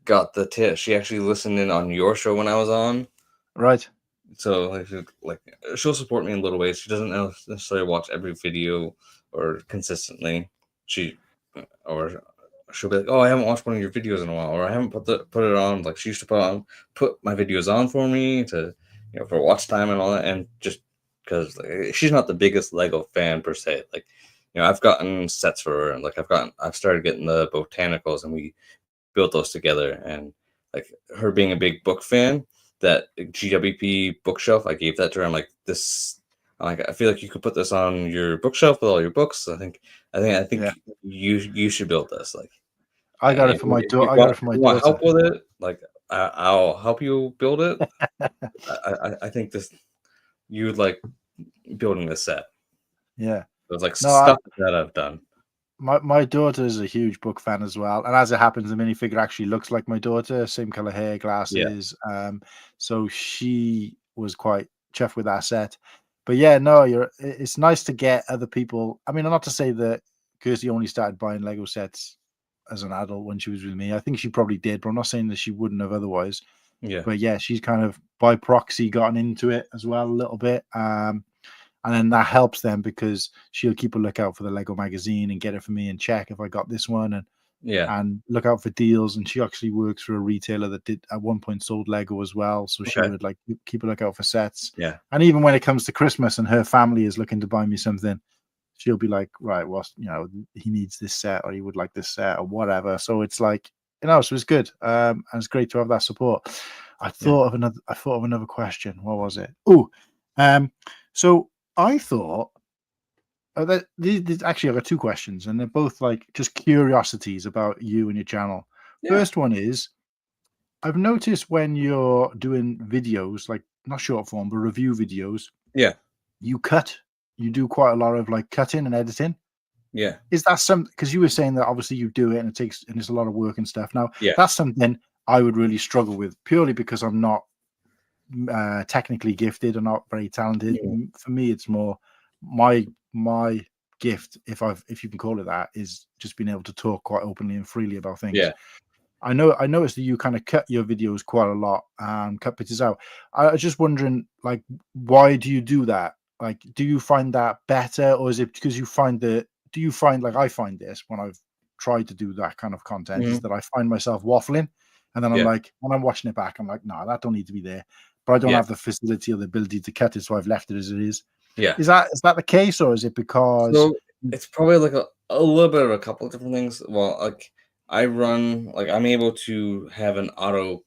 got the tip. She actually listened in on your show when I was on, right. so she'll support me in little ways. She doesn't necessarily watch every video or consistently. She or she'll be like, "Oh, I haven't watched one of your videos in a while," or "I haven't put it on." Like she used to put my videos on for me to for watch time and all that, and just because she's not the biggest Lego fan per se. Like I've gotten sets for her, and like I've started getting the botanicals, and we built those together, and like her being a big book fan, that GWP bookshelf, I gave that to her. I'm like, this, I'm like, I feel like you could put this on your bookshelf with all your books. I think Yeah. you should build this. Like, I got and it for my if daughter. I got it for if my you want daughter. help with it, like I'll help you build it. I think this you would like building this set. Yeah. So it's like No, I, stuff that I've done. my daughter is a huge book fan as well, and as it happens, the minifigure actually looks like my daughter, same color hair, Yeah, glasses. So she was quite chuffed with that set. But yeah, no, it's nice to get other people. I mean, not to say that Kirsty only started buying Lego sets as an adult when she was with me. I think she probably did, but I'm not saying that she wouldn't have otherwise. yeah, But yeah, she's kind of by proxy gotten into it as well a little bit. And then that helps them because she'll keep a lookout for the Lego magazine and get it for me and check if I got this one yeah. and look out for deals. And she actually works for a retailer that did at one point sold Lego as well. So she Okay, would like keep a lookout for sets. yeah, And even when it comes to Christmas and her family is looking to buy me something, she'll be like, right, well, he needs this set or he would like this set or whatever. So it's like, so it's good. And it's great to have that support. yeah, I thought of another question. What was it? Oh, so I thought that actually I got two questions, and they're both like just curiosities about you and your channel. yeah, First one is I've noticed when you're doing videos, like not short form, but review videos, yeah, you cut, you do quite a lot of like cutting and editing. yeah, Is that some because you were saying that obviously you do it and it's a lot of work and stuff. Now yeah. that's something I would really struggle with purely because I'm not technically gifted or not very talented. Mhm. For me, it's more my gift, if you can call it that, is just being able to talk quite openly and freely about things. Yeah. I noticed that you kind of cut your videos quite a lot and cut pictures out. I was just wondering, like, why do you do that? Like, do you find that better, or is it because you find that? Do you find like I find this when I've tried to do that kind of content is Mhm. that I find myself waffling, and then I'm Yeah. like, when I'm watching it back, I'm like, no, that don't need to be there, but I don't Yeah. have the facility or the ability to cut it, so I've left it as it is. Yeah. Is that the case, or is it because? So it's probably like a little bit of a couple of different things. Well, like I'm able to have an auto.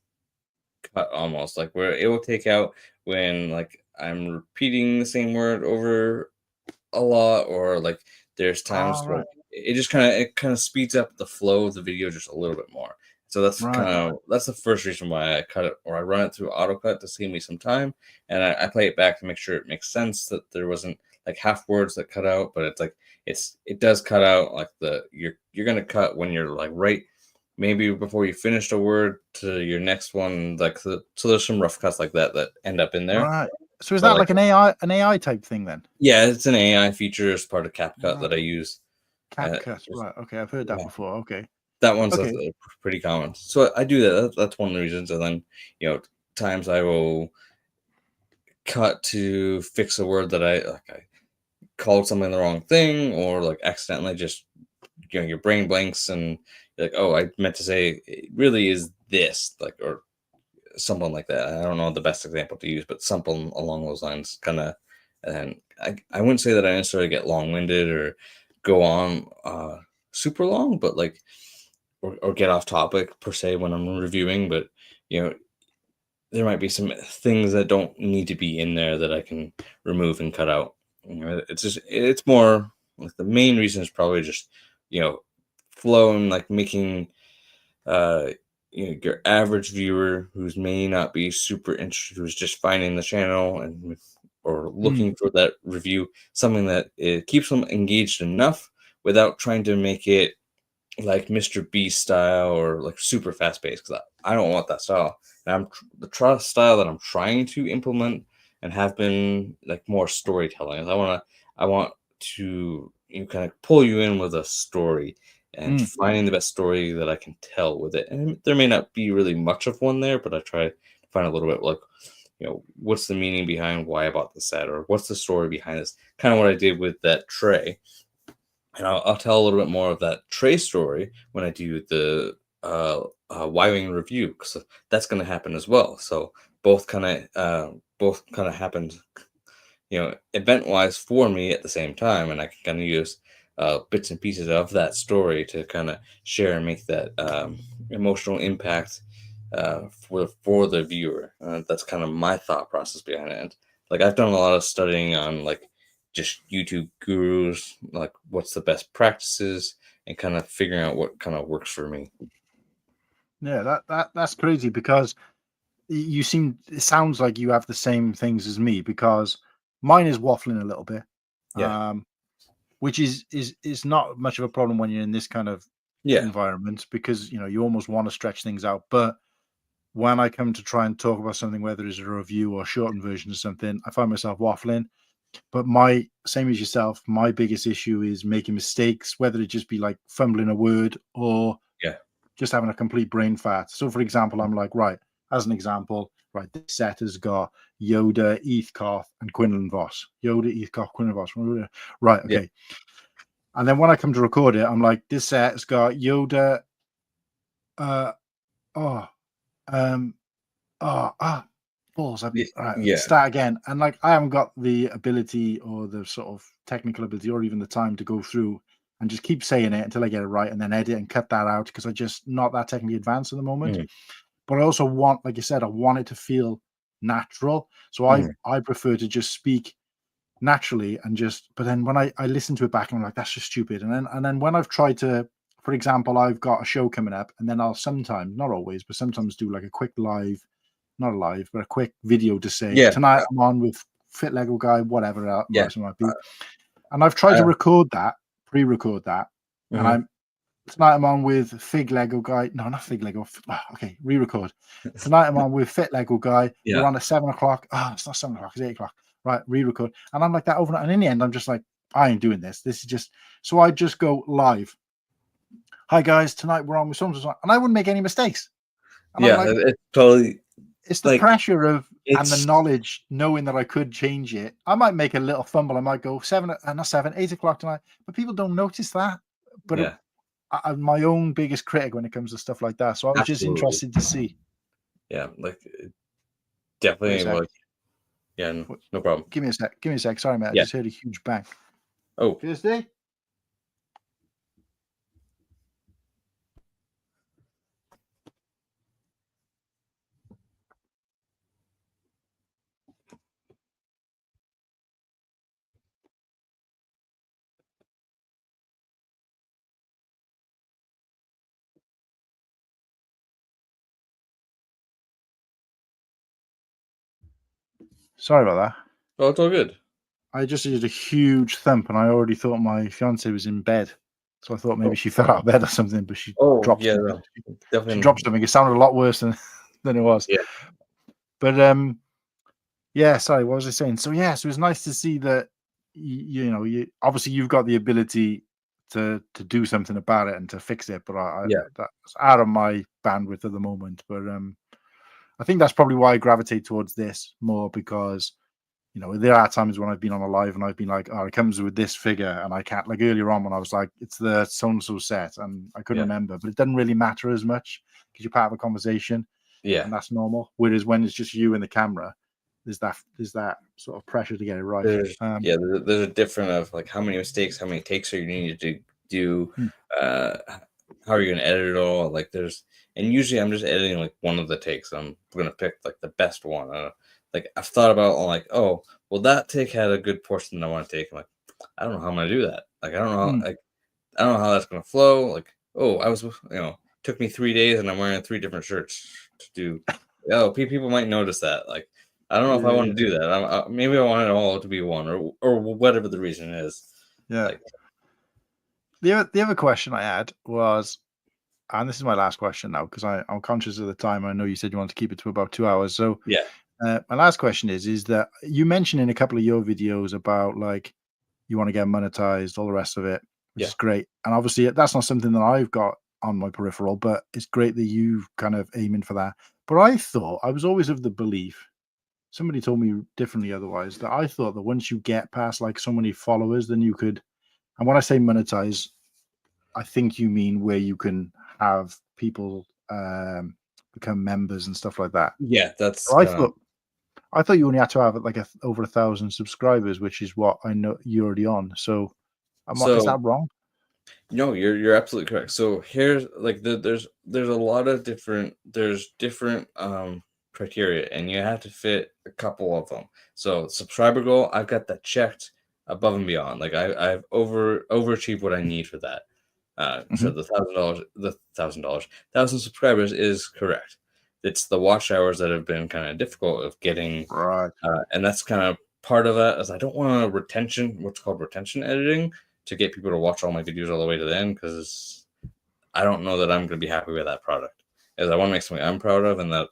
cut almost, like where it will take out when like I'm repeating the same word over a lot, or like there's times Oh, when right. it kind of speeds up the flow of the video just a little bit more. So Right. that's the first reason why I cut it, or I run it through AutoCut to save me some time, and I play it back to make sure it makes sense, that there wasn't like half words that cut out, but it's like it does cut out like you're gonna cut when you're like right maybe before you finished a word to your next one, like so there's some rough cuts like that that end up in there, Right. So is but that like like an AI type thing then? yeah, it's an AI feature as part of CapCut Right. that I use. CapCut. Right. Okay. I've heard that Yeah, before. Okay. that one's Okay. pretty common. So I do that. That's one of the reasons. And then times I will cut to fix a word that I called something the wrong thing, or like accidentally just your brain blanks and you're like, oh, I meant to say it really is this, like, or something like that. I don't know the best example to use, but something along those lines, kind of. And I wouldn't say that I necessarily get long winded or go on super long, but like or get off topic per se when I'm reviewing. But you know, there might be some things that don't need to be in there that I can remove and cut out. It's more like the main reason is probably just you know flow and like making uh your average viewer who's may not be super interested, who's just finding the channel and or Mm, looking for that review, something that it keeps them engaged enough without trying to make it like Mr. Beast style or like super fast paced, because I don't want that style. And style that I'm trying to implement and have been like more storytelling. I want to kind of pull you in with a story and mm, finding the best story that I can tell with it. And there may not be really much of one there, but I try to find a little bit like what's the meaning behind why I bought the set, or what's the story behind this. Kind of what I did with that tray, and I'll tell a little bit more of that tray story when I do the Y-wing review, because that's going to happen as well. So both kind of happened, event wise for me at the same time, and I can kind of use bits and pieces of that story to kind of share and make that emotional impact for the viewer. That's kind of my thought process behind it. Like I've done a lot of studying on like just YouTube gurus, like what's the best practices, and kind of figuring out what kind of works for me. yeah. That's crazy because you seem. It sounds like you have the same things as me because mine is waffling a little bit, Yeah, um, which is not much of a problem when you're in this kind of yeah, environment because you almost want to stretch things out. But when I come to try and talk about something, whether it's a review or shortened version of something, I find myself waffling. But my same as yourself, my biggest issue is making mistakes, whether it just be like fumbling a word or yeah, just having a complete brain fart. So, for example, I'm like, right, as an example, right, this set has got Yoda, Heathcote, and Quinlan Voss. Yoda, Heathcote, Quinlan Voss. Right, yeah, okay. And then when I come to record it, I'm like, this set has got Yoda, uh, oh, um, balls. All right, yeah, start again. And like, I haven't got the ability or the sort of technical ability or even the time to go through and just keep saying it until I get it right and then edit and cut that out because I just not that technically advanced at the moment. mhm, But I also want, like you said, I want it to feel natural. So I mhm, I prefer to just speak naturally and just. But then when I listen to it back, I'm like, that's just stupid. And then when I've tried to, for example, I've got a show coming up, and then I'll sometimes, not always, but sometimes do like a quick live, not a live, but a quick video to say yeah, tonight I'm on with Fit Lego Guy, whatever yeah. else it might be. And I've tried to record that, pre-record that, and Mhm. I'm tonight I'm on with Fig Lego Guy. No, not Fig Lego. Okay, re-record. Tonight I'm on with Fit Lego Guy. We're Yeah, on at 7 o'clock. It's not 7 o'clock. It's 8 o'clock. Right, re-record. And I'm like that overnight. And in the end, I'm just like, I ain't doing this. This is just. So I just go live. Hi guys, tonight we're on with so and I wouldn't make any mistakes. And I'm yeah. like, It's totally it's the like pressure of and the it's knowledge, knowing that I could change it. I might make a little fumble. I might go not 7, 8 o'clock tonight, but people don't notice that. But yeah, I'm my own biggest critic when it comes to stuff like that. So I was just absolutely. interested to see. Yeah, like Wait a definitely sec. like yeah, Wait, no problem. give me a sec. Give me a sec. Sorry, mate. I Yeah. just heard a huge bang. Oh, Tuesday? Sorry about that. Oh, it's all good. I just did a huge thump, and I already thought my fiance was in bed. So I thought maybe Oh, she fell out of bed or something, but she oh dropped yeah, something. no, She dropped definitely. something. It sounded a lot worse than than it was. Yeah, But yeah. Sorry, what was I saying? So yeah, so it was nice to see that you obviously you've got the ability to do something about it and to fix it, but yeah, that's out of my bandwidth at the moment. But I think that's probably why I gravitate towards this more because there are times when I've been on a live and I've been like, oh, it comes with this figure, and I can't, like earlier on when I was like, it's the so and so set, and I couldn't yeah, remember, but it doesn't really matter as much because you're part of a conversation, yeah. and that's normal. Whereas when it's just you and the camera, there's that sort of pressure to get it right. There's a different of like how many mistakes, how many takes are you need to do, Mm, uh, how are you gonna edit it all? Like and usually I'm just editing like one of the takes. I'm gonna pick like the best one. Like I've thought about like, oh, well that take had a good portion that I want to take. I'm like, I don't know how I'm gonna do that. Like mm, I don't know how that's gonna flow. Like, oh, took me 3 days and I'm wearing 3 different shirts to do. Oh, people might notice that. Like, I don't know if I want yeah, to do that. Maybe I want it all to be one, or whatever the reason is. yeah. Like, The other question I had was, and this is my last question now because I'm conscious of the time. I know you said you want to keep it to about 2 hours, so yeah, my last question is that you mentioned in a couple of your videos about like you want to get monetized, all the rest of it, which yeah, is great. And obviously, that's not something that I've got on my peripheral, but it's great that you kind of aiming for that. But I was always of the belief, somebody told me differently otherwise, that I thought that once you get past like so many followers, then you could, and when I say monetize, I think you mean where you can have people become members and stuff like that. yeah. That's So I kind of thought I thought you only had to have like over 1,000 subscribers, which is what I know you're already on. So, is so. that wrong? No, you're absolutely correct. So here's like there's a lot of different criteria, and you have to fit a couple of them. So subscriber goal, I've got that checked above and beyond. Like I've overachieved what I need for that. So Hmm. the thousand subscribers is correct. It's the watch hours that have been kind of difficult of getting, Right. and that's kind of part of that. Is I don't want what's called retention editing, to get people to watch all my videos all the way to the end, because I don't know that I'm going to be happy with that product. As I want to make something I'm proud of, and that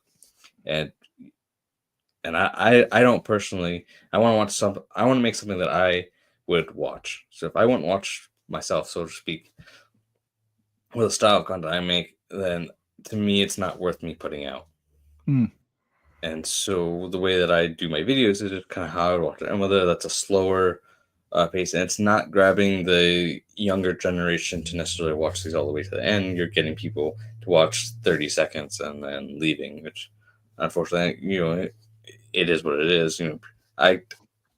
and I don't personally. I want to make something that I would watch. So if I wouldn't watch myself, so to speak, with the style of content I make, then to me it's not worth me putting out. Mm, And so the way that I do my videos is just kind of how I watch it, and whether that's a slower pace, and it's not grabbing the younger generation to necessarily watch these all the way to the end. You're getting people to watch 30 seconds and then leaving, which unfortunately, it is what it is. I,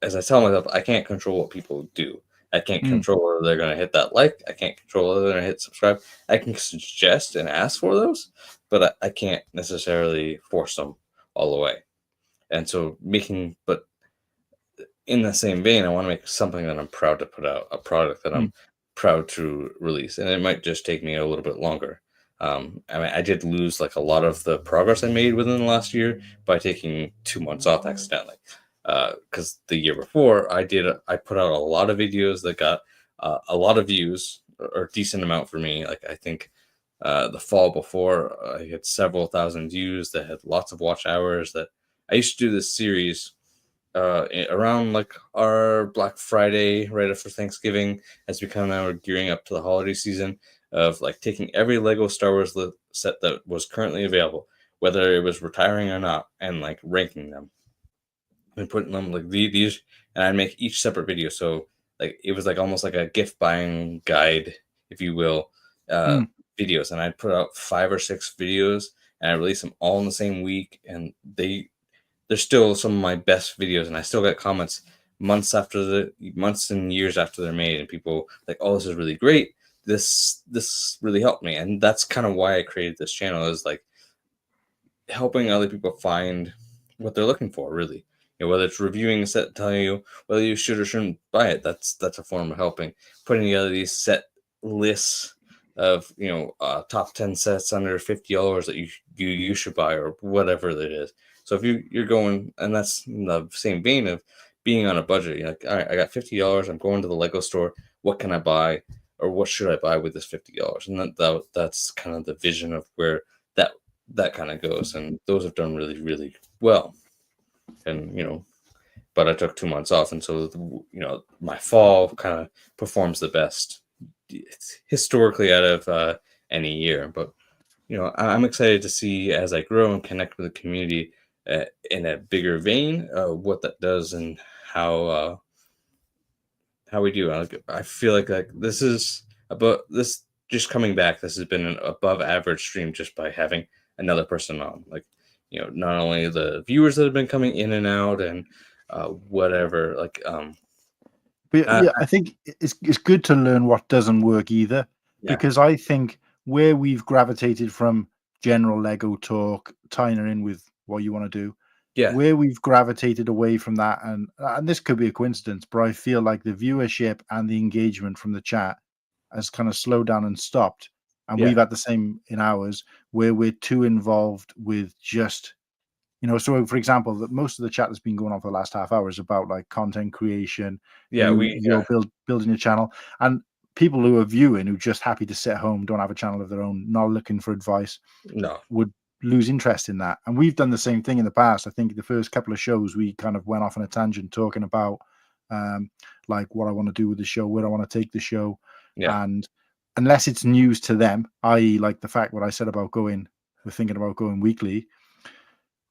as I tell myself, I can't control what people do. I can't mm, control whether they're going to hit that like. I can't control whether they're going to hit subscribe. I can suggest and ask for those, but I can't necessarily force them all the way. And so but in the same vein, I want to make something that I'm proud to put out, a product that mm, I'm proud to release, and it might just take me a little bit longer. I mean, I did lose like a lot of the progress I made within the last year by taking 2 months off accidentally. Because the year before, I put out a lot of videos that got a lot of views, or decent amount for me. Like I think the fall before, I had several thousand views that had lots of watch hours. That I used to do this series around like our Black Friday, right after Thanksgiving, as we kind of now are gearing up to the holiday season, of like taking every Lego Star Wars set that was currently available, whether it was retiring or not, and like ranking them and putting them like these, and I'd make each separate video. So like it was like almost like a gift buying guide, if you will, uh, mm, videos, and I'd put out 5 or 6 videos, and I released them all in the same week, and they're still some of my best videos, and I still get comments months and years after they're made, and people like, "Oh, this is really great. This really helped me," and that's kind of why I created this channel, is like helping other people find what they're looking for. Really, whether it's reviewing a set, telling you whether you should or shouldn't buy it. That's a form of helping. Putting together these set lists of top 10 sets under $50 that you should buy, or whatever it is. So if you're going, and that's in the same vein of being on a budget, you're like, all right, I got $50. I'm going to the Lego store. What can I buy, or what should I buy with this $50? And that's kind of the vision of where that kind of goes. And those have done really, really well. And but I took 2 months off, and so my fall kind of performs the best historically out of any year. But I'm excited to see as I grow and connect with the community in a bigger vein, what that does and how we do. I feel like this is about this just coming back. This has been an above average stream just by having another person on. Like, not only the viewers that have been coming in and out and whatever. Like, But uh, yeah, I think it's good to learn what doesn't work either, yeah, because I think where we've gravitated from general Lego talk, tying it in with what you want to do, yeah, where we've gravitated away from that, and this could be a coincidence, but I feel like the viewership and the engagement from the chat has kind of slowed down and stopped. And yeah, we've had the same in ours, where we're too involved with just, so for example, that most of the chat that's been going on for the last half hour is about like content creation, yeah. you're building your channel, and people who are viewing who just happy to sit at home, don't have a channel of their own, not looking for advice, No, would lose interest in that. And we've done the same thing in the past. I think the first couple of shows we kind of went off on a tangent talking about um, like what I want to do with the show, where I want to take the show, yeah, and unless it's news to them, i.e., like the fact what I said about we're thinking about going weekly,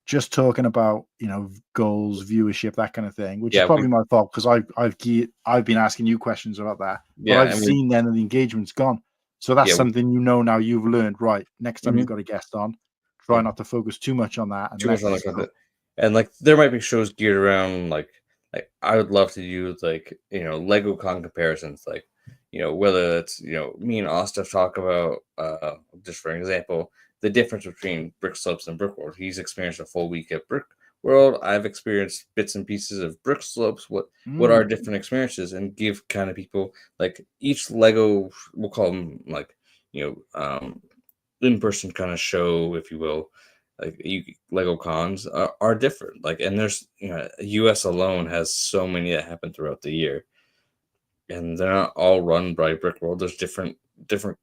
just talking about goals, viewership, that kind of thing, which is yeah, probably my fault because I've been asking you questions about that, but yeah. I've I mean, seen then and the engagement's gone. So that's yeah. something now you've learned. Right, next time Mhm. you've got a guest on, try Yeah. not to focus too much on that and Too let much on the so, content. And like there might be shows geared around like I would love to do like Lego con comparisons, like whether it's me and Asta talk about just for an example the difference between Brick Slopes and Brick World. He's experienced a full week at Brick World. I've experienced bits and pieces of Brick Slopes. What are mm, different experiences, and give kind of people like each Lego, we'll call them like in-person kind of show, if you will, like Lego cons are different. Like, and there's US alone has so many that happen throughout the year, and they're not all run by Brick World. There's different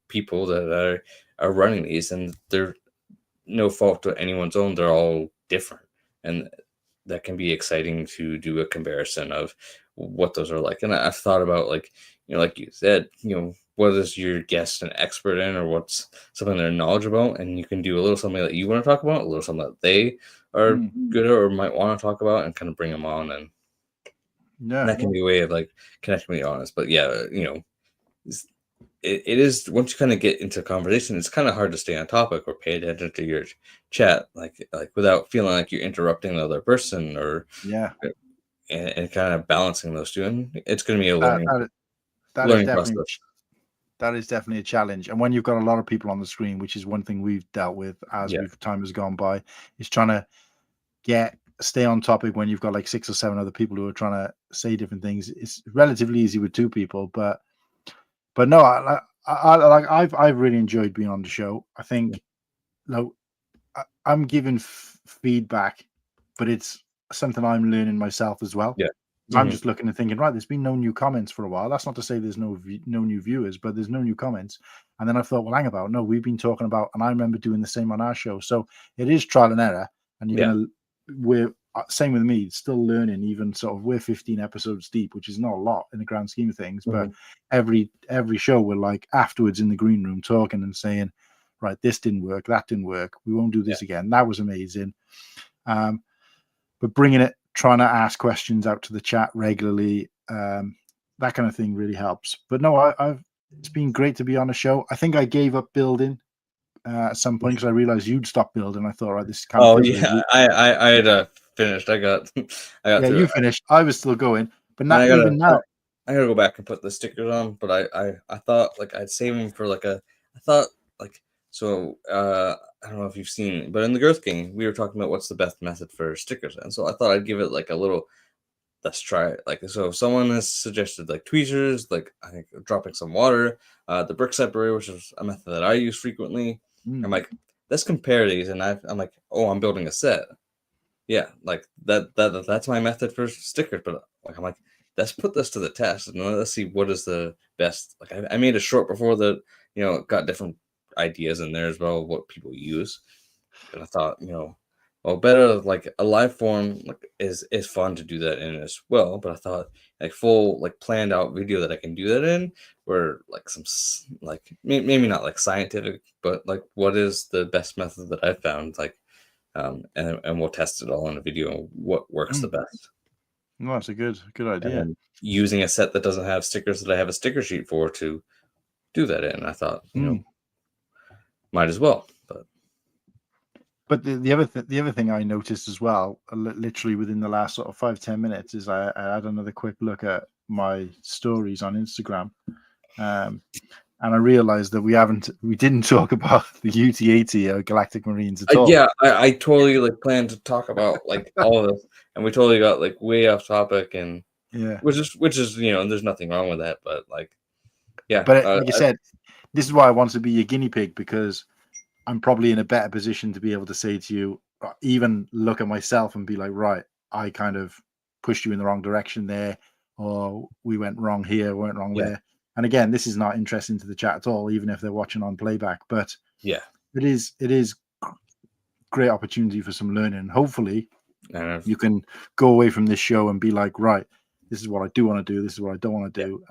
people that are running these, and they're no fault to anyone's own. They're all different, and that can be exciting to do a comparison of what those are like. And I've thought about like like you said, what is your guest an expert in, or what's something they're knowledgeable about, and you can do a little something that you want to talk about, a little something that they are mm, good at or might want to talk about, and kind of bring them on, and yeah, that can be a way of like connecting with the audience. But yeah, it's- it is once you kind of get into conversation, it's kind of hard to stay on topic or pay attention to your chat, like without feeling like you're interrupting the other person, or yeah. and kind of balancing those two. And it's going to be a That, learning that that is learning definitely process. that is definitely a challenge. And when you've got a lot of people on the screen, which is one thing we've dealt with as Yeah, we've time has gone by, is trying to stay on topic when you've got like 6 or 7 other people who are trying to say different things. It's relatively easy with 2 people, but no, I've really enjoyed being on the show. I yeah, think no, I'm giving feedback, but it's something I'm learning myself as well. yeah. 'Cause I'm Hmm. just looking and thinking, right, there's been no new comments for a while. That's not to say there's no new viewers, but there's no new comments. And then I thought, well, hang about, no, we've been talking about, and I remember doing the same on our show. So it is trial and error, and you're Yeah, gonna we're same with me, still learning. Even sort of we're 15 episodes deep, which is not a lot in the grand scheme of things. But hmm, every show we're like afterwards in the green room talking and saying, right, this didn't work, that didn't work. We won't do yeah, this again. That was amazing. Um, but bringing it, trying to ask questions out to the chat regularly, that kind of thing really helps. But no, I've it's been great to be on the show. I think I gave up building at some point because I realized you'd stop building. I thought, right, this kind of oh feels like yeah, I had finished. I got I got yeah, through you it, finished. I was still going, but and not even now. I gotta go back and put the stickers on. But I thought like I'd save them for like a I thought like so I don't know if you've seen it, but in the Girth King we were talking about what's the best method for stickers, and so I thought I'd give it like a little let's try it. Like, so if someone has suggested like tweezers, like I think dropping some water, the brick separator, which is a method that I use frequently. I'm Mm, like, let's compare these, and I'm like, oh, I'm building a set. yeah, like that's my method for stickers. But like I'm like, let's put this to the test and let's see what is the best. Like I made a short before that, got different ideas in there as well, what people use. And I thought, well, better like a live form like is fun to do that in as well. But I thought like full like planned out video that I can do that in, where like like maybe not like scientific, but like what is the best method that I found, like, and we'll test it all in a video, what works the Mm. best, No, that's a good and idea. then using a set that doesn't have stickers that I have a sticker sheet for to do that in. I thought, Mm. might as well, but But the other thing I noticed as well, literally within the last sort of 5-10 minutes, is I had another quick look at my stories on Instagram, and I realized that we didn't talk about the UT-80 Galactic Marines at all. Yeah, I totally like planned to talk about like all of this, and we totally got like way off topic, and Yeah, which is there's nothing wrong with that, but like yeah, but like I said, this is why I want to be your guinea pig, because I'm probably in a better position to be able to say to you, even look at myself and be like, right, I kind of pushed you in the wrong direction there, or we went wrong here, went wrong yeah, there. And again, this is not interesting to the chat at all, even if they're watching on playback. But yeah, it is great opportunity for some learning. Hopefully, and you can go away from this show and be like, right, this is what I do want to do, this is what I don't want to yeah, do,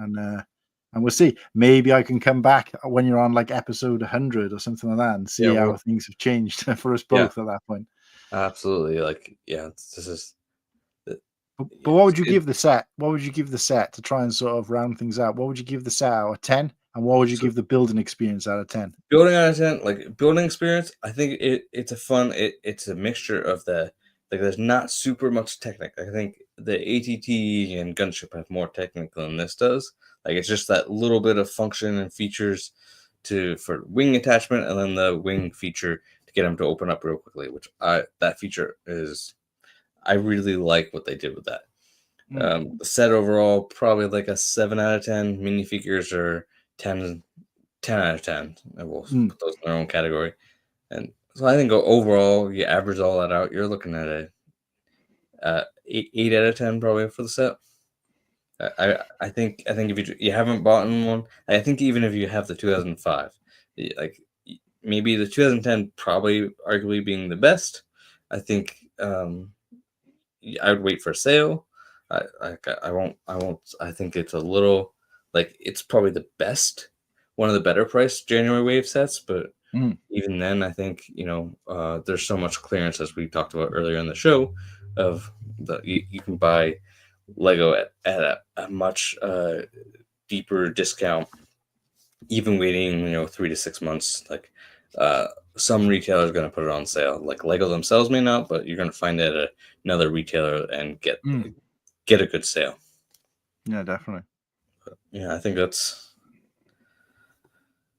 and we'll see. Maybe I can come back when you're on like episode 100 or something like that and yeah, see how things have changed for us yeah, both at that point. absolutely, like yeah, this is But what would you give the set? What would you give the set to try and sort of round things out? What would you give the set out of 10? And what would you so give the building experience out of 10? building out of 10, like building experience, I think it's a fun, it's a mixture of the like there's not super much technique. I think the ATT and gunship have more technical than this does. Like it's just that little bit of function and features for wing attachment, and then the wing feature to get them to open up real quickly, which that feature is, I really like what they did with that. Mm, The set overall probably like a 7 out of 10. Minifigures are 10 out of 10. I will mm, put those in their own category. And so I think overall, you average all that out, you're looking at a 8 out of 10 probably for the set. I think if you haven't bought one, I think even if you have the 2005, like maybe the 2010 probably arguably being the best. I think I would wait for a sale. I won't. I think it's a little like it's probably the best, one of the better priced January wave sets. But mm, even then, I think there's so much clearance as we talked about earlier in the show, of you can buy Lego at a much deeper discount, even waiting 3 to 6 months. Like uh, some retailers are going to put it on sale. Like Lego themselves may not, but you're going to find it at another retailer and mm. get a good sale. Yeah, definitely. Yeah, I think that's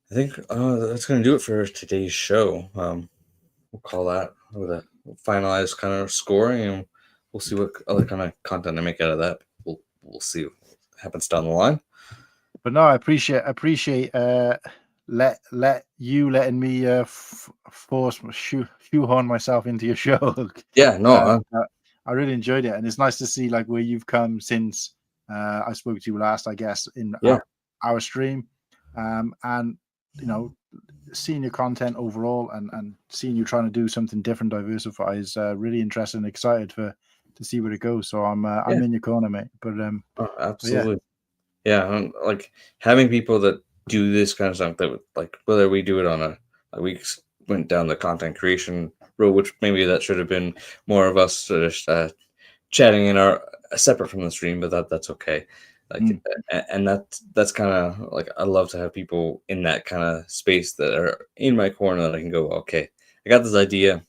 going to do it for today's show. We'll call that with a finalized kind of scoring, and we'll see what other kind of content I make out of that. We'll see what happens down the line. But no, I appreciate let you letting me force shoehorn myself into your show. Yeah, no, I really enjoyed it, and it's nice to see like where you've come since I spoke to you last, I guess, in yeah, our stream, and seeing your content overall and seeing you trying to do something different, diversify is really interesting and excited to see where it goes. So I'm yeah, in your corner, mate. But yeah. absolutely. Yeah, like having people that do this kind of stuff, that like whether we do it on like we went down the content creation road, which maybe that should have been more of us just chatting in our separate from the stream, but that's okay. Like, Mm, and that's kind of like I love to have people in that kind of space that are in my corner that I can go, okay, I got this idea,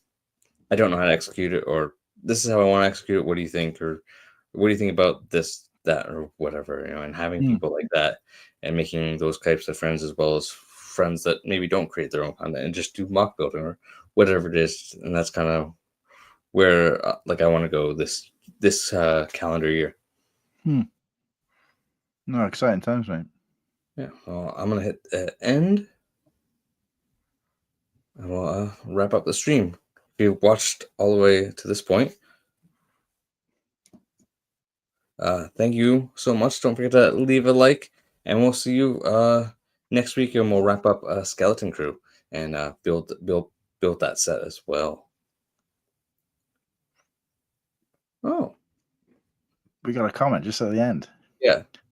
I don't know how to execute it, or this is how I want to execute it. What do you think? Or what do you think about this, that, or whatever? And having mm, people like that and making those types of friends, as well as friends that maybe don't create their own content and just do mock building or whatever it is. And that's kind of where like I want to go this calendar year. mm. No, exciting times, mate. Yeah, well, I'm gonna hit end, and we'll wrap up the stream. If you watched all the way to this point, Thank you so much. Don't forget to leave a like, and we'll see you next week, and we'll wrap up Skeleton Crew and build that set as well. Oh, We got a comment just at the end. yeah.